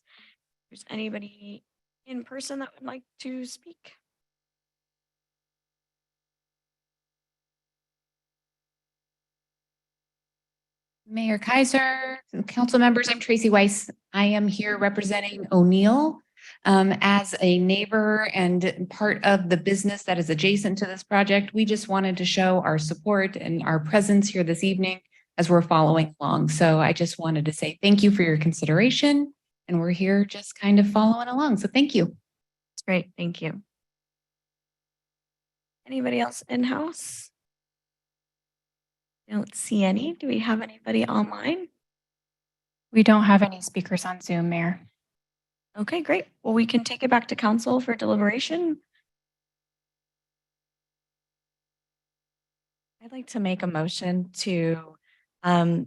there's anybody in person that would like to speak. Mayor Kaiser, council members, I'm Tracy Weiss. I am here representing O'Neill as a neighbor and part of the business that is adjacent to this project. We just wanted to show our support and our presence here this evening as we're following along. So I just wanted to say thank you for your consideration, and we're here just kind of following along. So thank you. That's great. Thank you. Anybody else in-house? I don't see any. Do we have anybody online? We don't have any speakers on Zoom, Mayor. Okay, great. Well, we can take it back to council for deliberation. I'd like to make a motion to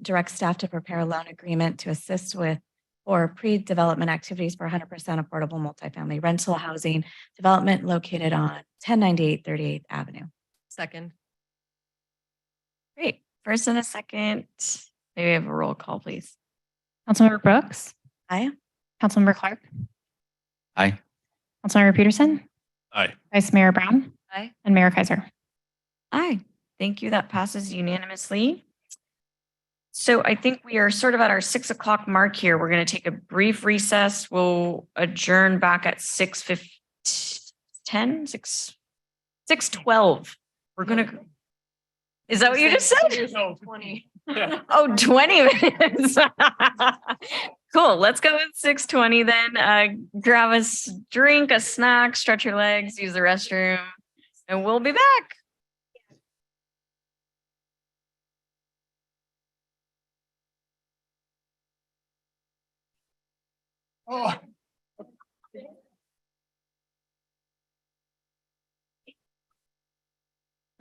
direct staff to prepare a loan agreement to assist with or pre-development activities for 100% affordable multifamily rental housing development located on 1098 38th Avenue. Second. Great. First and a second. Maybe we have a roll call, please. Councilmember Brooks. Aye. Councilmember Clark. Aye. Councilmember Peterson. Aye. Vice Mayor Brown. Aye. And Mayor Kaiser. Aye. Thank you. That passes unanimously. So I think we are sort of at our 6 o'clock mark here. We're going to take a brief recess. We'll adjourn back at 6:12. We're going to. Is that what you just said? No, 20. Oh, 20 minutes. Cool. Let's go with 6:20 then. Grab a drink, a snack, stretch your legs, use the restroom, and we'll be back. Oh.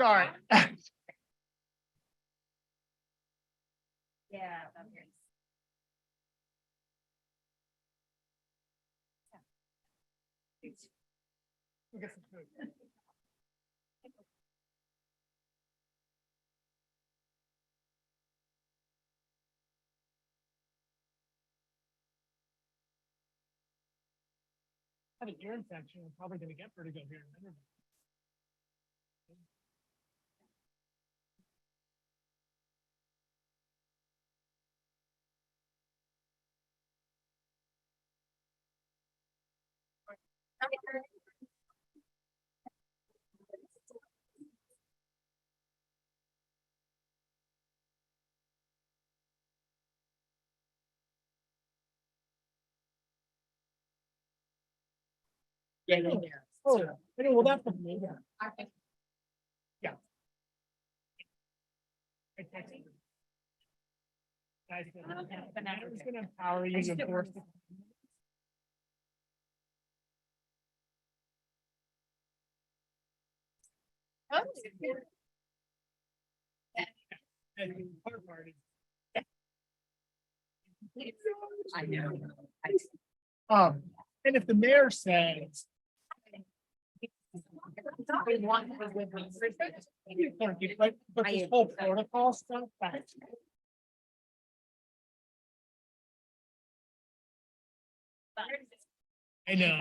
Sorry. Yeah. We'll get some food. Had an ear infection. I'm probably going to get pretty good here in a minute. Yeah. Oh, okay, well, that's. Yeah. Guys, I'm just gonna empower you to enforce the. I know. And if the mayor says. But this whole protocol stuff, that's. I know.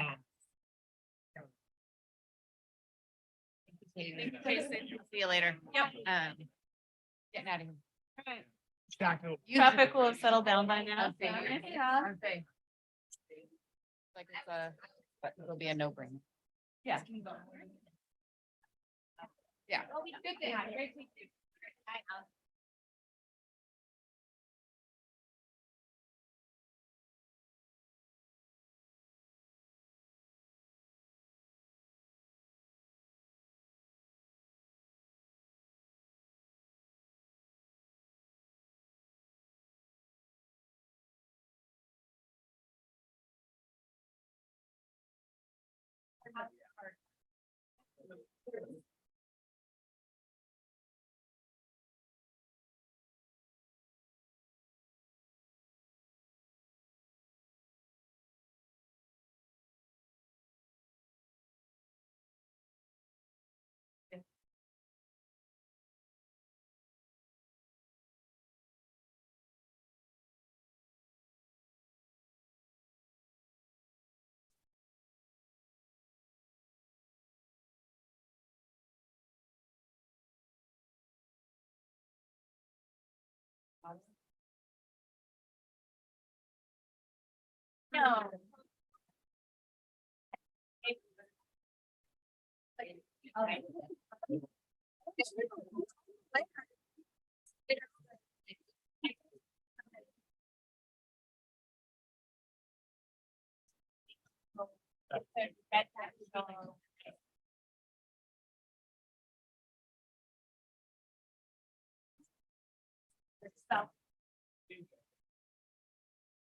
See you later. Yep. Getting out of here. Traffic will have settled down by now. Like it's but it'll be a no-brainer. Yeah. Yeah. Good thing. No. Okay.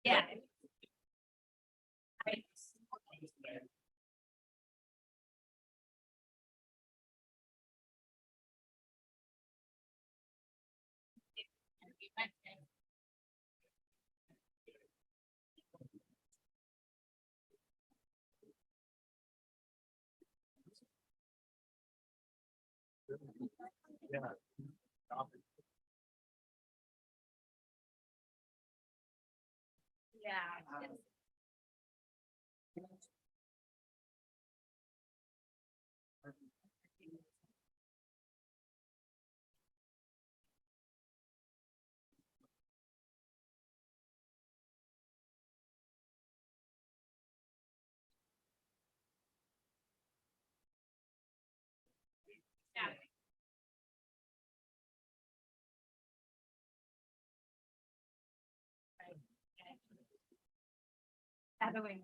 Yeah. Yeah. Yeah. Shadowing.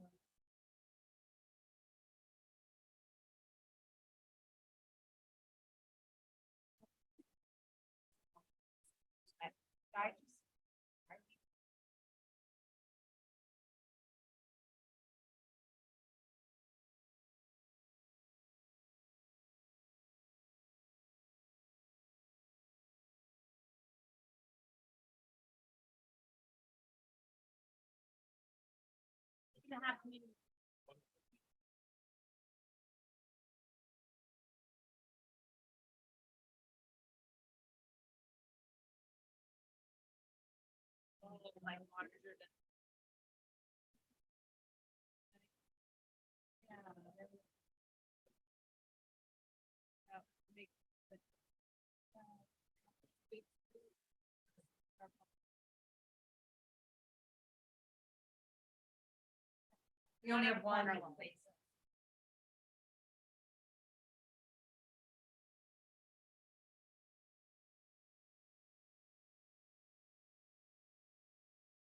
We only have one place.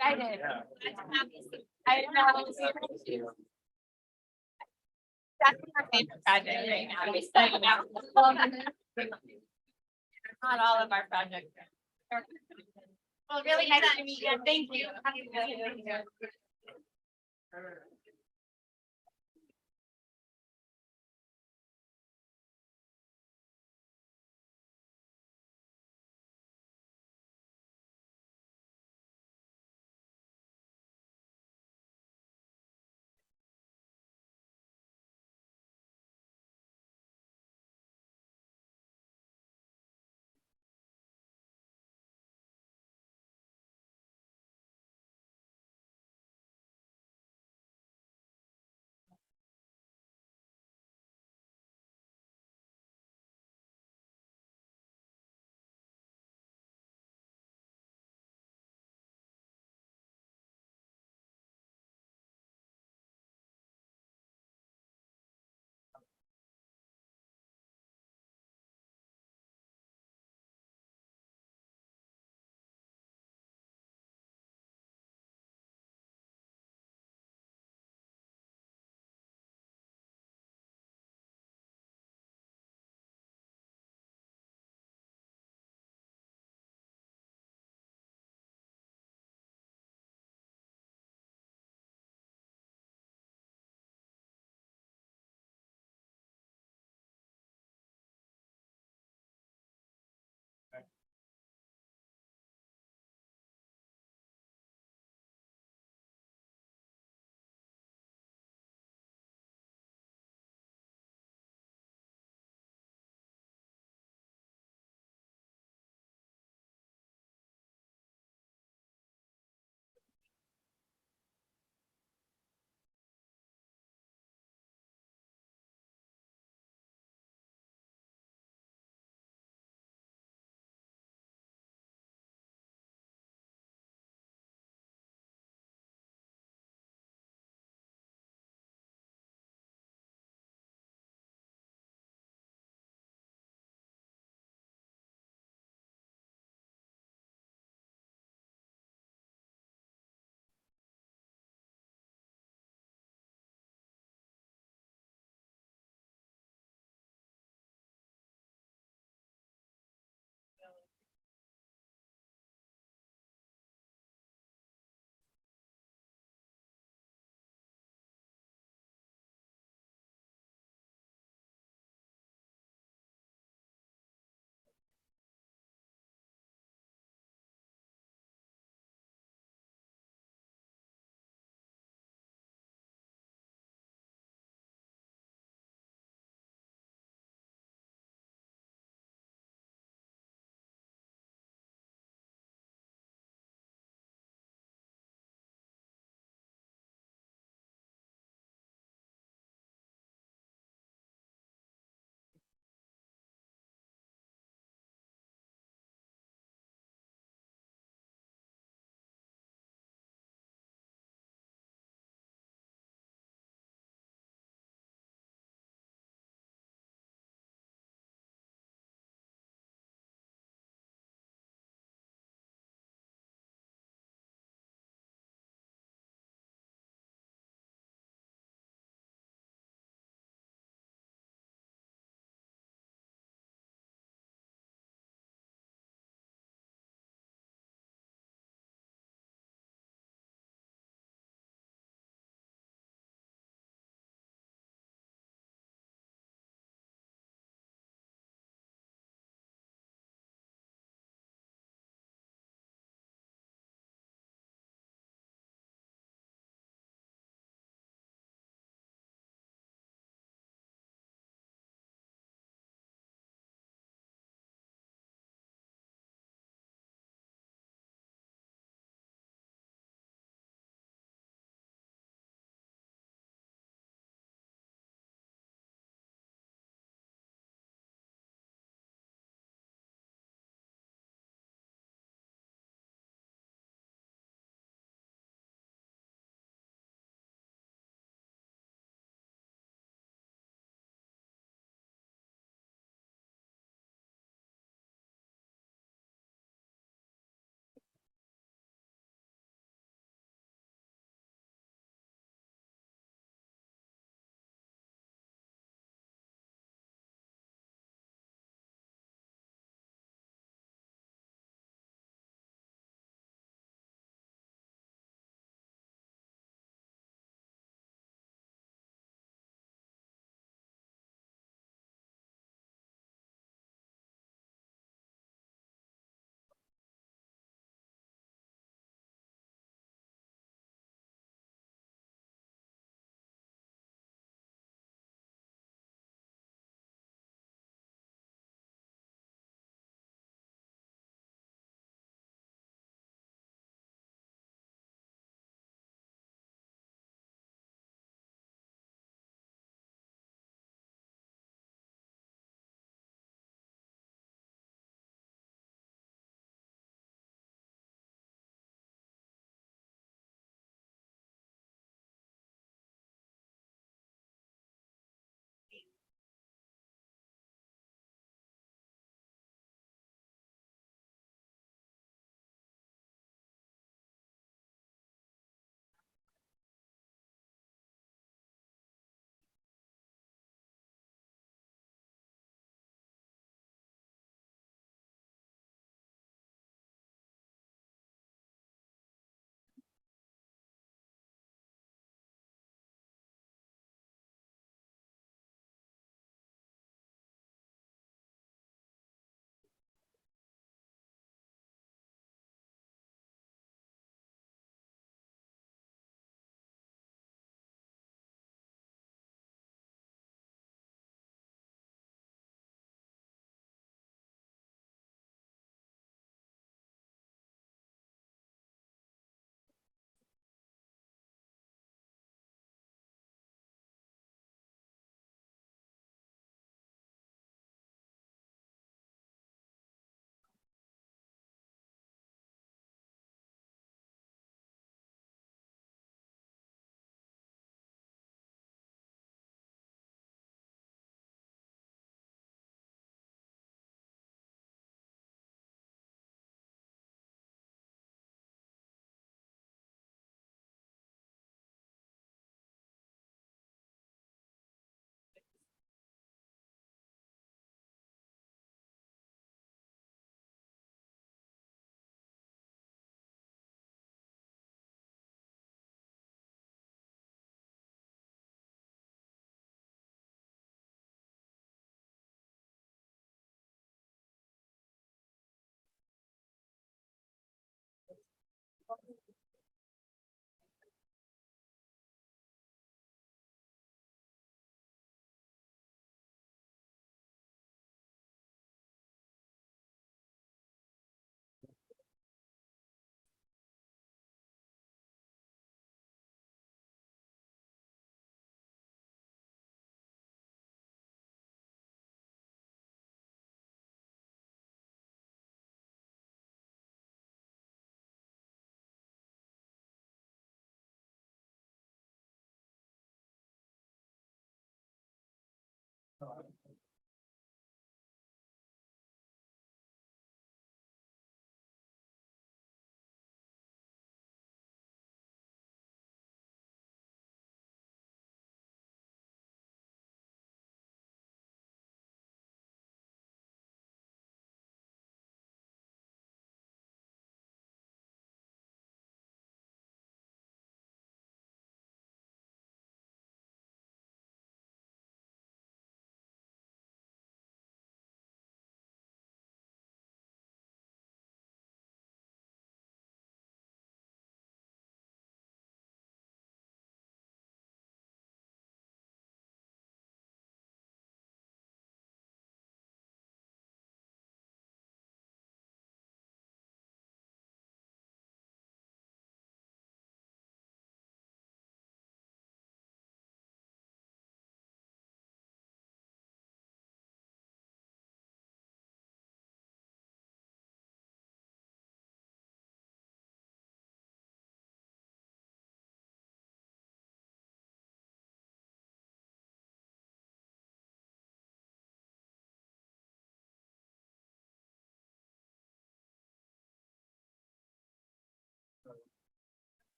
I did. I know. That's our favorite project right now. Not all of our projects. Well, really nice to meet you. Thank you.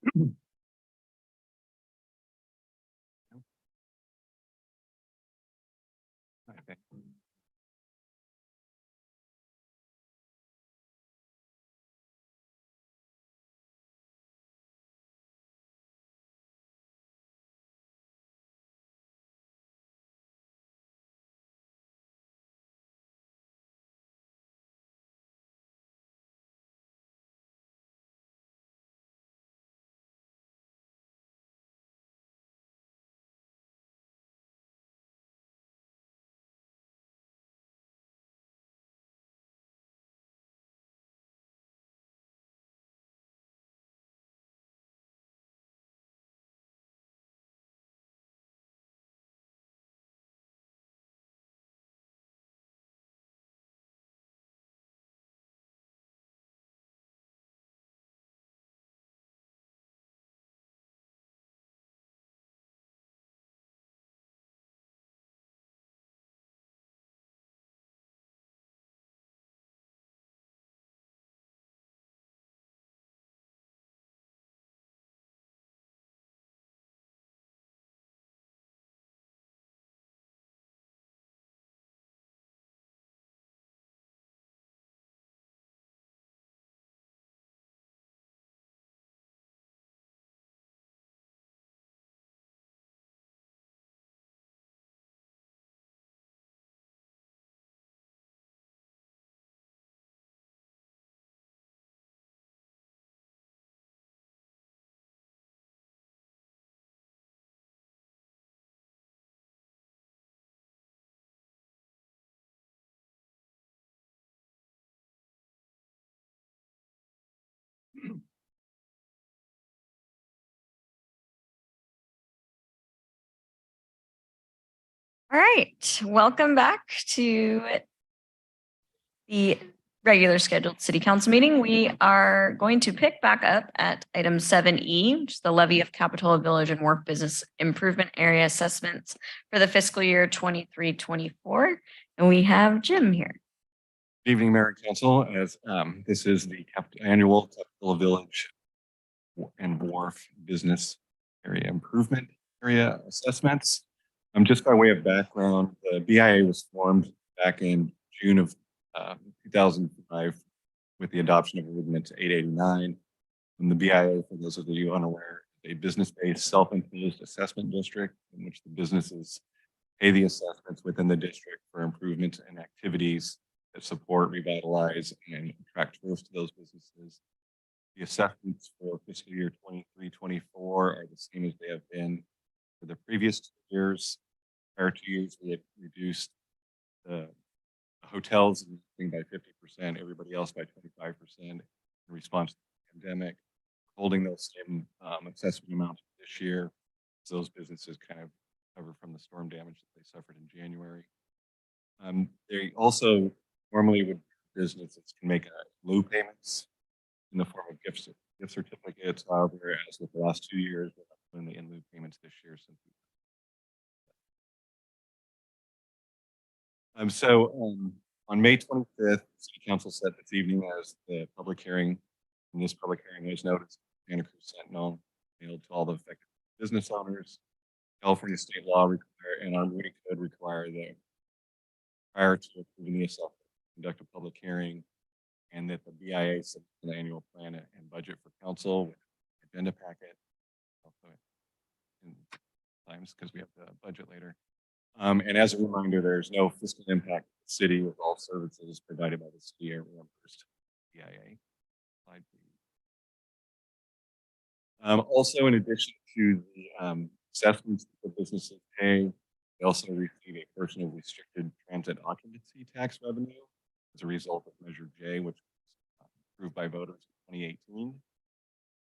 Okay. All right, welcome back to the regular scheduled city council meeting. We are going to pick back up at item 7E, which is the levy of Capitola Village and Wharf Business Improvement Area assessments for the fiscal year 23-24. And we have Jim here. Good evening, Mayor and Council. As this is the annual Capitola Village and Wharf Business Area Improvement Area Assessments. Just by way of background, the BIA was formed back in June of 2005 with the adoption of Ordinance 889. And the BIA, for those of you unaware, is a business-based self-imposed assessment district in which the businesses pay the assessments within the district for improvements and activities that support, revitalize, and attract tourists to those businesses. The assessments for fiscal year 23-24 are the same as they have been for the previous 2 years. Prior 2 years, we had reduced the hotels by 50%, everybody else by 25% in response to the pandemic, holding those same assessment amounts this year. So those businesses kind of recover from the storm damage that they suffered in January. They also normally would businesses can make lieu payments in the form of gift certificates. However, as with the last 2 years, we're not doing the in lieu payments this year. On May 25th, City Council set this evening as the public hearing. And this public hearing was noticed Santa Cruz Sentinel mailed to all the affected business owners. California state law require and our meeting code require that prior to approving the assessment, conduct a public hearing, and that the BIA submit an annual plan and budget for council with agenda packet. Also in times because we have the budget later. And as a reminder, there's no fiscal impact to the city with all services provided by the city are reimbursed BIA. Slide, please. Also, in addition to the assessments that the businesses pay, they also receive a portion of restricted transit occupancy tax revenue as a result of Measure J, which was approved by voters in 2018.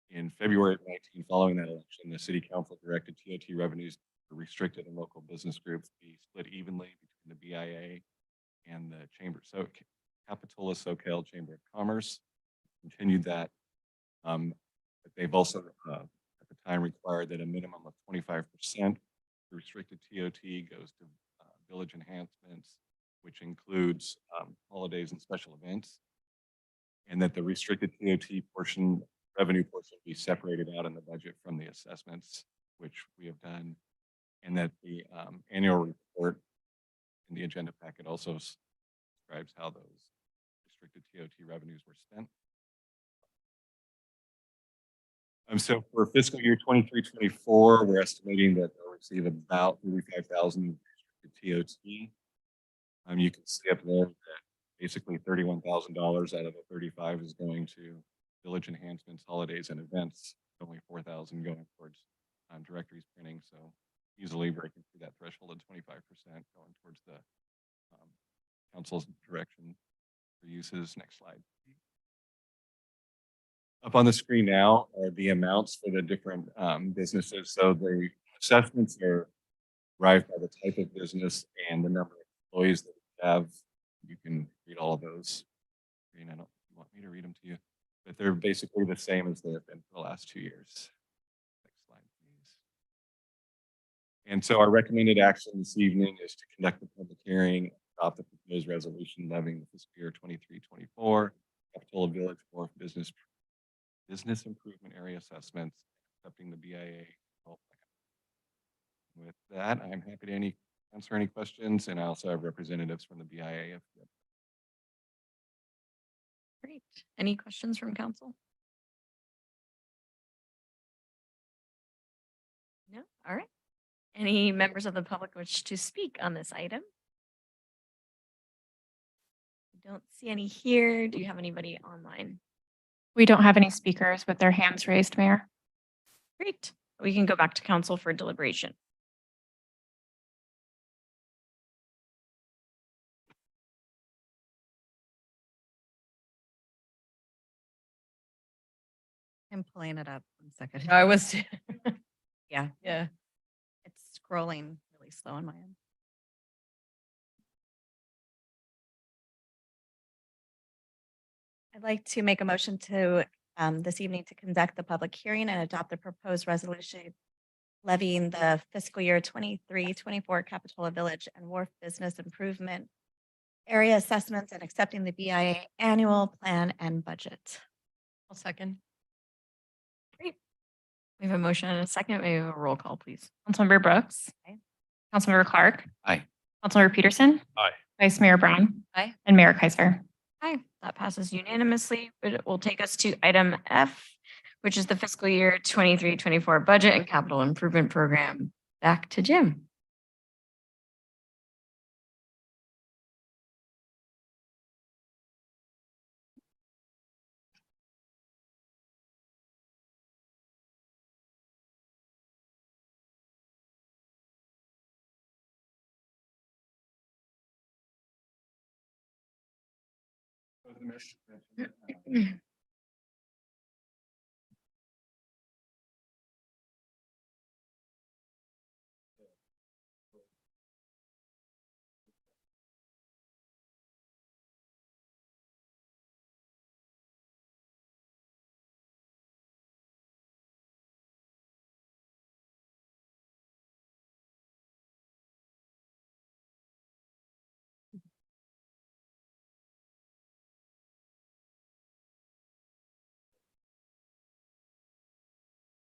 In February of 2019, following that election, the City Council directed TOT revenues for restricted and local business groups be split evenly between the BIA and the Chamber. So Capitola SoCal Chamber of Commerce continued that. But they've also at the time required that a minimum of 25% the restricted TOT goes to village enhancements, which includes holidays and special events, and that the restricted TOT portion revenue portion be separated out in the budget from the assessments, which we have done. And that the annual report in the agenda packet also describes how those restricted TOT revenues were spent. So for fiscal year 23-24, we're estimating that they'll receive about 35,000 restricted TOT. You can see up there that basically $31,000 out of the 35 is going to village enhancements, holidays, and events. Only 4,000 going towards directories printing. So easily breaking through that threshold of 25% going towards the council's direction for uses. Next slide. Up on the screen now are the amounts for the different businesses. So the assessments are derived by the type of business and the number of employees that we have. You can read all of those. I don't want me to read them to you, but they're basically the same as they have been for the last 2 years. Next slide, please. And so our recommended action this evening is to conduct the public hearing, adopt the proposed resolution levying the fiscal year 23-24 Capitola Village Wharf Business Improvement Area Assessments, accepting the BIA. With that, I'm happy to answer any questions, and I also have representatives from the BIA. Great. Any questions from council? No? All right. Any members of the public wish to speak on this item? I don't see any here. Do you have anybody online? We don't have any speakers with their hands raised, Mayor. Great. We can go back to council for deliberation. I'm pulling it up. 1 second. I was. Yeah, Yeah. it's scrolling really slow on my end. I'd like to make a motion to this evening to conduct the public hearing and adopt the proposed resolution levying the fiscal year 23-24 Capitola Village and Wharf Business Improvement Area Assessments and accepting the BIA annual plan and budget. I'll second. Great. We have a motion and a second. May we have a roll call, please? Councilmember Brooks. Aye. Councilmember Clark. Aye. Councilmember Peterson. Aye. Vice Mayor Brown. Aye. And Mayor Kaiser. Aye, that passes unanimously, but it will take us to item F, which is the fiscal year 23-24 budget and capital improvement program. Back to Jim.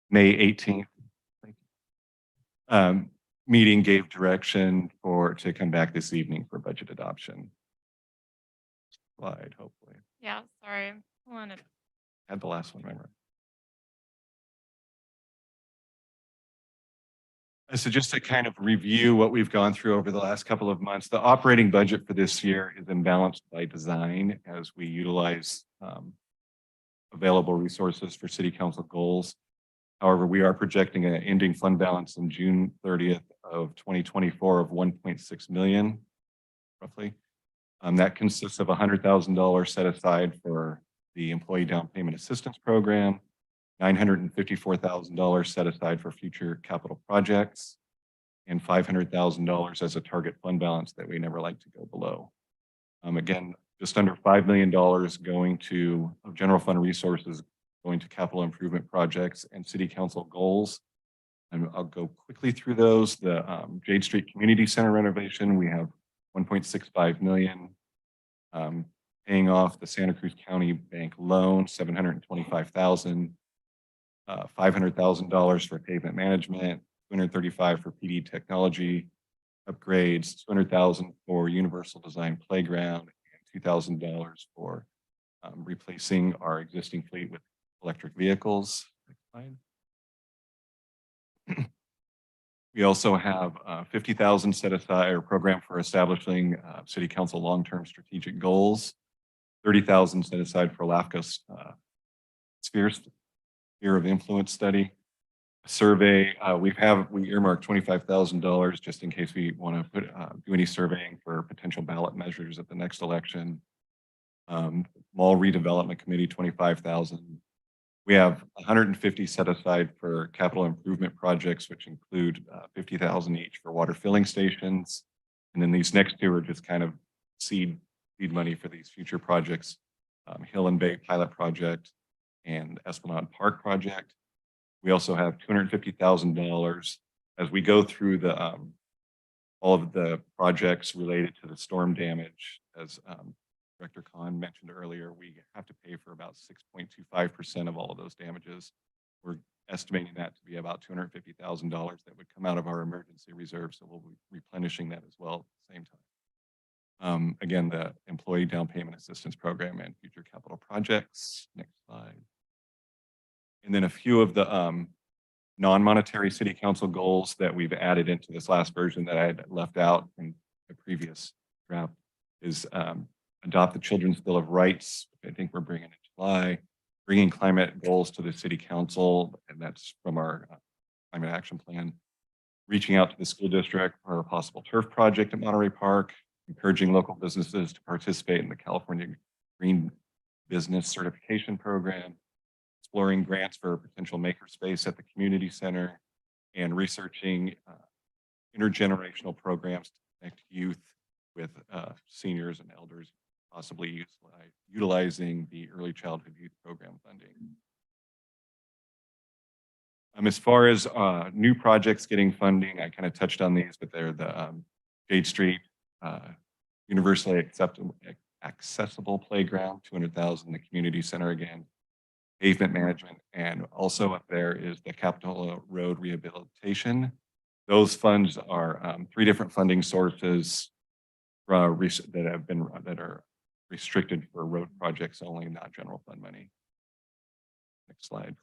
May 18th meeting gave direction to come back this evening for budget adoption. Slide, hopefully. Yeah, sorry. Had the last one, remember. So just to kind of review what we've gone through over the last couple of months, the operating budget for this year is imbalanced by design as we utilize available resources for city council goals. However, we are projecting an ending fund balance in June 30th of 2024 of 1.6 million, roughly. That consists of $100,000 set aside for the employee down payment assistance program, $954,000 set aside for future capital projects, and $500,000 as a target fund balance that we never like to go below. Again, just under $5 million going to general fund resources, going to capital improvement projects and city council goals. And I'll go quickly through those. The Jade Street Community Center renovation, we have 1.65 million. paying off the Santa Cruz County Bank loan, $725,000, $500,000 for pavement management, $235,000 for PD technology upgrades, $200,000 for universal design playground, and $2,000 for replacing our existing fleet with electric vehicles. Next slide. We also have $50,000 set aside or program for establishing city council long-term strategic goals, $30,000 set aside for LAFCO's sphere of influence study. A survey, we earmarked $25,000 just in case we want to do any surveying for potential ballot measures at the next election. Mall redevelopment committee, $25,000. We have 150 set aside for capital improvement projects, which include 50,000 each for water filling stations. And then these next two are just kind of seed money for these future projects. Hill and Bay Pilot Project and Esplanade Park Project. We also have $250,000 as we go through the all of the projects related to the storm damage. As Director Khan mentioned earlier, we have to pay for about 6.25% of all of those damages. We're estimating that to be about $250,000 that would come out of our emergency reserve. So we'll be replenishing that as well at the same time. Again, the employee down payment assistance program and future capital projects. Next slide. And then a few of the non-monetary city council goals that we've added into this last version that I had left out in the previous draft is adopt the Children's Bill of Rights, which I think we're bringing in July, bringing climate goals to the city council, and that's from our climate action plan, reaching out to the school district for a possible turf project at Monterey Park, encouraging local businesses to participate in the California Green Business Certification Program, exploring grants for potential makerspace at the community center, and researching intergenerational programs to connect youth with seniors and elders, possibly utilizing the early childhood youth program funding. As far as new projects getting funding, I kind of touched on these, but they're the Jade Street universally accessible playground, $200,000, the community center again, pavement management, and also up there is the Capitola Road rehabilitation. Those funds are 3 different funding sources that are restricted for road projects only, not general fund money. Next slide.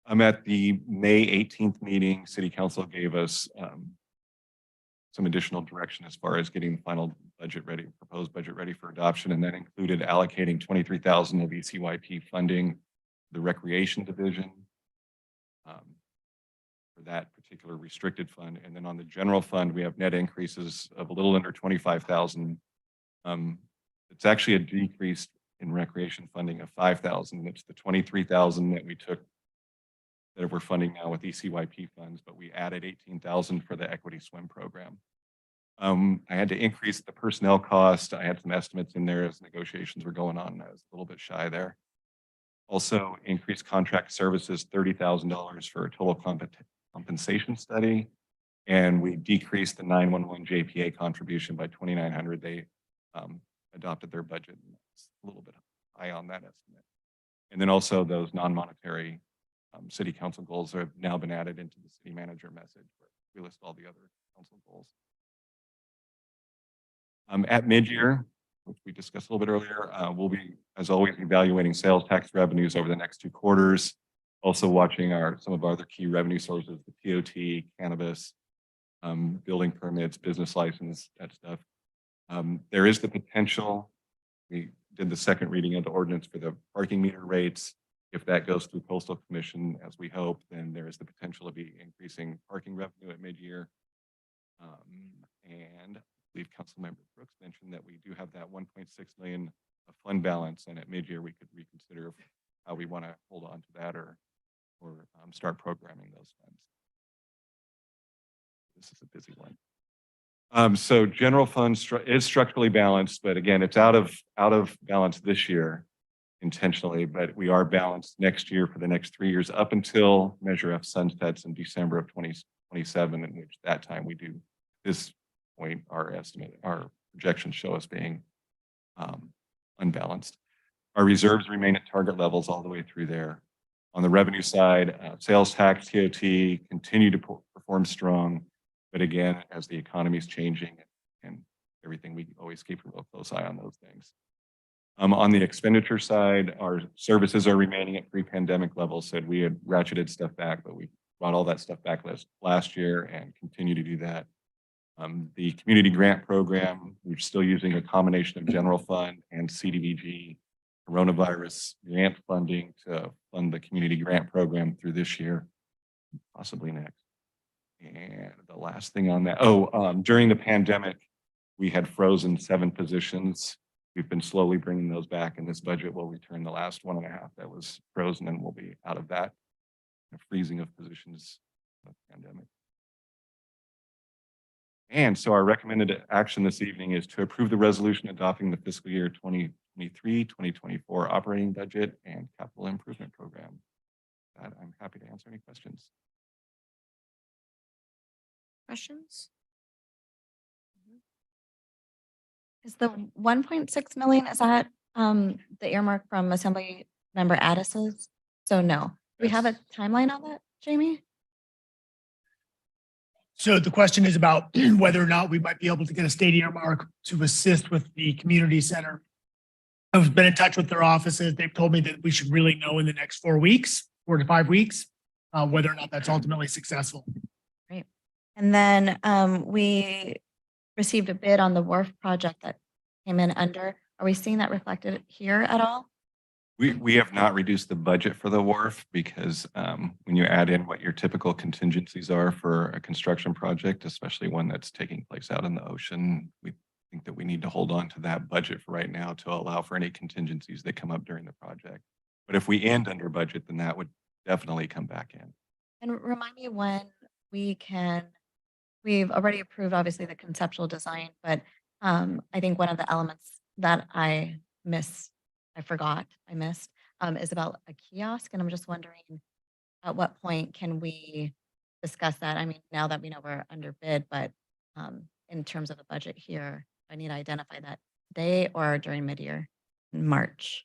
I'm at the May 18th meeting. City Council gave us some additional direction as far as getting the final budget ready, proposed budget ready for adoption, and that included allocating $23,000 of ECYP funding to the Recreation Division for that particular restricted fund. And then on the general fund, we have net increases of a little under $25,000. It's actually a decrease in recreation funding of $5,000. It's the $23,000 that we took that we're funding now with ECYP funds, but we added $18,000 for the equity swim program. I had to increase the personnel cost. I had some estimates in there as negotiations were going on. I was a little bit shy there. Also increased contract services, $30,000 for a total compensation study. And we decreased the 911 JPA contribution by $2,900. They adopted their budget. It's a little bit high on that estimate. And then also those non-monetary city council goals have now been added into the city manager message where we list all the other council goals. At mid-year, which we discussed a little bit earlier, we'll be, as always, evaluating sales tax revenues over the next 2 quarters. Also watching some of our other key revenue sources, the TOT, cannabis, building permits, business license, that stuff. There is the potential, we did the second reading of the ordinance for the parking meter rates. If that goes through Coastal Commission, as we hope, then there is the potential to be increasing parking revenue at mid-year. And I believe Councilmember Brooks mentioned that we do have that 1.6 million of fund balance, and at mid-year we could reconsider how we want to hold on to that or start programming those funds. This is a busy one. So general fund is structurally balanced, but again, it's out of balance this year intentionally, but we are balanced next year for the next 3 years up until Measure F sunsets in December of 2027, in which that time we do this point, our projections show us being unbalanced. Our reserves remain at target levels all the way through there. On the revenue side, sales tax, TOT continue to perform strong. But again, as the economy is changing and everything, we always keep a real close eye on those things. On the expenditure side, our services are remaining at pre-pandemic levels. So we had ratcheted stuff back, but we brought all that stuff back last year and continue to do that. The community grant program, we're still using a combination of general fund and CDBG coronavirus grant funding to fund the community grant program through this year, possibly next. And the last thing on that, during the pandemic, we had frozen 7 positions. We've been slowly bringing those back in this budget. We'll return the last 1.5 that was frozen, and we'll be out of that freezing of positions of the pandemic. And so our recommended action this evening is to approve the resolution adopting the fiscal year 2023-2024 operating budget and capital improvement program. That I'm happy to answer any questions. Questions? Is the 1.6 million, is that the earmark from Assembly Member Addis's? So no. Do we have a timeline on that, Jamie? So the question is about whether or not we might be able to get a state earmark to assist with the community center. I've been in touch with their offices. They've told me that we should really know in the next 4 weeks, 4 to 5 weeks, whether or not that's ultimately successful. Great. And then we received a bid on the wharf project that came in under. Are we seeing that reflected here at all? We have not reduced the budget for the wharf because when you add in what your typical contingencies are for a construction project, especially one that's taking place out in the ocean, we think that we need to hold on to that budget for right now to allow for any contingencies that come up during the project. But if we end under budget, then that would definitely come back in. And remind me when we've already approved, obviously, the conceptual design, but I think one of the elements that I missed is about a kiosk. And I'm just wondering, at what point can we discuss that? I mean, now that we know we're under bid, but in terms of the budget here, I need to identify that day or during mid-year in March.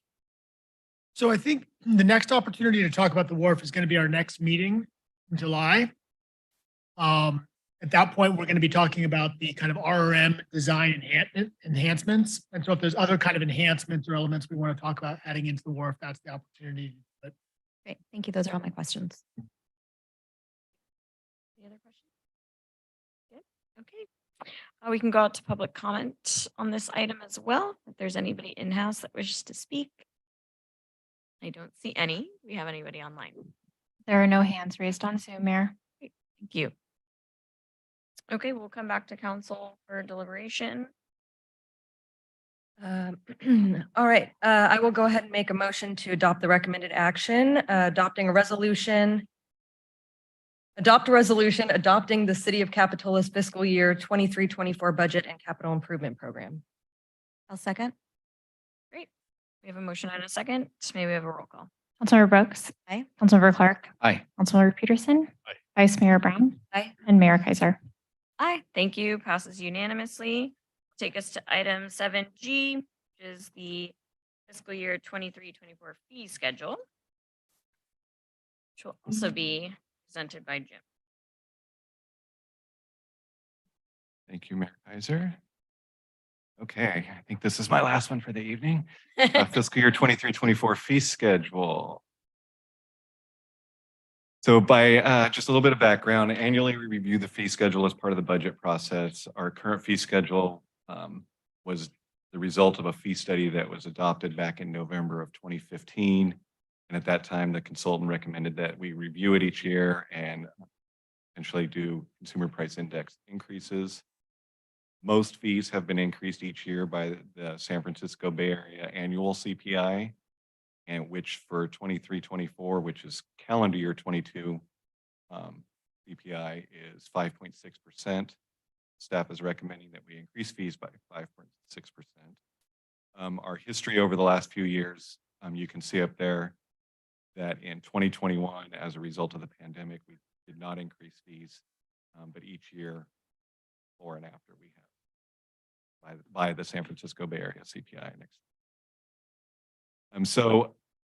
So I think the next opportunity to talk about the wharf is going to be our next meeting in July. At that point, we're going to be talking about the kind of RRM design enhancements. And so if there's other kind of enhancements or elements we want to talk about adding into the wharf, that's the opportunity. But Great, thank you. Those are all my questions. Any other questions? Good. Okay. We can go out to public comment on this item as well. If there's anybody in-house that wishes to speak. I don't see any. Do we have anybody online? There are no hands raised on Zoom, Mayor. Great. Thank you. Okay, we'll come back to council for deliberation. All right, I will go ahead and make a motion to adopt the recommended action, adopt a resolution adopting the City of Capitola's fiscal year 23-24 budget and capital improvement program. I'll second. Great. We have a motion and a second. May we have a roll call? Councilmember Brooks. Aye. Councilmember Clark. Aye. Councilmember Peterson. Aye. Vice Mayor Brown. Aye. And Mayor Kaiser. Aye. Thank you. Passes unanimously. Take us to item 7G, which is the fiscal year 23-24 fee schedule, which will also be presented by Jim. Thank you, Mayor Kaiser. Okay, I think this is my last one for the evening. Fiscal year 23-24 fee schedule. So by just a little bit of background, annually we review the fee schedule as part of the budget process. Our current fee schedule was the result of a fee study that was adopted back in November of 2015. And at that time, the consultant recommended that we review it each year and essentially do consumer price index increases. Most fees have been increased each year by the San Francisco Bay Area annual CPI, and which for 23-24, which is calendar year 22, CPI is 5.6%. Staff is recommending that we increase fees by 5.6%. Our history over the last few years, you can see up there that in 2021, as a result of the pandemic, we did not increase fees, but each year, before and after, we have by the San Francisco Bay Area CPI. So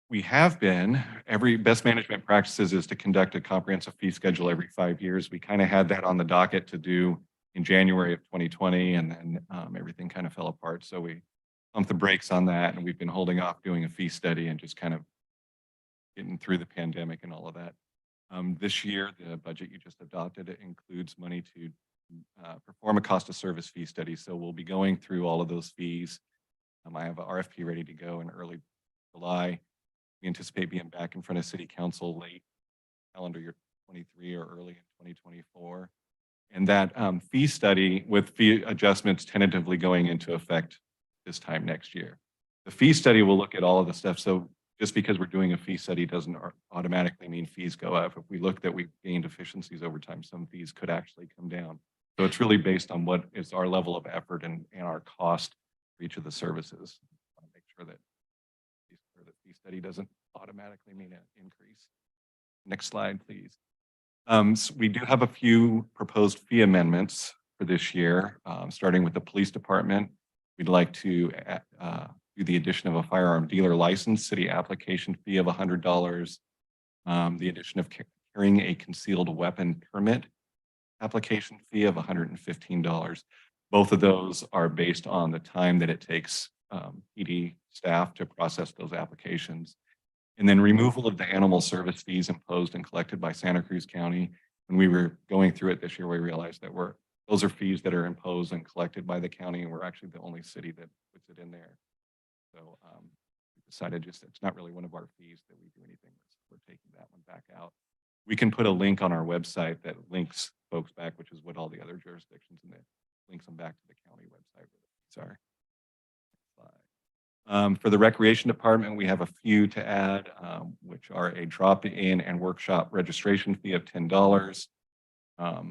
we have been, every best management practices is to conduct a comprehensive fee schedule every 5 years. We kind of had that on the docket to do in January of 2020, and then everything kind of fell apart. So we pumped the brakes on that, and we've been holding off doing a fee study and just kind of getting through the pandemic and all of that. This year, the budget you just adopted, it includes money to perform a cost of service fee study. So we'll be going through all of those fees. I have an RFP ready to go in early July. We anticipate being back in front of City Council late calendar year 23 or early in 2024. And that fee study with fee adjustments tentatively going into effect this time next year. The fee study will look at all of the stuff. So just because we're doing a fee study doesn't automatically mean fees go up. If we look that we've gained efficiencies over time, some fees could actually come down. So it's really based on what is our level of effort and our cost for each of the services. I want to make sure that the fee study doesn't automatically mean an increase. Next slide, please. So we do have a few proposed fee amendments for this year, starting with the police department. We'd like to do the addition of a firearm dealer license, city application fee of $100, the addition of carrying a concealed weapon permit application fee of $115. Both of those are based on the time that it takes PD staff to process those applications. And then removal of the animal service fees imposed and collected by Santa Cruz County. When we were going through it this year, we realized that those are fees that are imposed and collected by the county, and we're actually the only city that puts it in there. So we decided it's not really one of our fees that we do anything with. So we're taking that one back out. We can put a link on our website that links folks back, which is what all the other jurisdictions, and that links them back to the county website where the fees are. For the recreation department, we have a few to add, which are a drop-in and workshop registration fee of $10, a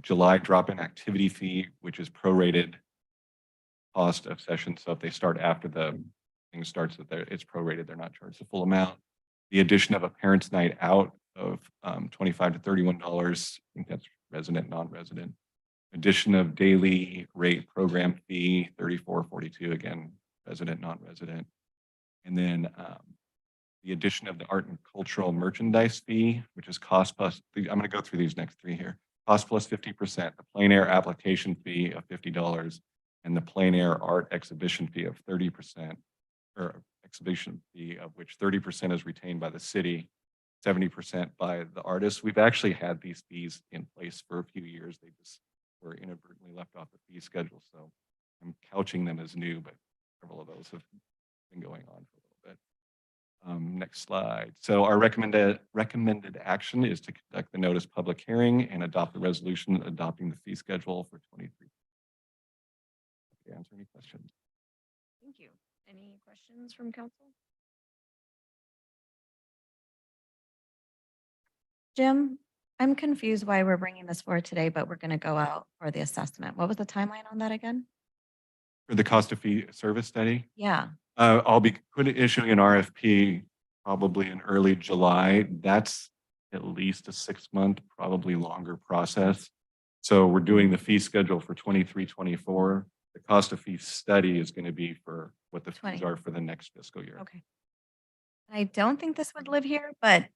July drop-in activity fee, which is prorated cost of session. So if they start after the thing starts, it's prorated, they're not charged the full amount. The addition of a parents' night out of $25 to $31. I think that's resident, non-resident. Addition of daily rate program fee, $34.42, again, resident, non-resident. And then the addition of the art and cultural merchandise fee, which is cost plus, I'm going to go through these next three here. Cost plus 50%, the plein air application fee of $50, and the plein air art exhibition fee of 30%, or exhibition fee of which 30% is retained by the city, 70% by the artists. We've actually had these fees in place for a few years. They just were inadvertently left off the fee schedule. So I'm couching them as new, but several of those have been going on for a little bit. Next slide. So our recommended action is to conduct the notice public hearing and adopt the resolution adopting the fee schedule for 23. Answer any questions? Thank you. Any questions from council? Jim, I'm confused why we're bringing this forward today, but we're going to go out for the assessment. What was the timeline on that again? For the cost of fee service study? Yeah. I'll be issuing an RFP probably in early July. That's at least a 6-month, probably longer process. So we're doing the fee schedule for 23-24. The cost of fee study is going to be for what the fees are for the next fiscal year. Okay. I don't think this would live here, but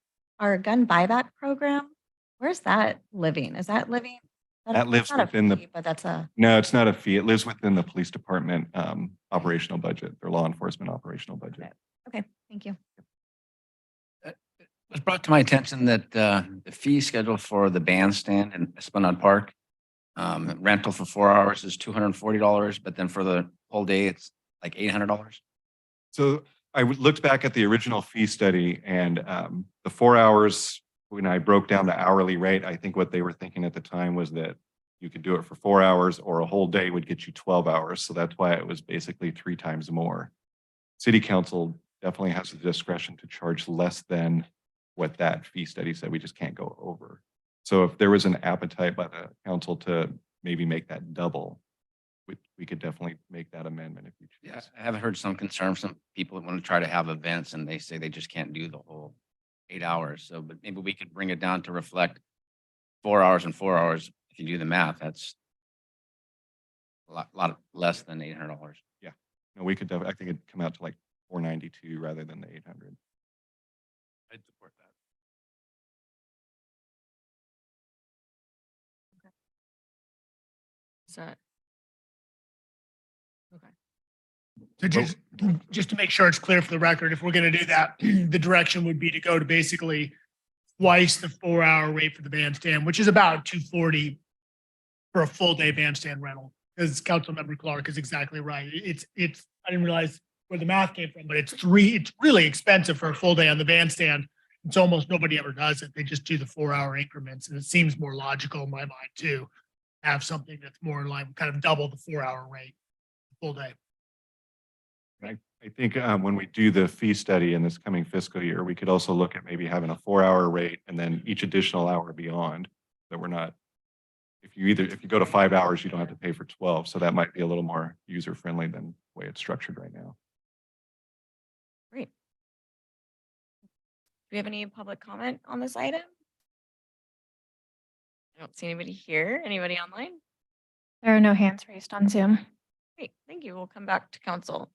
our gun buyback program, where's that living? Is that living? That lives not a within the, fee, but that's a, no, it's not a fee. It lives within the police department operational budget, their law enforcement operational budget. okay, thank you. It was brought to my attention that the fee schedule for the bandstand in Esplanade Park, rental for 4 hours is $240, but then for the whole day, it's like $800. So I looked back at the original fee study, and the 4 hours, when I broke down the hourly rate, I think what they were thinking at the time was that you could do it for 4 hours, or a whole day would get you 12 hours. So that's why it was basically 3 times more. City council definitely has the discretion to charge less than what that fee study said. We just can't go over. So if there was an appetite by the council to maybe make that double, we could definitely make that amendment if you choose. Yeah, I have heard some concern, some people want to try to have events and they say they just can't do the whole 8 hours. So, but maybe we could bring it down to reflect 4 hours and 4 hours. If you do the math, that's lot less than $800. Yeah. No, we could, I think it'd come out to like 492 rather than the 800. I'd support that. Is that? Okay. So just to make sure it's clear for the record, if we're going to do that, the direction would be to go to basically twice the 4-hour rate for the bandstand, which is about $240 for a full day bandstand rental. Because Councilmember Clark is exactly right. It's I didn't realize where the math came from, but it's really expensive for a full day on the bandstand. It's almost nobody ever does it. They just do the 4-hour increments, and it seems more logical in my mind to have something that's more in line, kind of double the 4-hour rate, full day. I think when we do the fee study in this coming fiscal year, we could also look at maybe having a 4-hour rate and then each additional hour beyond, that we're not, if you go to 5 hours, you don't have to pay for 12. So that might be a little more user friendly than the way it's structured right now. Great. Do we have any public comment on this item? I don't see anybody here. Anybody online? There are no hands raised on Zoom. Great, thank you. We'll come back to council.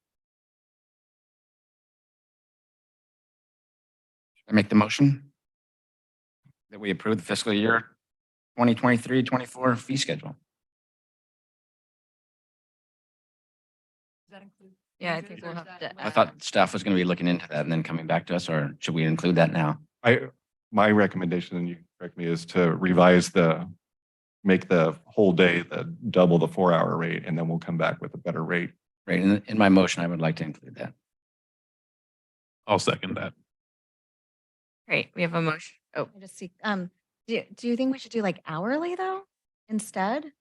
I make the motion that we approve the fiscal year 2023-24 fee schedule. Does that include? Yeah, I think we'll have to. I thought staff was going to be looking into that and then coming back to us, or should we include that now? My recommendation, and you correct me, is to revise make the whole day double the 4-hour rate, and then we'll come back with a better rate. Right. In my motion, I would like to include that. I'll second that. Great, we have a motion. Oh, I just see, do you think we should do like hourly though, instead?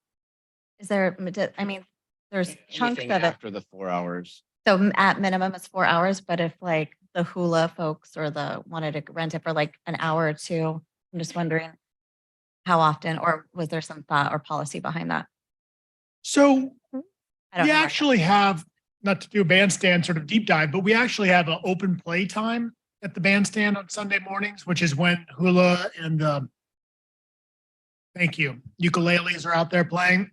Is there, I mean, there's chunks Anything of it. after the 4 hours. So at minimum it's 4 hours, but if like the hula folks or wanted to rent it for like an hour or two, I'm just wondering how often, or was there some thought or policy behind that? So I don't we know. actually have, not to do a bandstand sort of deep dive, but we actually have an open play time at the bandstand on Sunday mornings, which is when hula and thank you, ukuleles are out there playing.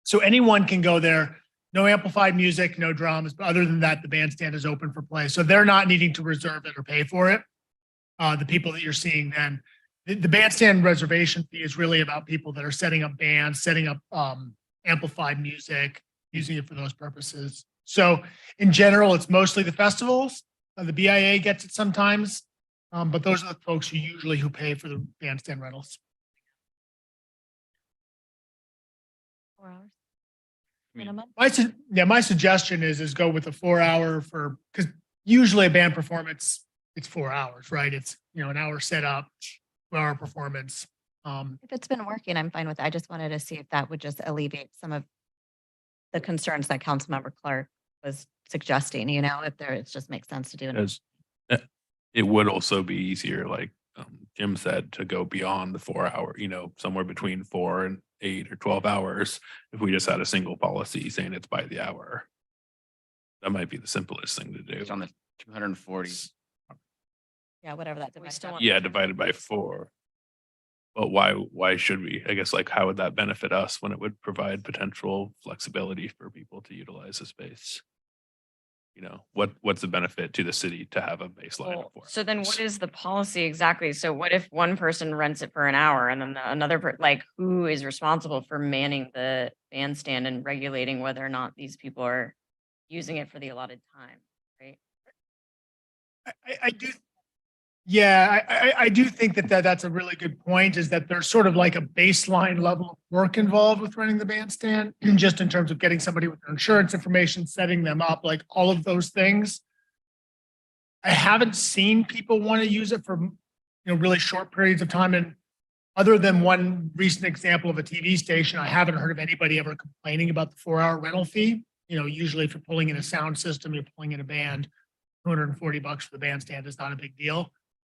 So anyone can go there, no amplified music, no drums, but other than that, the bandstand is open for play. So they're not needing to reserve it or pay for it. The people that you're seeing then, the bandstand reservation fee is really about people that are setting up bands, setting up amplified music, using it for those purposes. So in general, it's mostly the festivals. The BIA gets it sometimes, but those are the folks who pay for the bandstand rentals. 4 hours. mean, Minimum? My suggestion is go with a 4-hour because usually a band performance, it's 4 hours, right? It's, an hour set up, 4-hour performance. If it's been working, I'm fine with it. I just wanted to see if that would just alleviate some of the concerns that Councilmember Clark was suggesting, if it just makes sense to do it. As it would also be easier, like Jim said, to go beyond the 4 hour, somewhere between 4 and 8 or 12 hours. If we just had a single policy saying it's by the hour, that might be the simplest thing to do. It's on the 240. Yeah, whatever that. We divides still out. want- Yeah, divided by 4. But why should we? I guess, like, how would that benefit us when it would provide potential flexibility for people to utilize the space? What's the benefit to the city to have a baseline of 4 So then hours? what is the policy exactly? So what if one person rents it for an hour and then another, who is responsible for manning the bandstand and regulating whether or not these people are using it for the allotted time, right? I do. Yeah, I do think that's a really good point, is that there's sort of like a baseline level of work involved with running the bandstand, just in terms of getting somebody with their insurance information, setting them up, like all of those things. I haven't seen people want to use it for, really short periods of time. And other than one recent example of a TV station, I haven't heard of anybody ever complaining about the 4-hour rental fee. Usually if you're pulling in a sound system, you're pulling in a band, $240 for the bandstand is not a big deal.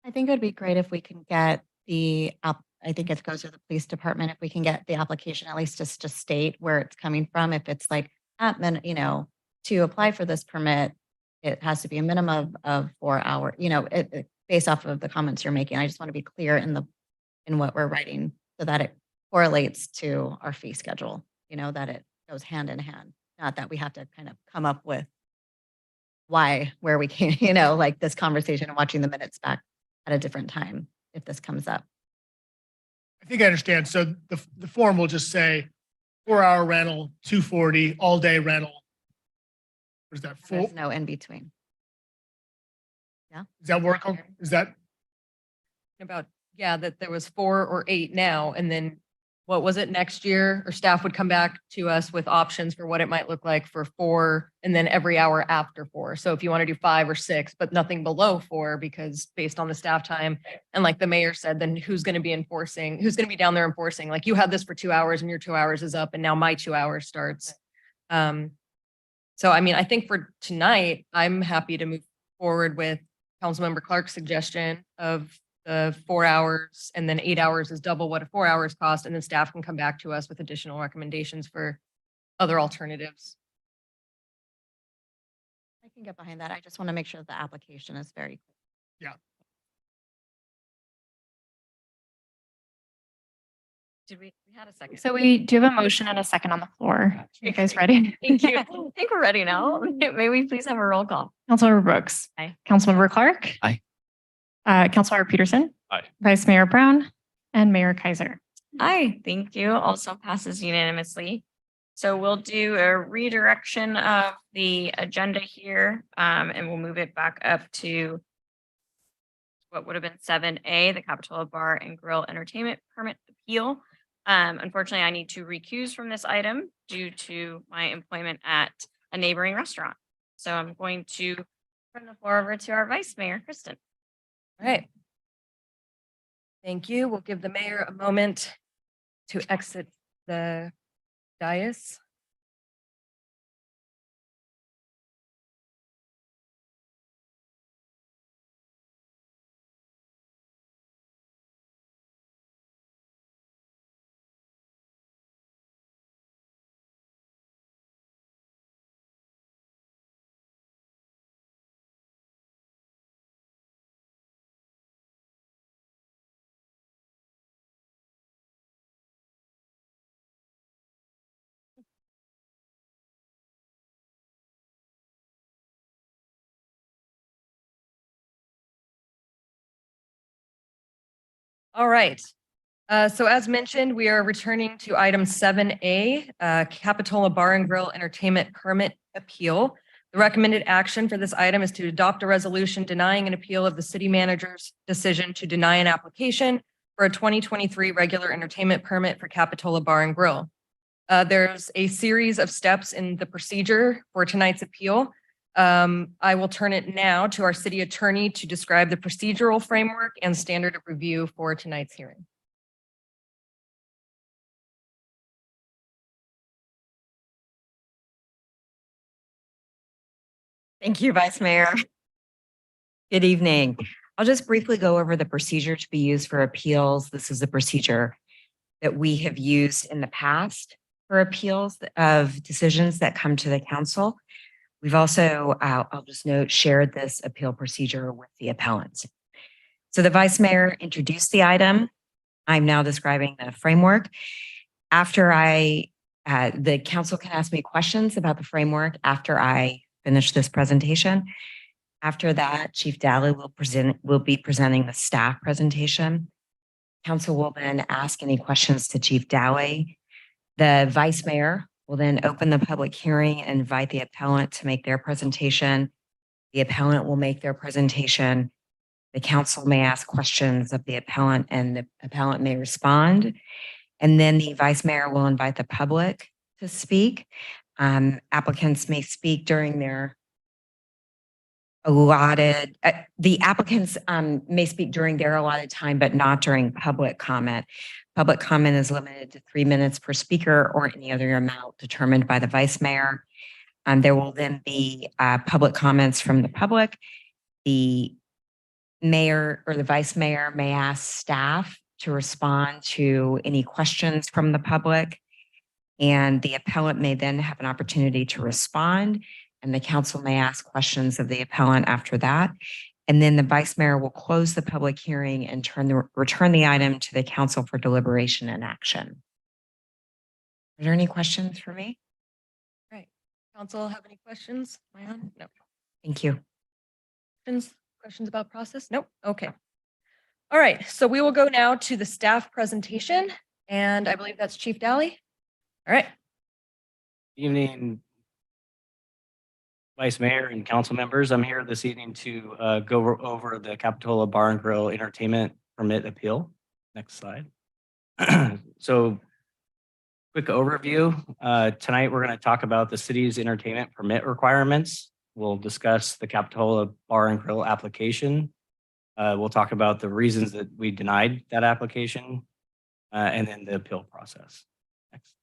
I think it would be great if we can get I think it goes to the police department, if we can get the application, at least just to state where it's coming from. If it's like, to apply for this permit, it has to be a minimum of 4 hours, based off of the comments you're making. I just want to be clear in what we're writing so that it correlates to our fee schedule, that it goes hand in hand. Not that we have to kind of come up with where we came, like this conversation and watching the minutes back at a different time if this comes up. I think I understand. So the form will just say 4-hour rental, 240, all day rental. What is that? There's no in between. Does that work? Is that? About, yeah, that there was 4 or 8 now, and then what was it next year? Or staff would come back to us with options for what it might look like for 4, and then every hour after 4. So if you want to do 5 or 6, but nothing below 4, because based on the staff time, and like the mayor said, then who's going to be enforcing? Who's going to be down there enforcing? Like, you had this for 2 hours, and your 2 hours is up, and now my 2 hours starts. So I mean, I think for tonight, I'm happy to move forward with Councilmember Clark's suggestion of the 4 hours, and then 8 hours is double what a 4 hours cost, and then staff can come back to us with additional recommendations for other alternatives. I can get behind that. I just want to make sure that the application is very clear. Yeah. We had a second. So we do have a motion and a second on the floor. Are you guys ready? Thank you. I think we're ready now. May we please have a roll call? Councilmember Brooks. Aye. Councilmember Clark. Aye. Councilmember Peterson. Aye. Vice Mayor Brown and Mayor Kaiser. Aye, thank you. Also passes unanimously. So we'll do a redirection of the agenda here, and we'll move it back up to what would have been 7A, the Capitola Bar and Grill Entertainment Permit Appeal. Unfortunately, I need to recuse from this item due to my employment at a neighboring restaurant. So I'm going to turn the floor over to our Vice Mayor, Kristen. All right. Thank you. We'll give the mayor a moment to exit the dais. All right. So as mentioned, we are returning to item 7A, Capitola Bar and Grill Entertainment Permit Appeal. The recommended action for this item is to adopt a resolution denying an appeal of the city manager's decision to deny an application for a 2023 regular entertainment permit for Capitola Bar and Grill. There's a series of steps in the procedure for tonight's appeal. I will turn it now to our city attorney to describe the procedural framework and standard of review for tonight's hearing. Thank you, Vice Mayor. Good evening. I'll just briefly go over the procedure to be used for appeals. This is a procedure that we have used in the past for appeals of decisions that come to the council. We've also, I'll just note, shared this appeal procedure with the appellant. So the Vice Mayor introduced the item. I'm now describing the framework. After the council can ask me questions about the framework after I finish this presentation. After that, Chief Daly will be presenting the staff presentation. Council will then ask any questions to Chief Daly. The Vice Mayor will then open the public hearing and invite the appellant to make their presentation. The appellant will make their presentation. The council may ask questions of the appellant and the appellant may respond. And then the Vice Mayor will invite the public to speak. Applicants may speak during their allotted, the applicants may speak during their allotted time, but not during public comment. Public comment is limited to 3 minutes per speaker or any other amount determined by the Vice Mayor. There will then be public comments from the public. The mayor or the Vice Mayor may ask staff to respond to any questions from the public. And the appellant may then have an opportunity to respond, and the council may ask questions of the appellant after that. And then the Vice Mayor will close the public hearing and return the item to the council for deliberation and action. Are there any questions for me? Council have any questions? Am I on? No. Thank you. Questions about process? Nope. Okay. All right, so we will go now to the staff presentation, and I believe that's Chief Dally. All right. Evening, Vice Mayor and council members. I'm here this evening to go over the Capitola Bar and Grill Entertainment Permit Appeal. Next slide. So, quick overview. Tonight, we're going to talk about the city's entertainment permit requirements. We'll discuss the Capitola Bar and Grill application. We'll talk about the reasons that we denied that application, and then the appeal process. Next.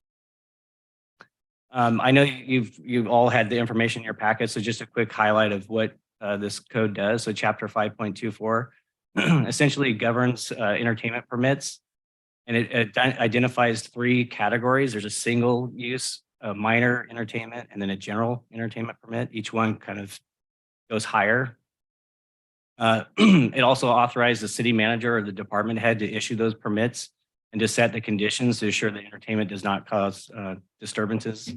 I know you've all had the information in your packet, so just a quick highlight of what this code does. So Chapter 5.24 essentially governs entertainment permits, and it identifies 3 categories. There's a single use, a minor entertainment, and then a general entertainment permit. Each one kind of goes higher. It also authorized the city manager or the department head to issue those permits and to set the conditions to ensure the entertainment does not cause disturbances.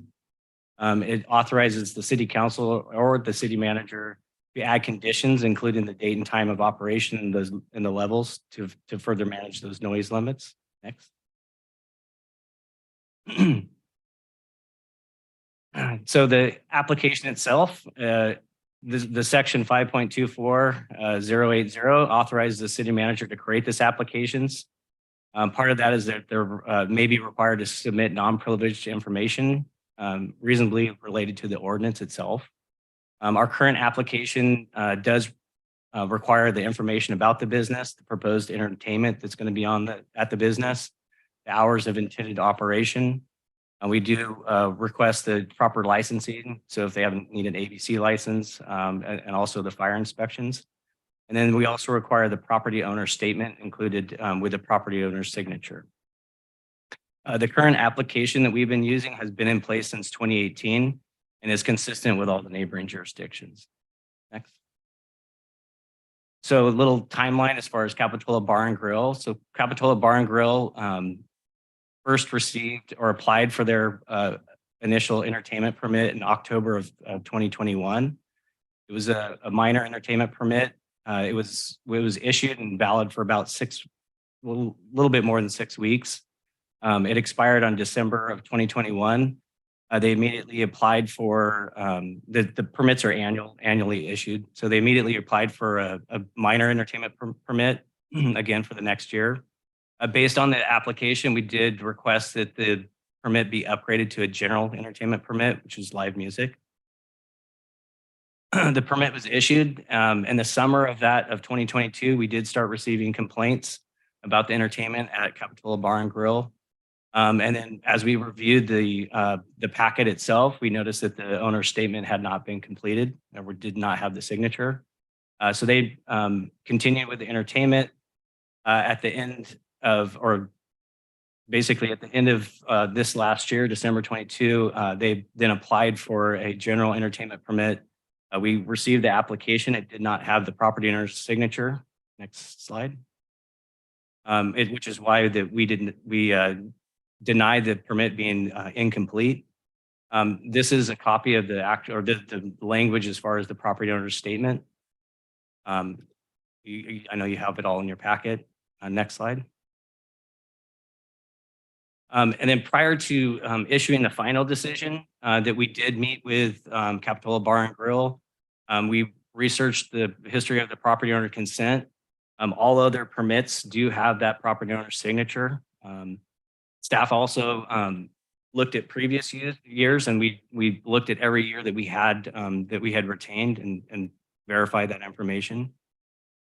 It authorizes the city council or the city manager to add conditions, including the date and time of operation and the levels to further manage those noise limits. Next. So the application itself, the section 5.24 080 authorizes the city manager to create this applications. Part of that is that they're may be required to submit non-privileged information reasonably related to the ordinance itself. Our current application does require the information about the business, the proposed entertainment that's going to be on at the business, the hours of intended operation. We do request the proper licensing. So if they haven't need an ABC license and also the fire inspections. And then we also require the property owner statement included with the property owner's signature. The current application that we've been using has been in place since 2018 and is consistent with all the neighboring jurisdictions. Next. So a little timeline as far as Capitola Bar and Grill. So Capitola Bar and Grill first received or applied for their initial entertainment permit in October of 2021. It was a minor entertainment permit. It was issued and valid for about little bit more than 6 weeks. It expired on December of 2021. They immediately applied for the permits are annually issued. So they immediately applied for a minor entertainment permit again for the next year. Based on the application, we did request that the permit be upgraded to a general entertainment permit, which is live music. The permit was issued in the summer of 2022. We did start receiving complaints about the entertainment at Capitola Bar and Grill. And then as we reviewed the packet itself, we noticed that the owner's statement had not been completed or did not have the signature. So they continued with the entertainment at the end of, or basically at the end of this last year, December 22, they then applied for a general entertainment permit. We received the application. It did not have the property owner's signature. Next slide. Which is why we denied the permit being incomplete. This is a copy of the the language as far as the property owner's statement. I know you have it all in your packet. Next slide. And then prior to issuing the final decision that we did meet with Capitola Bar and Grill, we researched the history of the property owner consent. All other permits do have that property owner's signature. Staff also looked at previous years, and we looked at every year that we had retained and verified that information.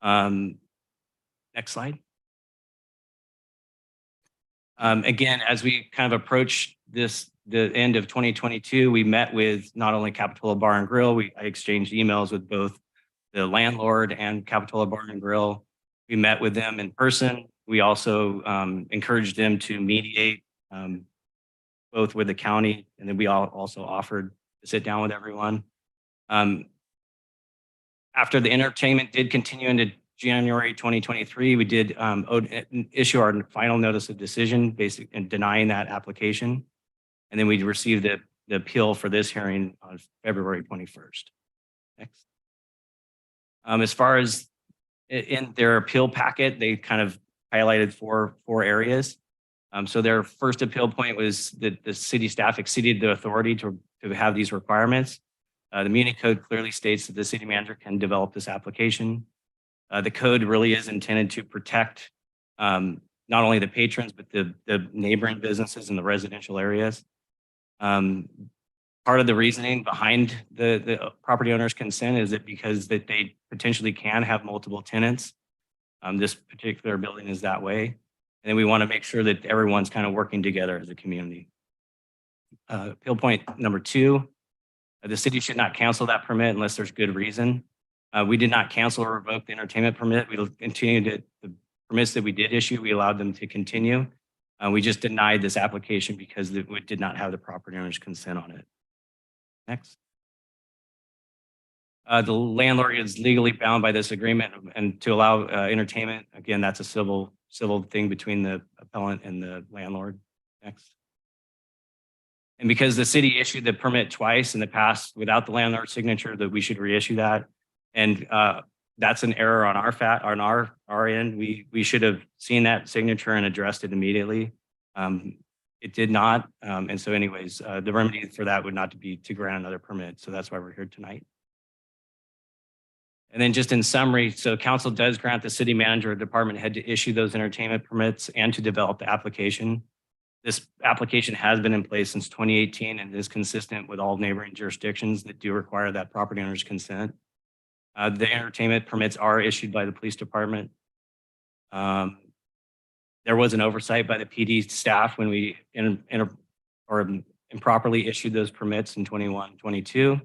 Next slide. Again, as we kind of approach the end of 2022, we met with not only Capitola Bar and Grill, I exchanged emails with both the landlord and Capitola Bar and Grill. We met with them in person. We also encouraged them to mediate both with the county, and then we also offered to sit down with everyone. After the entertainment did continue into January 2023, we did issue our final notice of decision, basically in denying that application. And then we received the appeal for this hearing on February 21st. Next. As far as in their appeal packet, they kind of highlighted four areas. So their first appeal point was that the city staff exceeded the authority to have these requirements. The Muni Code clearly states that the city manager can develop this application. The code really is intended to protect not only the patrons, but the neighboring businesses in the residential areas. Part of the reasoning behind the property owner's consent is that because that they potentially can have multiple tenants. This particular building is that way. And then we want to make sure that everyone's kind of working together as a community. Appeal point number 2, the city should not cancel that permit unless there's good reason. We did not cancel or revoke the entertainment permit. We continued the permits that we did issue, we allowed them to continue. We just denied this application because it did not have the property owner's consent on it. Next. The landlord is legally bound by this agreement and to allow entertainment. Again, that's a civil thing between the appellant and the landlord. Next. And because the city issued the permit twice in the past without the landlord's signature, that we should reissue that. And that's an error on our end. We should have seen that signature and addressed it immediately. It did not. And so anyways, the remedy for that would not be to grant another permit. So that's why we're here tonight. And then just in summary, so council does grant the city manager or department head to issue those entertainment permits and to develop the application. This application has been in place since 2018 and is consistent with all neighboring jurisdictions that do require that property owner's consent. The entertainment permits are issued by the police department. There was an oversight by the PD staff when we improperly issued those permits in 21, 22.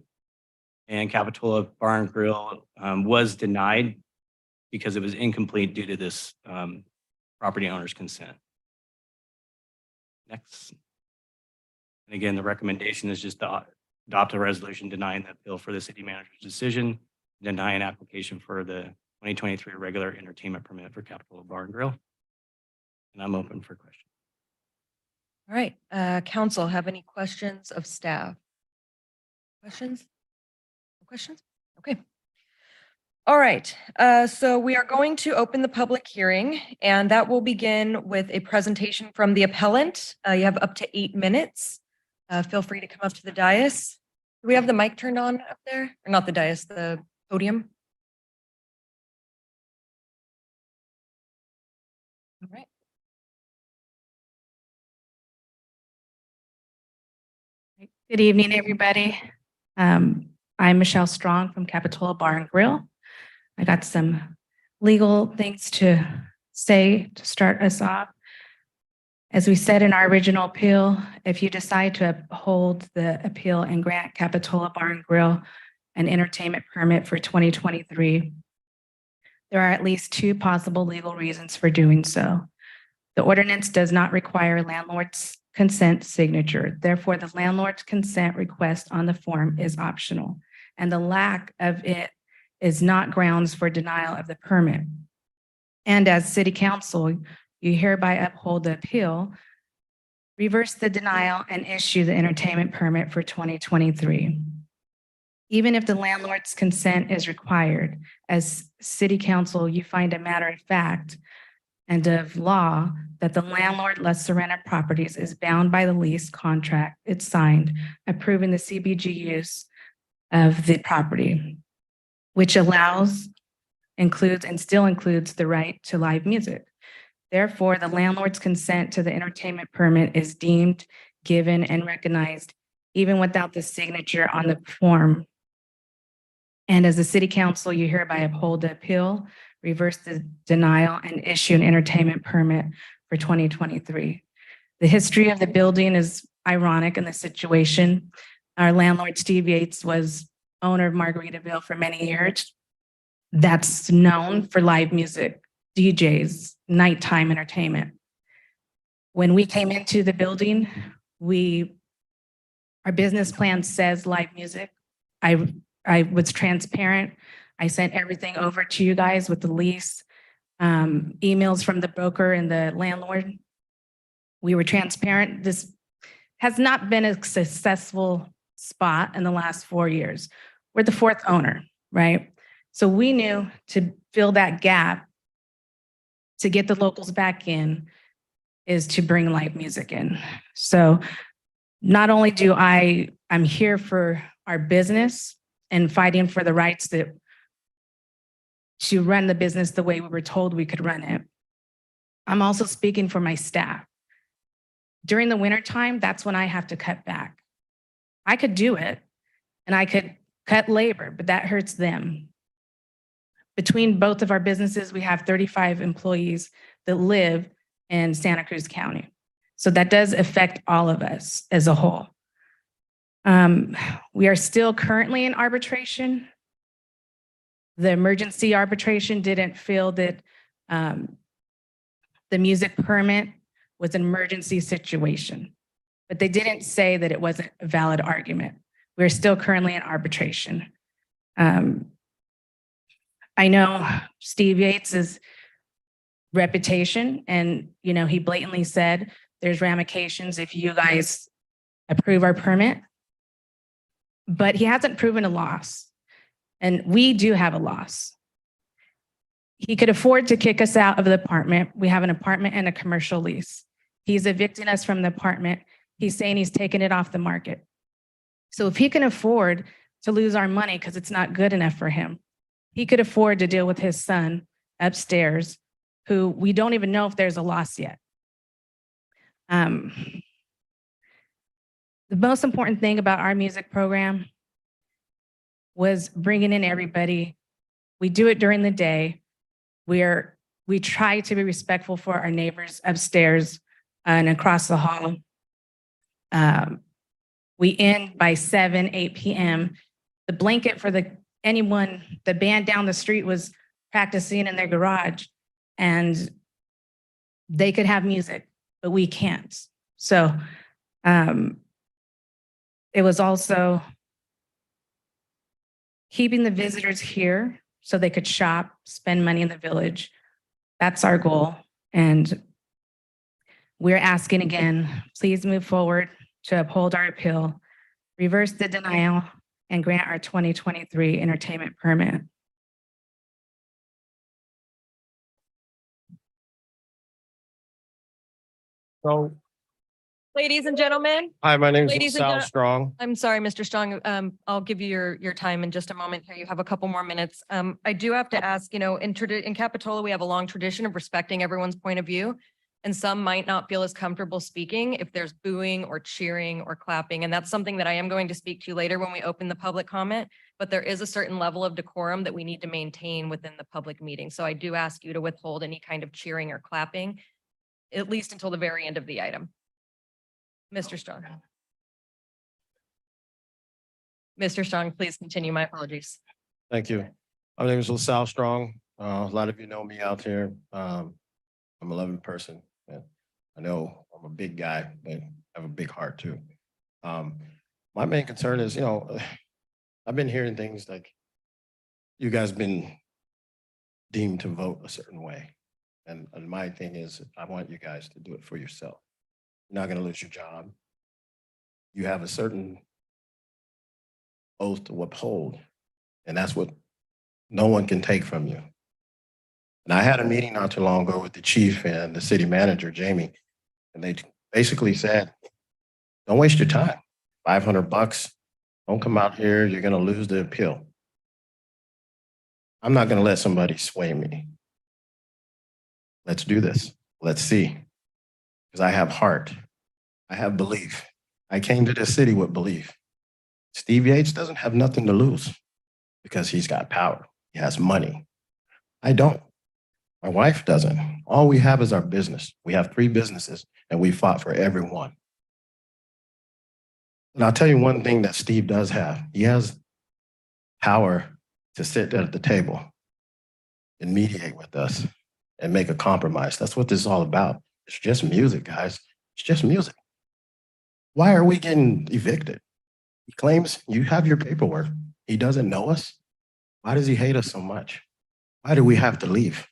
And Capitola Bar and Grill was denied because it was incomplete due to this property owner's consent. Next. And again, the recommendation is just to adopt a resolution denying the appeal for the city manager's decision, deny an application for the 2023 regular entertainment permit for Capitola Bar and Grill. And I'm open for questions. All right, council, have any questions of staff? Questions? No questions? Okay. All right, so we are going to open the public hearing, and that will begin with a presentation from the appellant. You have up to 8 minutes. Feel free to come up to the dais. Do we have the mic turned on up there? Or not the dais, the podium? All right. Good evening, everybody. I'm Michelle Strong from Capitola Bar and Grill. I got some legal things to say to start us off. As we said in our original appeal, if you decide to uphold the appeal and grant Capitola Bar and Grill an entertainment permit for 2023, there are at least 2 possible legal reasons for doing so. The ordinance does not require landlord's consent signature. Therefore, the landlord's consent request on the form is optional, and the lack of it is not grounds for denial of the permit. And as City Council, you hereby uphold the appeal, reverse the denial, and issue the entertainment permit for 2023. Even if the landlord's consent is required, as City Council, you find a matter of fact and of law that the landlord Les Serena Properties is bound by the lease contract it signed, approving the CBG use of the property, which includes and still includes the right to live music. Therefore, the landlord's consent to the entertainment permit is deemed, given, and recognized even without the signature on the form. And as the City Council, you hereby uphold the appeal, reverse the denial, and issue an entertainment permit for 2023. The history of the building is ironic in the situation. Our landlord, Steve Yates, was owner of Margaritaville for many years. That's known for live music, DJs, nighttime entertainment. When we came into the building, our business plan says live music. I was transparent. I sent everything over to you guys with the lease, emails from the broker and the landlord. We were transparent. has not been a successful spot in the last 4 years. We're the fourth owner, right? So we knew to fill that gap, to get the locals back in, is to bring live music in. So not only I'm here for our business and fighting for the rights to run the business the way we were told we could run it. I'm also speaking for my staff. During the wintertime, that's when I have to cut back. I could do it and I could cut labor, but that hurts them. Between both of our businesses, we have 35 employees that live in Santa Cruz County. So that does affect all of us as a whole. We are still currently in arbitration. The emergency arbitration didn't feel that the music permit was an emergency situation, but they didn't say that it wasn't a valid argument. We're still currently in arbitration. I know Steve Yates's reputation, and he blatantly said there's ramifications if you guys approve our permit, but he hasn't proven a loss. And we do have a loss. He could afford to kick us out of the apartment. We have an apartment and a commercial lease. He's evicting us from the apartment. He's saying he's taking it off the market. So if he can afford to lose our money because it's not good enough for him, he could afford to deal with his son upstairs, who we don't even know if there's a loss yet. The most important thing about our music program was bringing in everybody. We do it during the day. We try to be respectful for our neighbors upstairs and across the hall. We end by 7, 8 p.m. The blanket for the band down the street was practicing in their garage, and they could have music, but we can't. So it was also keeping the visitors here so they could shop, spend money in the village. That's our goal. And we're asking again, please move forward to uphold our appeal, reverse the denial, and grant our 2023 entertainment permit. So, Ladies and gentlemen. hi, my name is Ladies and Sal gen- Strong. I'm sorry, Mr. Strong. I'll give you your time in just a moment here. You have a couple more minutes. I do have to ask, in Capitola, we have a long tradition of respecting everyone's point of view. And some might not feel as comfortable speaking if there's booing or cheering or clapping. And that's something that I am going to speak to later when we open the public comment. But there is a certain level of decorum that we need to maintain within the public meeting. So I do ask you to withhold any kind of cheering or clapping, at least until the very end of the item. Mr. Strong. Mr. Strong, please continue. My apologies. Thank you. My name is LaSalle Strong. A lot of you know me out here. I'm a loving person. And I know I'm a big guy, but I have a big heart too. My main concern is, I've been hearing things like you guys been deemed to vote a certain way. And my thing is, I want you guys to do it for yourself. You're not going to lose your job. You have a certain oath to uphold, and that's what no one can take from you. And I had a meeting not too long ago with the chief and the city manager, Jamie, and they basically said, don't waste your time. $500, don't come out here, you're going to lose the appeal. I'm not going to let somebody sway me. Let's do this. Let's see. Because I have heart. I have belief. I came to this city with belief. Steve Yates doesn't have nothing to lose because he's got power. He has money. I don't. My wife doesn't. All we have is our business. We have 3 businesses and we fought for every one. And I'll tell you one thing that Steve does have. He has power to sit at the table and mediate with us and make a compromise. That's what this is all about. It's just music, guys. It's just music. Why are we getting evicted? He claims you have your paperwork. He doesn't know us. Why does he hate us so much? Why do we have to leave?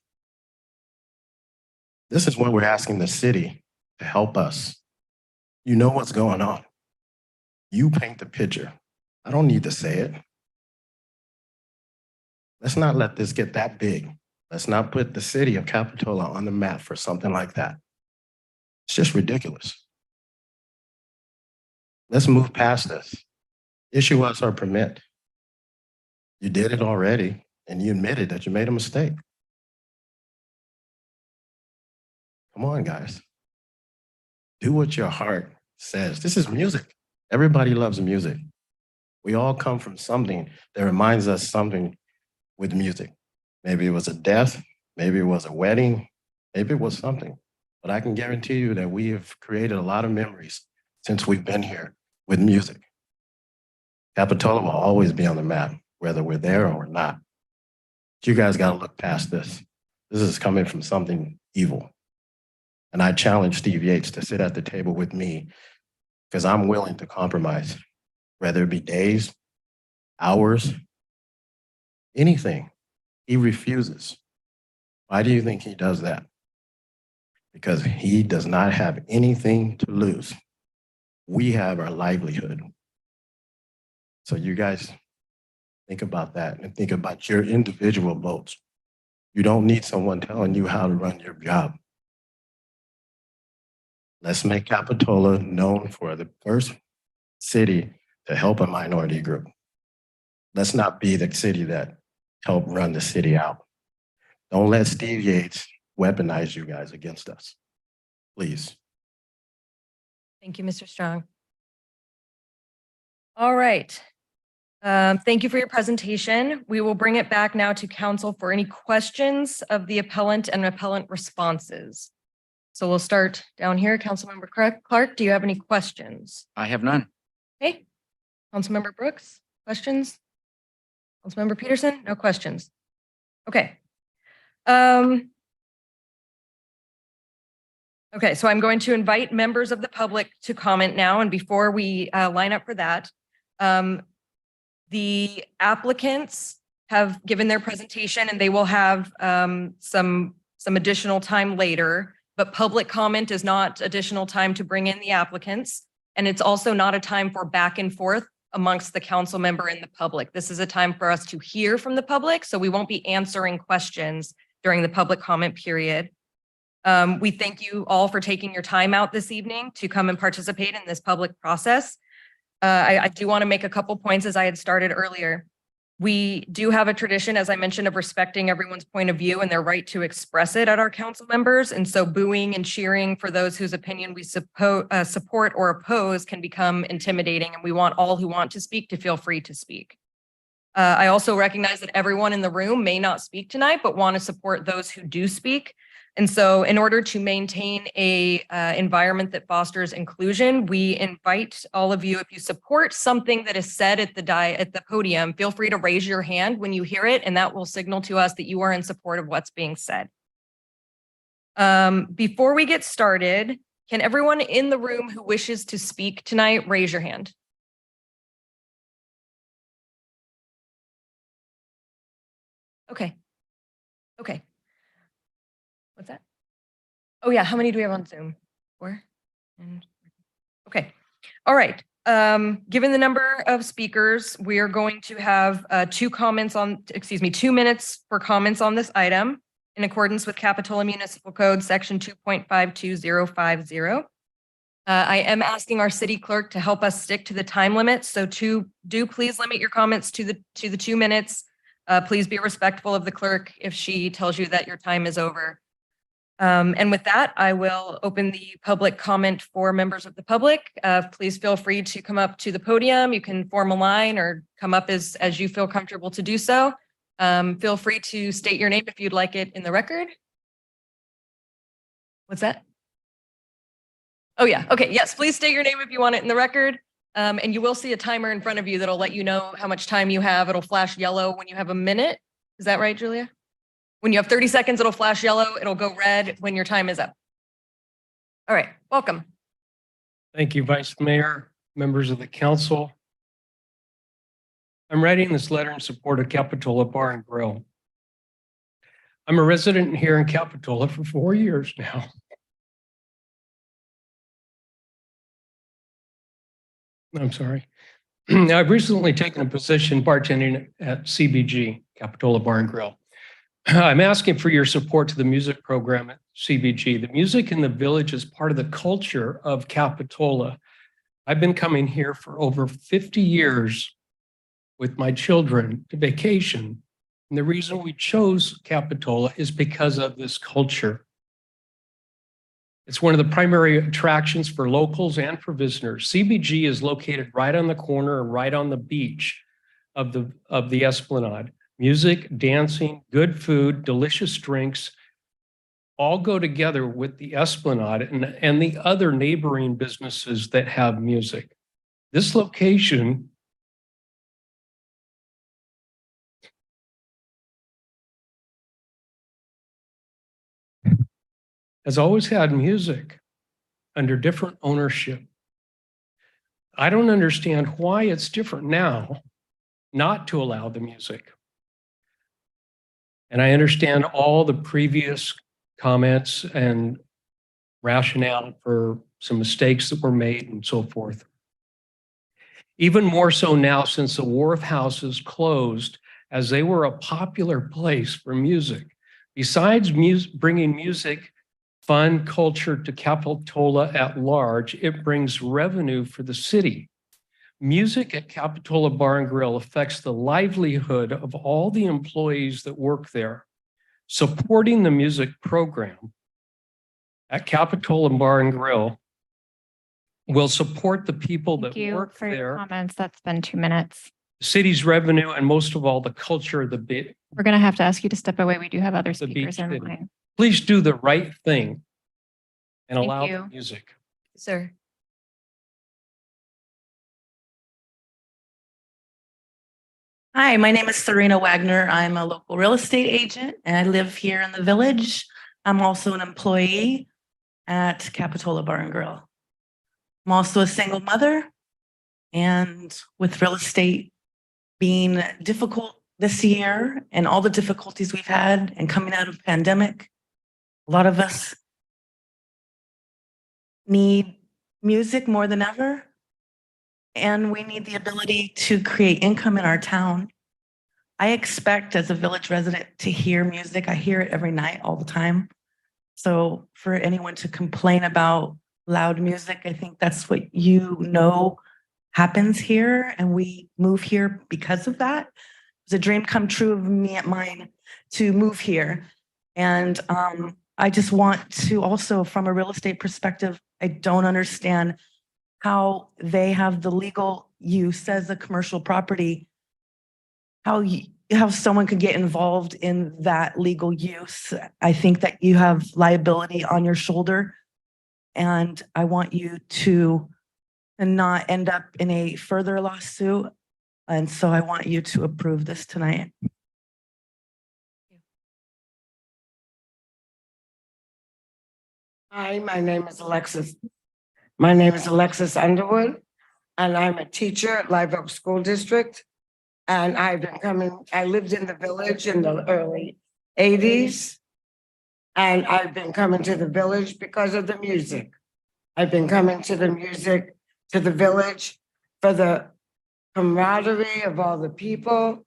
This is when we're asking the city to help us You know what's going on. You paint the picture. I don't need to say it. Let's not let this get that big. Let's not put the city of Capitola on the map for something like that. It's just ridiculous. Let's move past this. Issue us our permit. You did it already, and you admitted that you made a mistake. Come on, guys. Do what your heart says. This is music. Everybody loves music. We all come from something that reminds us something with music. Maybe it was a death, maybe it was a wedding, maybe it was something. But I can guarantee you that we have created a lot of memories since we've been here with music. Capitola will always be on the map, whether we're there or not. But you guys got to look past this. This is coming from something evil. And I challenge Steve Yates to sit at the table with me because I'm willing to compromise, whether it be days, hours, anything. He refuses. Why do you think he does that? Because he does not have anything to lose. We have our livelihood. So you guys think about that and think about your individual votes. You don't need someone telling you how to run your job. Let's make Capitola known for the first city to help a minority group. Let's not be the city that helped run the city out. Don't let Steve Yates weaponize you guys against us. Please. Thank you, Mr. Strong. All right. Thank you for your presentation. We will bring it back now to council for any questions of the appellant and appellant responses. So we'll start down here. Councilmember Clark, do you have any questions? I have none. Okay. Councilmember Brooks, questions? Councilmember Peterson, no questions. Okay. Okay, so I'm going to invite members of the public to comment now. And before we line up for that, the applicants have given their presentation and they will have some additional time later, but public comment is not additional time to bring in the applicants. And it's also not a time for back and forth amongst the council member and the public. This is a time for us to hear from the public, so we won't be answering questions during the public comment period. We thank you all for taking your time out this evening to come and participate in this public process. I do want to make a couple points as I had started earlier. We do have a tradition, as I mentioned, of respecting everyone's point of view and their right to express it at our council members. And so booing and cheering for those whose opinion we support or oppose can become intimidating. And we want all who want to speak to feel free to speak. I also recognize that everyone in the room may not speak tonight, but want to support those who do speak. And so in order to maintain a environment that fosters inclusion, we invite all of you, if you support something that is said at the podium, feel free to raise your hand when you hear it, and that will signal to us that you are in support of what's being said. Before we get started, can everyone in the room who wishes to speak tonight raise your hand? Okay. Okay. What's that? Oh yeah, how many do we have on Zoom? 4? Okay. All right. Given the number of speakers, we are going to have 2 minutes for comments on this item in accordance with Capitola Municipal Code section 2.52050. I am asking our city clerk to help us stick to the time limit. So do please limit your comments to the 2 minutes. Please be respectful of the clerk if she tells you that your time is over. And with that, I will open the public comment for members of the public. Please feel free to come up to the podium. You can form a line or come up as you feel comfortable to do so. Feel free to state your name if you'd like it in the record. What's that? Oh yeah, okay, yes, please state your name if you want it in the record. And you will see a timer in front of you that'll let you know how much time you have. It'll flash yellow when you have a minute. Is that right, Julia? When you have 30 seconds, it'll flash yellow. It'll go red when your time is up. All right, welcome. Thank you, Vice Mayor, members of the council. I'm writing this letter in support of Capitola Bar and Grill. I'm a resident here in Capitola for 4 years now. I'm sorry. I've recently taken a position bartending at CBG, Capitola Bar and Grill. I'm asking for your support to the music program at CBG. The music in the village is part of the culture of Capitola. I've been coming here for over 50 years with my children to vacation. And the reason we chose Capitola is because of this culture. It's one of the primary attractions for locals and for visitors. CBG is located right on the corner and right on the beach of the Esplanade. Music, dancing, good food, delicious drinks all go together with the Esplanade and the other neighboring businesses that have music. This location has always had music under different ownership. I don't understand why it's different now not to allow the music. And I understand all the previous comments and rationale for some mistakes that were made and so forth. Even more so now since the Wharf Houses closed, as they were a popular place for music. Besides bringing music, fun, culture to Capitola at large, it brings revenue for the city. Music at Capitola Bar and Grill affects the livelihood of all the employees that work there. Supporting the music program at Capitola Bar and Grill will support the people Thank that you work for your there, comments. That's been 2 minutes. the city's revenue, and most of all, the culture of the bit. We're going to have to ask you to step away. We do have other The speakers beach in city. line. Please do the right thing and Thank allow you. the music. Sir. Hi, my name is Serena Wagner. I'm a local real estate agent and I live here in the village. I'm also an employee at Capitola Bar and Grill. I'm also a single mother, and with real estate being difficult this year and all the difficulties we've had and coming out of pandemic, a lot of us need music more than ever. And we need the ability to create income in our town. I expect as a village resident to hear music. I hear it every night, all the time. So for anyone to complain about loud music, I think that's what happens here. And we move here because of that. It was a dream come true of me at mine to move here. And I just want to also, from a real estate perspective, I don't understand how they have the legal use as a commercial property, how someone could get involved in that legal use. I think that you have liability on your shoulder, and I want you to not end up in a further lawsuit. And so I want you to approve this tonight. Hi, my name is Alexis. My name is Alexis Underwood, and I'm a teacher at Live Oak School District. And I lived in the village in the early 80s. And I've been coming to the village because of the music. I've been coming to the music, to the village for the camaraderie of all the people,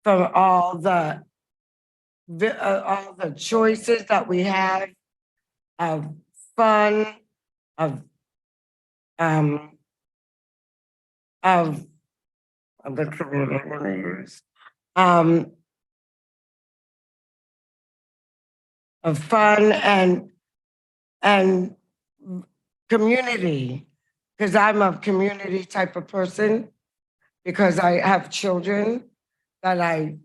for all the choices that we have of fun, of what's the word I want to use? Of fun and community, because I'm a community type of person, because I have children that I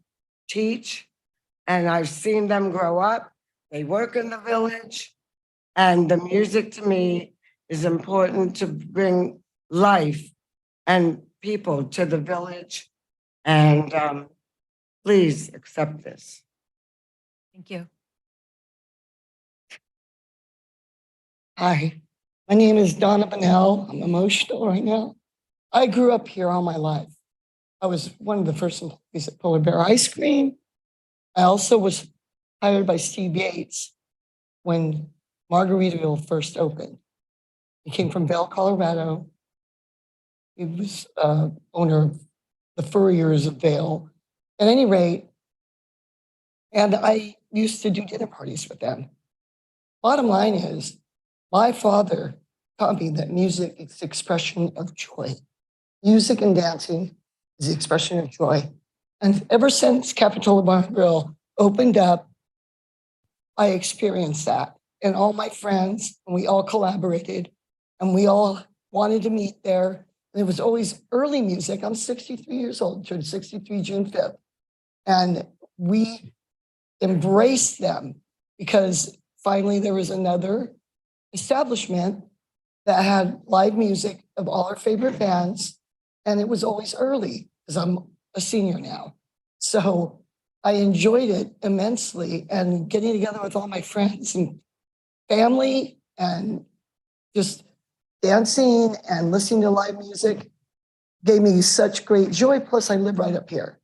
teach and I've seen them grow up. They work in the village, and the music to me is important to bring life and people to the village. And please accept this. Thank you. Hi, my name is Donna Bonnell. I'm emotional right now. I grew up here all my life. I was one of the first employees at Polar Bear Ice Cream. I also was hired by Steve Yates when Margaritaville first opened. He came from Vail, Colorado. He was owner of the Furriers of Vale. At any rate, and I used to do dinner parties with them. Bottom line is, my father taught me that music is the expression of joy. Music and dancing is the expression of joy. And ever since Capitola Bar and Grill opened up, I experienced that. And all my friends, and we all collaborated, and we all wanted to meet there. And it was always early music. I'm 63 years old, turned 63 June 5th. And we embraced them because finally there was another establishment that had live music of all our favorite bands. And it was always early because I'm a senior now. So I enjoyed it immensely, and getting together with all my friends and family and just dancing and listening to live music gave me such great joy. Plus I live right up here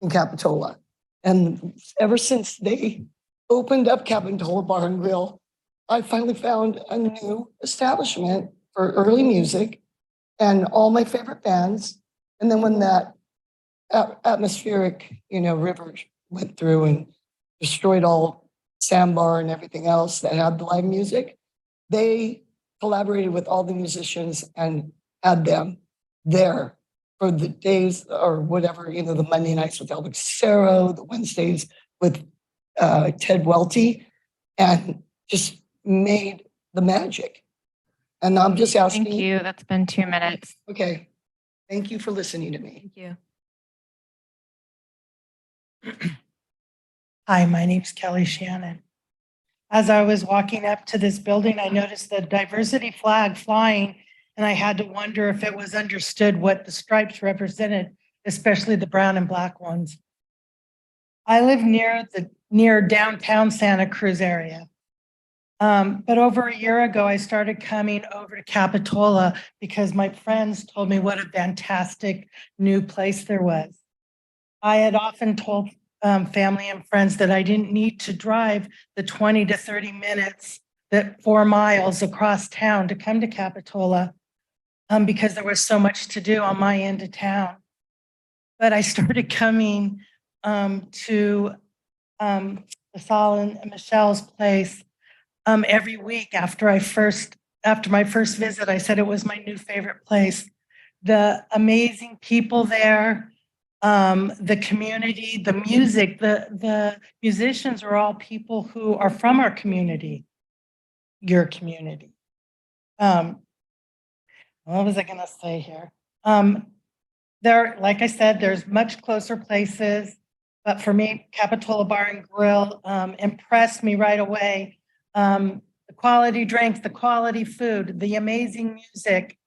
in Capitola. And ever since they opened up Capitola Bar and Grill, I finally found a new establishment for early music and all my favorite bands. And then when that atmospheric, river went through and destroyed all Sandbar and everything else that had the live music, they collaborated with all the musicians and had them there for the days or whatever, the Monday nights with Elvis Cicero, the Wednesdays with Ted Welty, and just made the magic. And I'm just asking. Thank you. That's been 2 minutes. Okay. Thank you for listening to me. Thank you. Hi, my name's Kelly Shannon. As I was walking up to this building, I noticed the diversity flag flying, and I had to wonder if it was understood what the stripes represented, especially the brown and black ones. I live near downtown Santa Cruz area. But over a year ago, I started coming over to Capitola because my friends told me what a fantastic new place there was. I had often told family and friends that I didn't need to drive the 20 to 30 minutes, that 4 miles across town to come to Capitola because there was so much to do on my end of town. But I started coming to LaSalle and Michelle's place every week after my first visit. I said it was my new favorite place. The amazing people there, the community, the music, the musicians are all people who are from our community, your community. What was I going to say here? There, like I said, there's much closer places, but for me, Capitola Bar and Grill impressed me right away. The quality drinks, the quality food, the amazing music.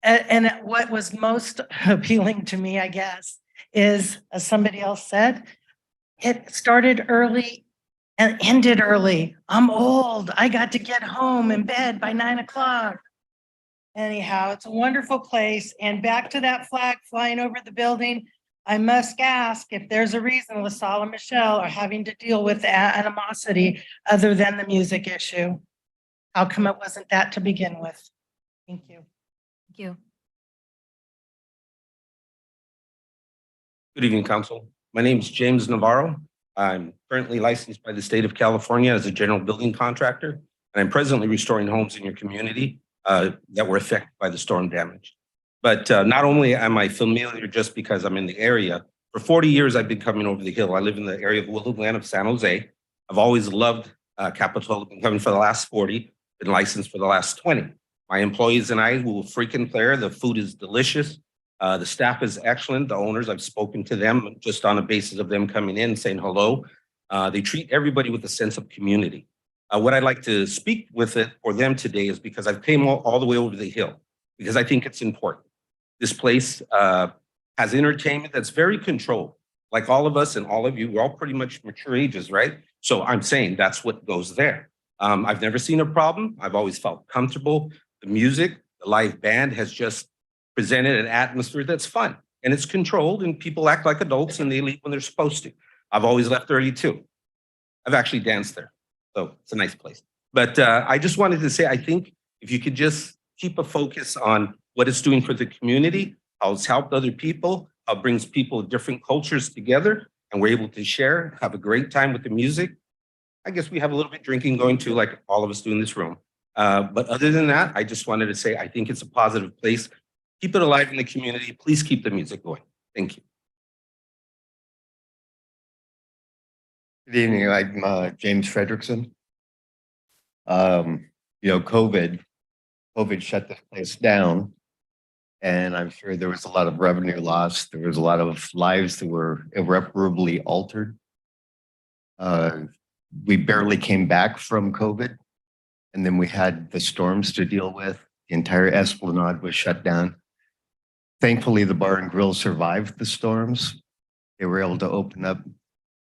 And what was most appealing to me, I guess, is, as somebody else said, it started early and ended early. I'm old. I got to get home in bed by 9 o'clock. Anyhow, it's a wonderful place. And back to that flag flying over the building, I must ask if there's a reason LaSalle and Michelle are having to deal with animosity other than the music issue. How come it wasn't that to begin with? Thank you. Thank you. Good evening, Council. My name is James Navarro. I'm currently licensed by the state of California as a general building contractor, and I'm presently restoring homes in your community that were affected by the storm damage. But not only am I familiar just because I'm in the area, for 40 years I've been coming over the hill. I live in the area of Willow Glen of San Jose. I've always loved Capitola. I've been coming for the last 40, been licensed for the last 20. My employees and I will freaking player. The food is delicious. The staff is excellent. The owners, I've spoken to them just on a basis of them coming in saying hello. They treat everybody with a sense of community. What I'd like to speak with it for them today is because I've came all the way over the hill because I think it's important. This place has entertainment that's very controlled. Like all of us and all of you, we're all pretty much mature ages, right? So I'm saying that's what goes there. I've never seen a problem. I've always felt comfortable. The music, the live band has just presented an atmosphere that's fun and it's controlled and people act like adults and they leave when they're supposed to. I've always left early too. I've actually danced there. So it's a nice place. But I just wanted to say, I think if you could just keep a focus on what it's doing for the community, how it's helped other people, how it brings people of different cultures together, and we're able to share, have a great time with the music. I guess we have a little bit drinking going too, like all of us do in this room. But other than that, I just wanted to say, I think it's a positive place. Keep it alive in the community. Please keep the music going. Thank you. Good evening, I'm James Frederickson. COVID shut this place down. And I'm sure there was a lot of revenue loss. There was a lot of lives that were irreparably altered. We barely came back from COVID. And then we had the storms to deal with. The entire Esplanade was shut down. Thankfully, the bar and grill survived the storms. They were able to open up,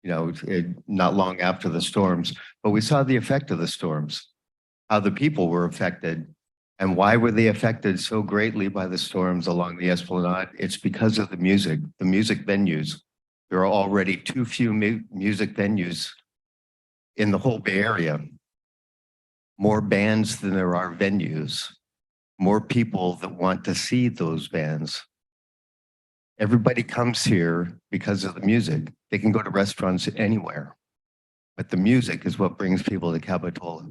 not long after the storms. But we saw the effect of the storms, how the people were affected. And why were they affected so greatly by the storms along the Esplanade? It's because of the music venues. There are already too few music venues in the whole Bay Area. More bands than there are venues. More people that want to see those bands. Everybody comes here because of the music. They can go to restaurants anywhere, but the music is what brings people to Capitola.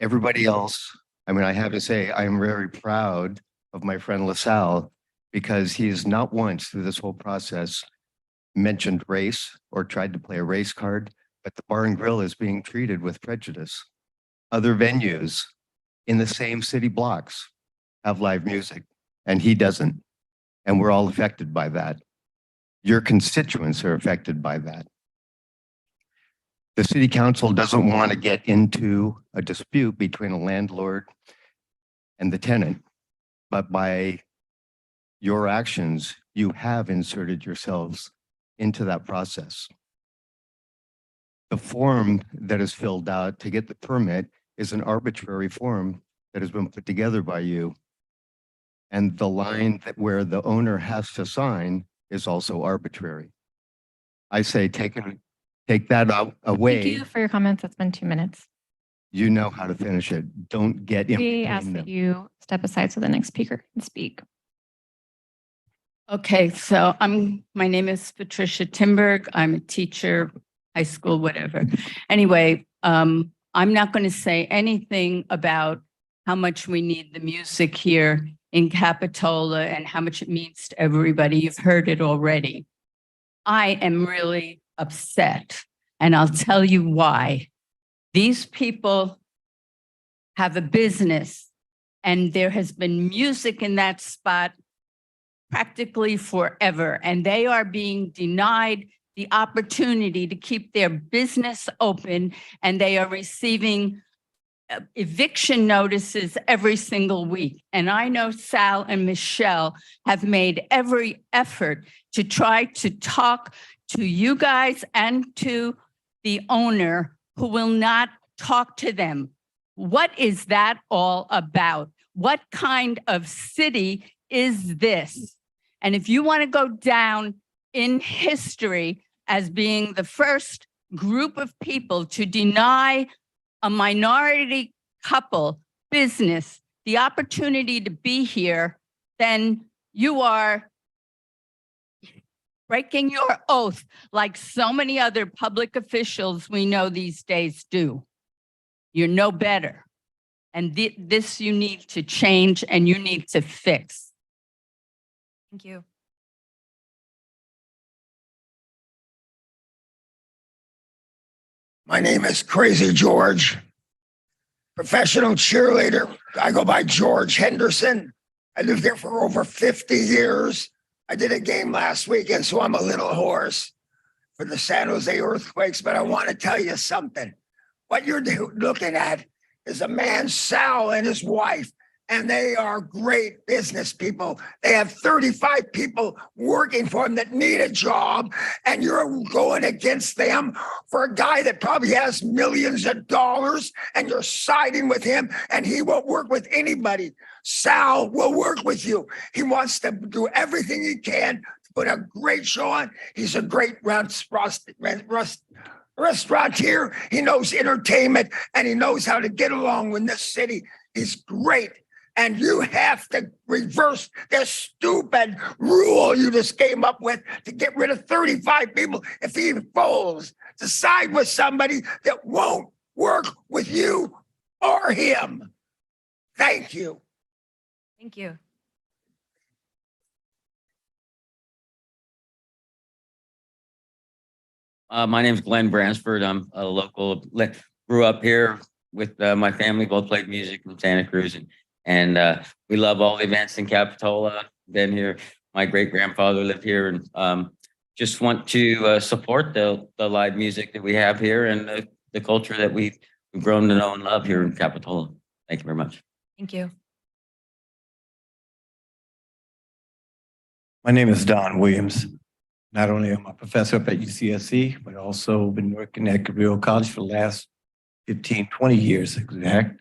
Everybody else, I have to say, I am very proud of my friend LaSalle because he has not once through this whole process mentioned race or tried to play a race card, but the bar and grill is being treated with prejudice. Other venues in the same city blocks have live music and he doesn't. And we're all affected by that. Your constituents are affected by that. The city council doesn't want to get into a dispute between a landlord and the tenant, but by your actions, you have inserted yourselves into that process. The form that is filled out to get the permit is an arbitrary form that has been put together by you. And the line where the owner has to sign is also arbitrary. I say take that out away. Thank you for your comments. It's been 2 minutes. You know how to finish it. Don't get in We ask between that them. you step aside so the next speaker can speak. Okay, so my name is Patricia Timberg. I'm a teacher, high school, whatever. Anyway, I'm not going to say anything about how much we need the music here in Capitola and how much it means to everybody. You've heard it already. I am really upset, and I'll tell you why. These people have a business, and there has been music in that spot practically forever, and they are being denied the opportunity to keep their business open, and they are receiving eviction notices every single week. And I know Sal and Michelle have made every effort to try to talk to you guys and to the owner, who will not talk to them. What is that all about? What kind of city is this? And if you want to go down in history as being the first group of people to deny a minority couple business the opportunity to be here, then you are breaking your oath like so many other public officials we know these days do. You're no better. And this you need to change and you need to fix. Thank you. My name is Crazy George, professional cheerleader. I go by George Henderson. I lived here for over 50 years. I did a game last weekend, so I'm a little hoarse for the San Jose Earthquakes, but I want to tell you something. What you're looking at is a man, Sal, and his wife, and they are great business people. They have 35 people working for them that need a job, and you're going against them for a guy that probably has millions of dollars, and you're siding with him, and he won't work with anybody. Sal will work with you. He wants to do everything he can to put a great show on. He's a great restaurateur. He knows entertainment, and he knows how to get along with this city. He's great. And you have to reverse this stupid rule you just came up with to get rid of 35 people if he falls to side with somebody that won't work with you or him. Thank you. Thank you. My name's Glenn Bransford. I'm a local, grew up here with my family, both played music from Santa Cruz, and we love all the events in Capitola. Been here. My great grandfather lived here, and just want to support the live music that we have here and the culture that we've grown to know and love here in Capitola. Thank you very much. Thank you. My name is Don Williams. Not only am I a professor up at UCSC, but also been working at Cabrillo College for the last 15, 20 years exact.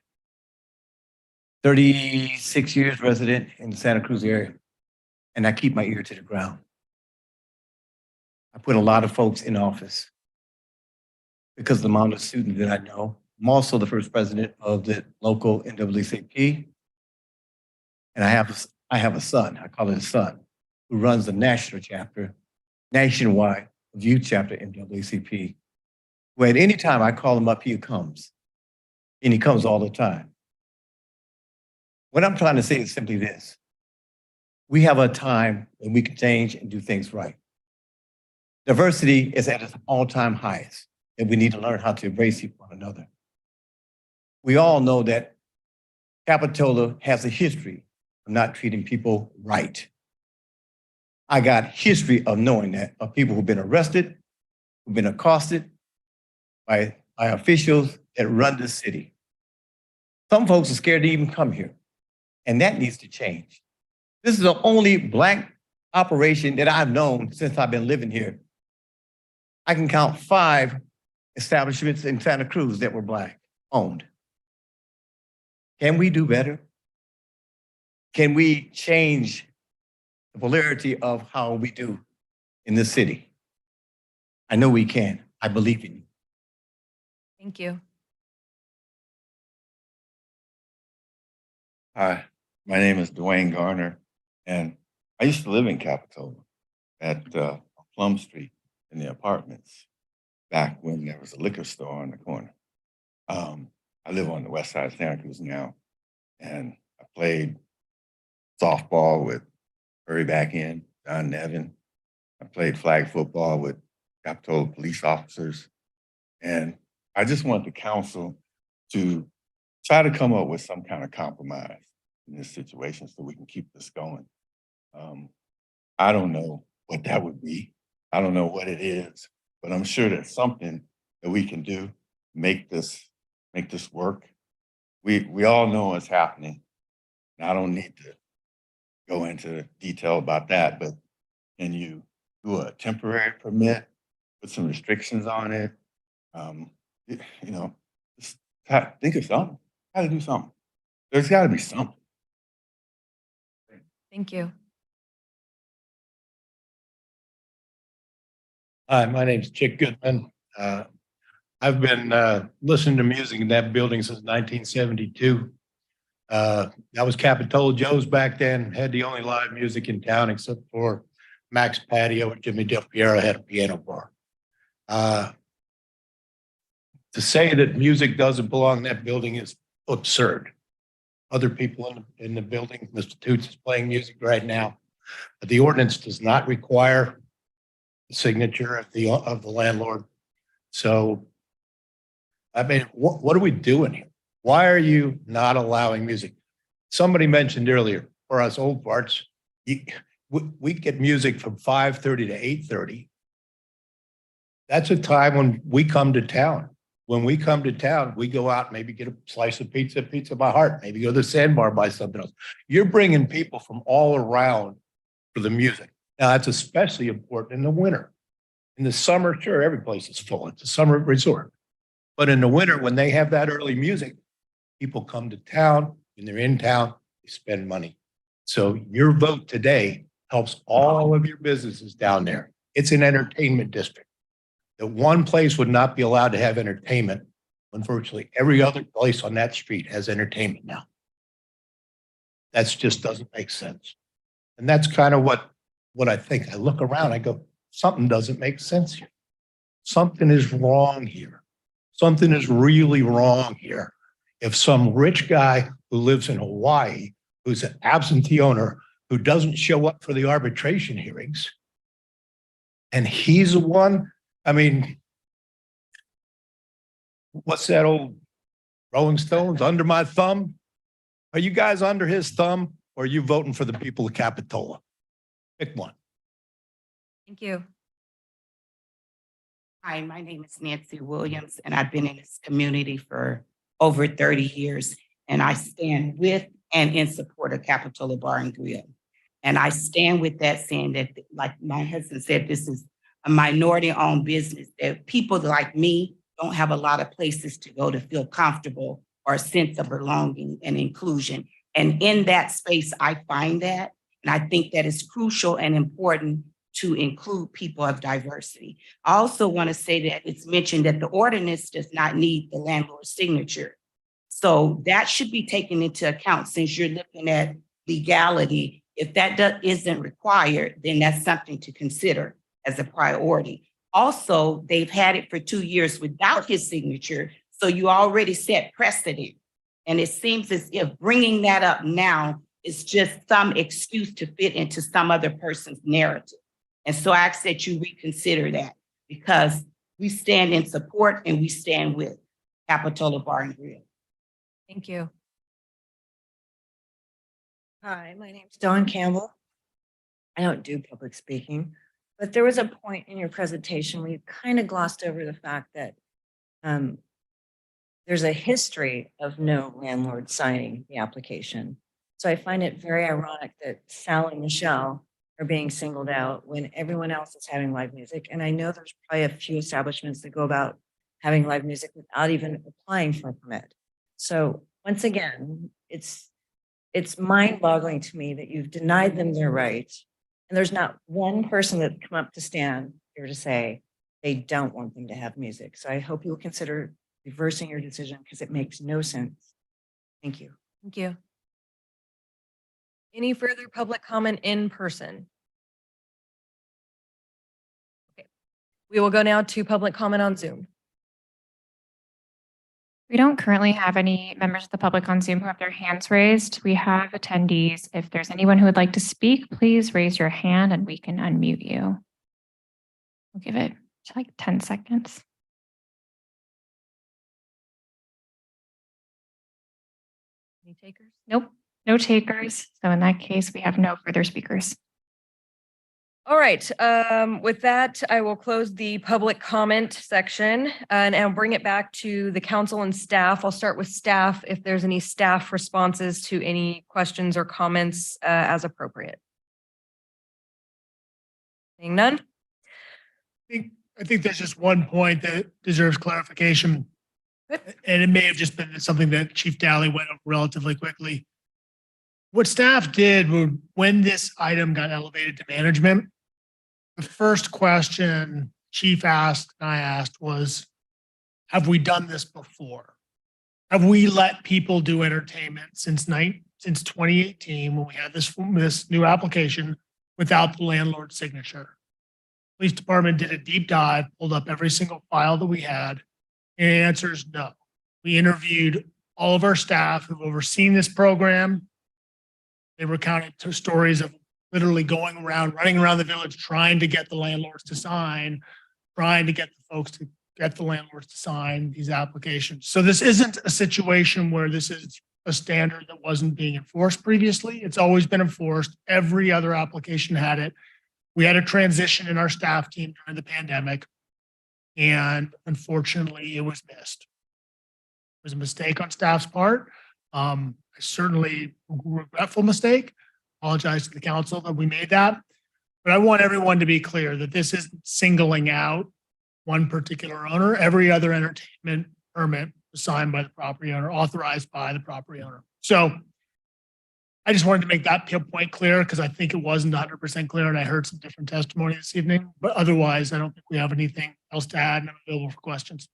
36 years resident in the Santa Cruz area. And I keep my ear to the ground. I put a lot of folks in office because of the amount of students that I know. I'm also the first president of the local NAACP. And I have a son, I call it a son, who runs the national chapter, nationwide youth chapter NAACP. Where at any time I call him up, he comes. And he comes all the time. What I'm trying to say is simply this. We have a time when we can change and do things right. Diversity is at its all-time highest, and we need to learn how to embrace one another. We all know that Capitola has a history of not treating people right. I got history of knowing that, of people who've been arrested, who've been accosted by officials that run the city. Some folks are scared to even come here, and that needs to change. This is the only Black operation that I've known since I've been living here. I can count 5 establishments in Santa Cruz that were Black owned. Can we do better? Can we change the polarity of how we do in this city? I know we can. I believe in you. Thank you. Hi, my name is Dwayne Garner, and I used to live in Capitola at Plum Street in the apartments back when there was a liquor store on the corner. I live on the west side of Santa Cruz now, and I played softball with Hurry Back In, Don Nevin. I played flag football with Capitola police officers, and I just want the council to try to come up with some kind of compromise in this situation so we can keep this going. I don't know what that would be. I don't know what it is, but I'm sure there's something that we can do, make this work. We all know what's happening. And I don't need to go into detail about that, but can you do a temporary permit, put some restrictions on it? You know, just think of something. How to do something. There's got to be something. Thank you. Hi, my name's Chick Goodman. I've been listening to music in that building since 1972. That was Capitola Joe's back then, had the only live music in town except for Max Patio and Jimmy Del Piero had a piano bar. To say that music doesn't belong in that building is absurd. Other people in the building, Mr. Toots is playing music right now. But the ordinance does not require the signature of the landlord. So, I mean, what are we doing here? Why are you not allowing music? Somebody mentioned earlier, for us old farts, we get music from 5:30 to 8:30. That's a time when we come to town. When we come to town, we go out, maybe get a slice of pizza by heart, maybe go to the Sandbar, buy something else. You're bringing people from all around for the music. Now, that's especially important in the winter. In the summer, sure, every place is full. It's a summer resort. But in the winter, when they have that early music, people come to town. When they're in town, they spend money. So your vote today helps all of your businesses down there. It's an entertainment district. That one place would not be allowed to have entertainment when virtually every other place on that street has entertainment now. That's just doesn't make sense. And that's kind of what I think. I look around, I go, something doesn't make sense here. Something is wrong here. Something is really wrong here. If some rich guy who lives in Hawaii, who's an absentee owner, who doesn't show up for the arbitration hearings, and he's the one, I mean, what's that old Rolling Stones, under my thumb? Are you guys under his thumb, or are you voting for the people of Capitola? Pick one. Thank you. Hi, my name is Nancy Williams, and I've been in this community for over 30 years, and I stand with and in support of Capitola Bar and Grill. And I stand with that, saying that, like my husband said, this is a minority-owned business, that people like me don't have a lot of places to go to feel comfortable or a sense of belonging and inclusion. And in that space, I find that, and I think that is crucial and important to include people of diversity. I also want to say that it's mentioned that the ordinance does not need the landlord's signature. So that should be taken into account since you're looking at legality. If that isn't required, then that's something to consider as a priority. Also, they've had it for 2 years without his signature, so you already set precedent. And it seems as if bringing that up now is just some excuse to fit into some other person's narrative. And so I ask that you reconsider that, because we stand in support and we stand with Capitola Bar and Grill. Thank you. Hi, my name's Dawn Campbell. I don't do public speaking, but there was a point in your presentation where you kind of glossed over the fact that there's a history of no landlord signing the application. So I find it very ironic that Sal and Michelle are being singled out when everyone else is having live music. And I know there's probably a few establishments that go about having live music without even applying for a permit. So once again, it's mind-boggling to me that you've denied them their right. And there's not one person that come up to stand here to say they don't want them to have music. So I hope you'll consider reversing your decision, because it makes no sense. Thank you. Thank you. Any further public comment in person? Okay. We will go now to public comment on Zoom. We don't currently have any members of the public on Zoom who have their hands raised. We have attendees. If there's anyone who would like to speak, please raise your hand and we can unmute you. We'll give it like 10 seconds. Any takers? Nope, no takers. So in that case, we have no further speakers. All right. With that, I will close the public comment section and I'll bring it back to the council and staff. I'll start with staff if there's any staff responses to any questions or comments as appropriate. Seeing none? I think there's just one point that deserves clarification. And it may have just been something that Chief Daly went over relatively quickly. What staff did when this item got elevated to management, the first question Chief asked and I asked was, have we done this before? Have we let people do entertainment since 2018 when we had this new application without the landlord's signature? Police department did a deep dive, pulled up every single file that we had. And the answer is no. We interviewed all of our staff who've overseen this program. They recounted two stories of literally going around, running around the village, trying to get the landlords to sign, trying to get the folks to get the landlords to sign these applications. So this isn't a situation where this is a standard that wasn't being enforced previously. It's always been enforced. Every other application had it. We had a transition in our staff team during the pandemic, and unfortunately it was missed. It was a mistake on staff's part. Certainly a regretful mistake. Apologize to the council that we made that. But I want everyone to be clear that this isn't singling out one particular owner. Every other entertainment permit was signed by the property owner, authorized by the property owner. So I just wanted to make that point clear because I think it wasn't 100% clear and I heard some different testimony this evening. But otherwise, I don't think we have anything else to add and I'm available for questions.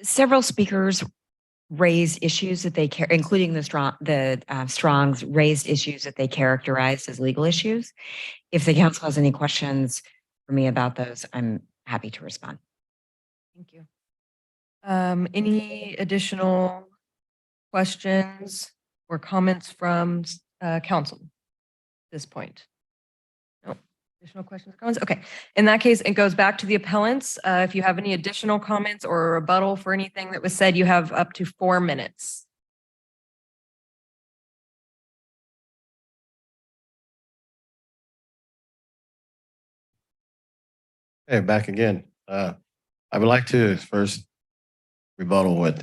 several speakers raised issues that they care, including the Strongs raised issues that they characterized as legal issues. If the council has any questions for me about those, I'm happy to respond. Thank you. Any additional questions or comments from council at this point? No additional questions or comments? Okay. In that case, it goes back to the appellants. If you have any additional comments or rebuttal for anything that was said, you have up to 4 minutes. Hey, back again. I would like to first rebuttal what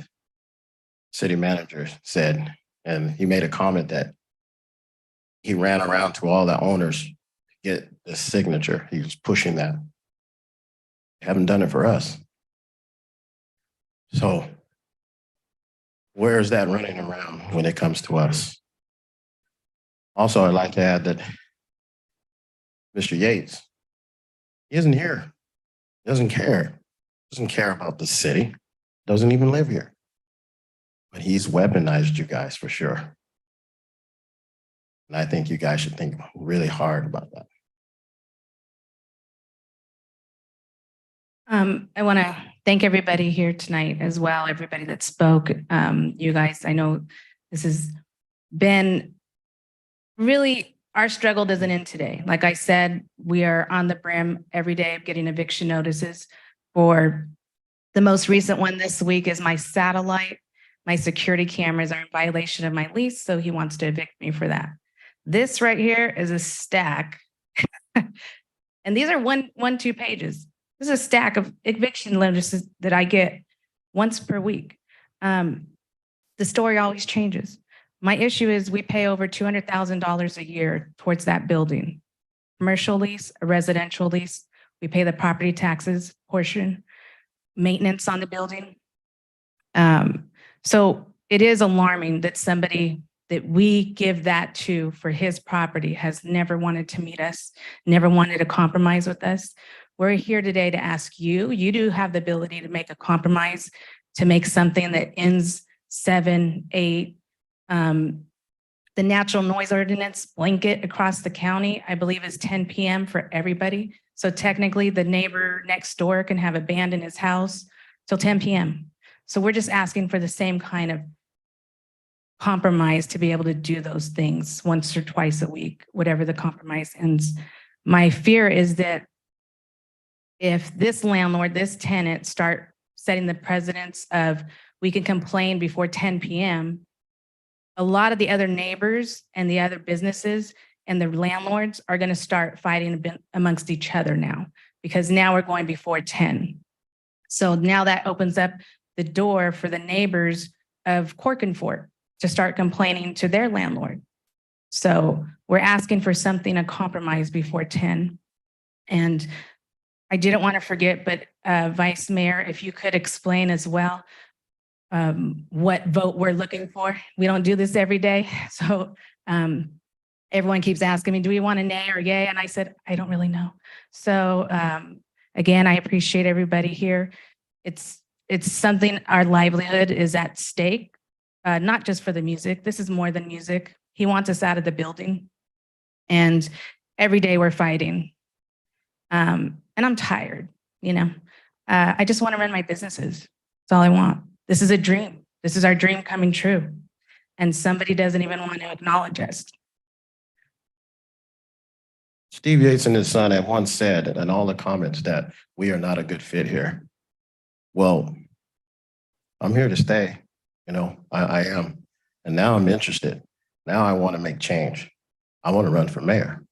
city manager said, and he made a comment that he ran around to all the owners to get the signature. He was pushing that. They haven't done it for us. So where is that running around when it comes to us? Also, I'd like to add that Mr. Yates, he isn't here. He doesn't care. Doesn't care about the city. Doesn't even live here. But he's weaponized you guys for sure. And I think you guys should think really hard about that. I want to thank everybody here tonight as well, everybody that spoke. You guys, I know this has been really, our struggle doesn't end today. Like I said, we are on the brim every day of getting eviction notices. For the most recent one this week is my satellite. My security cameras are in violation of my lease, so he wants to evict me for that. This right here is a stack. And these are one, 2 pages. This is a stack of eviction notices that I get once per week. The story always changes. My issue is we pay over $200,000 a year towards that building. Commercial lease, a residential lease. We pay the property taxes portion, maintenance on the building. So it is alarming that somebody that we give that to for his property has never wanted to meet us, never wanted to compromise with us. We're here today to ask you, you do have the ability to make a compromise, to make something that ends 7, 8. The natural noise ordinance blanket across the county, I believe is 10 p.m. for everybody. So technically the neighbor next door can have a band in his house till 10 p.m. So we're just asking for the same kind of compromise to be able to do those things once or twice a week, whatever the compromise ends. My fear is that if this landlord, this tenant start setting the precedence of we can complain before 10 p.m., a lot of the other neighbors and the other businesses and the landlords are going to start fighting amongst each other now, because now we're going before 10. So now that opens up the door for the neighbors of Corkenfort to start complaining to their landlord. So we're asking for something, a compromise before 10. And I didn't want to forget, but Vice Mayor, if you could explain as well what vote we're looking for. We don't do this every day. So everyone keeps asking me, do we want a nay or yay? And I said, I don't really know. So again, I appreciate everybody here. It's something, our livelihood is at stake, not just for the music. This is more than music. He wants us out of the building. And every day we're fighting. And I'm tired, you know. I just want to run my businesses. That's all I want. This is a dream. This is our dream coming true. And somebody doesn't even want to acknowledge us. Steve Yates and his son have once said in all the comments that we are not a good fit here. Well, I'm here to stay. You know, I am. And now I'm interested. Now I want to make change. I want to run for mayor.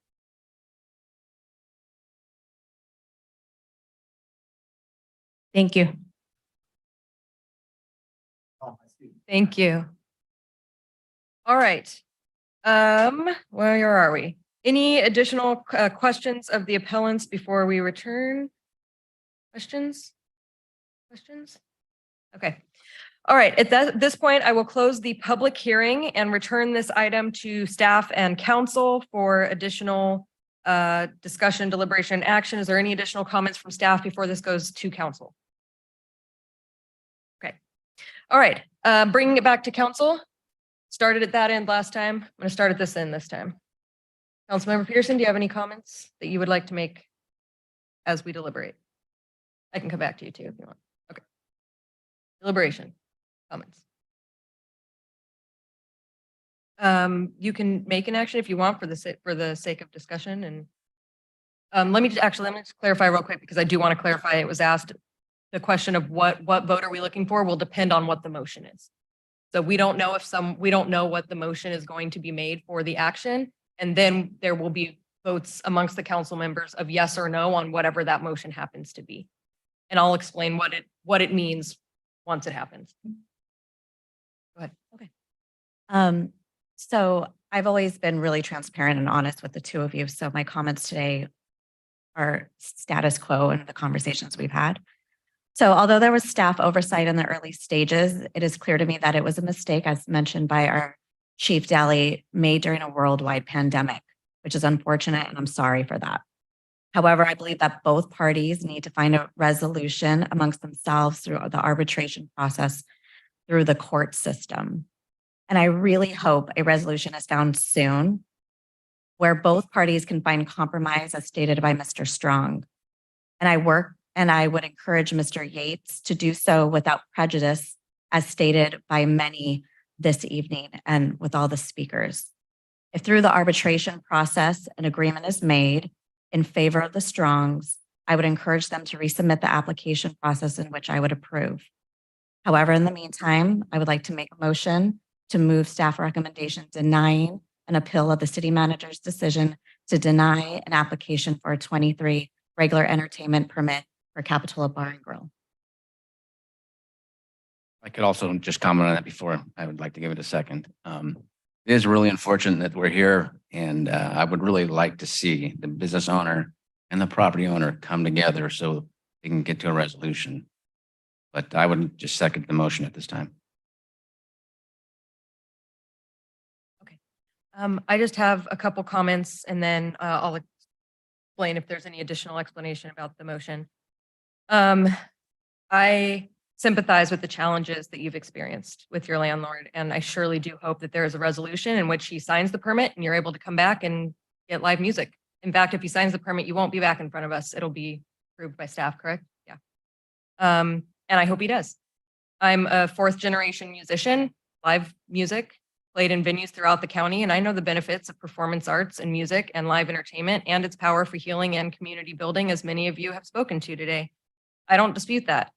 Thank you. Thank you. All right. Where are we? Any additional questions of the appellants before we return? Questions? Okay. All right. At this point, I will close the public hearing and return this item to staff and council for additional discussion, deliberation, action. Is there any additional comments from staff before this goes to council? Okay. All right, bringing it back to council. Started at that end last time. I'm going to start at this end this time. Councilmember Peterson, do you have any comments that you would like to make as we deliberate? I can come back to you too if you want. Okay. Deliberation, comments. You can make an action if you want for the sake of discussion. And let me just clarify real quick because I do want to clarify. It was asked, the question of what vote are we looking for will depend on what the motion is. So we don't know we don't know what the motion is going to be made for the action. And then there will be votes amongst the council members of yes or no on whatever that motion happens to be. And I'll explain what it means once it happens. Go ahead. Okay. So I've always been really transparent and honest with the two of you. So my comments today are status quo in the conversations we've had. So although there was staff oversight in the early stages, it is clear to me that it was a mistake, as mentioned by our Chief Daly, made during a worldwide pandemic, which is unfortunate, and I'm sorry for that. However, I believe that both parties need to find a resolution amongst themselves through the arbitration process through the court system. And I really hope a resolution is found soon where both parties can find compromise as stated by Mr. Strong. And I would encourage Mr. Yates to do so without prejudice as stated by many this evening and with all the speakers. If through the arbitration process, an agreement is made in favor of the Strongs, I would encourage them to resubmit the application process in which I would approve. However, in the meantime, I would like to make a motion to move staff recommendation denying an appeal of the city manager's decision to deny an application for a 23 regular entertainment permit for Capitola Bar and Grill. I could also just comment on that before I would like to give it a second. It is really unfortunate that we're here, and I would really like to see the business owner and the property owner come together so they can get to a resolution. But I would just second the motion at this time. I just have a couple comments and then I'll explain if there's any additional explanation about the motion. I sympathize with the challenges that you've experienced with your landlord, and I surely do hope that there is a resolution in which he signs the permit and you're able to come back and get live music. In fact, if he signs the permit, you won't be back in front of us. It'll be approved by staff, correct? Yeah. And I hope he does. I'm a 4th generation musician, live music, played in venues throughout the county, and I know the benefits of performance arts and music and live entertainment and its power for healing and community building, as many of you have spoken to today. I don't dispute that.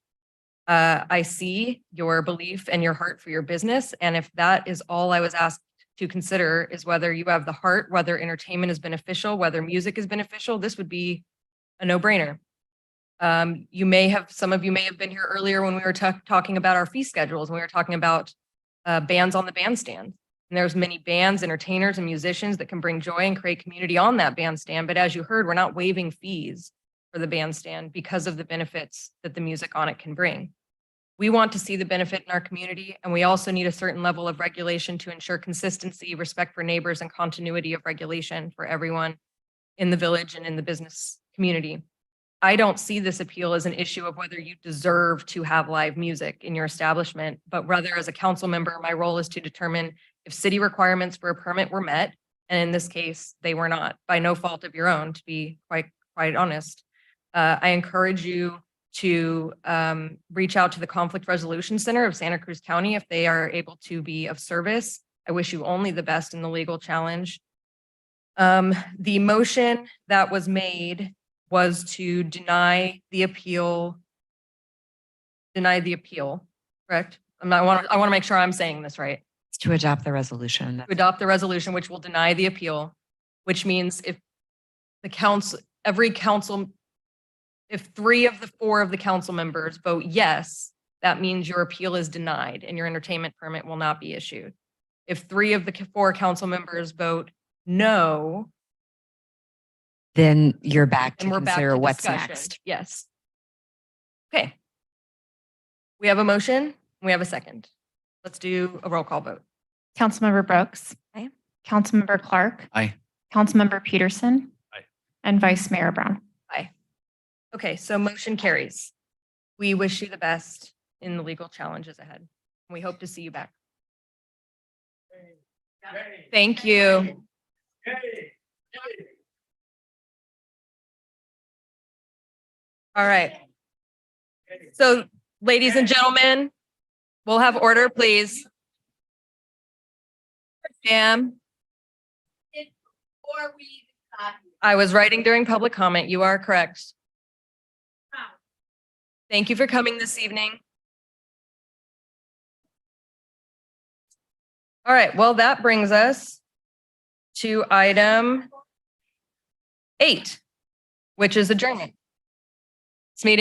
I see your belief and your heart for your business, and if that is all I was asked to consider is whether you have the heart, whether entertainment is beneficial, whether music is beneficial, this would be a no-brainer. Some of you may have been here earlier when we were talking about our fee schedules, when we were talking about bands on the bandstand. And there's many bands, entertainers, and musicians that can bring joy and create community on that bandstand. But as you heard, we're not waiving fees for the bandstand because of the benefits that the music on it can bring. We want to see the benefit in our community, and we also need a certain level of regulation to ensure consistency, respect for neighbors, and continuity of regulation for everyone in the village and in the business community. I don't see this appeal as an issue of whether you deserve to have live music in your establishment, but rather as a council member, my role is to determine if city requirements for a permit were met, and in this case, they were not, by no fault of your own, to be quite honest. I encourage you to reach out to the Conflict Resolution Center of Santa Cruz County if they are able to be of service. I wish you only the best in the legal challenge. The motion that was made was to deny the appeal, correct? I want to make sure I'm saying this right. To adopt the resolution. To adopt the resolution, which will deny the appeal, which means if the council, if 3 of the 4 of the council members vote yes, that means your appeal is denied and your entertainment permit will not be issued. If 3 of the 4 council members vote no, then you're back to and we're back consider to what's discussion. next. Yes. Okay. We have a motion. We have a second. Let's do a roll call vote. Councilmember Brooks. Aye. Councilmember Clark. Aye. Councilmember Peterson. Aye. And Vice Mayor Brown. Aye. Okay, so motion carries. We wish you the best in the legal challenges ahead. We hope to see you back. Thank you. All right. So, ladies and gentlemen, we'll have order, please. Ma'am, I was writing during public comment. You are correct. Thank you for coming this evening. All right, well, that brings us to item 8, which is adjournment.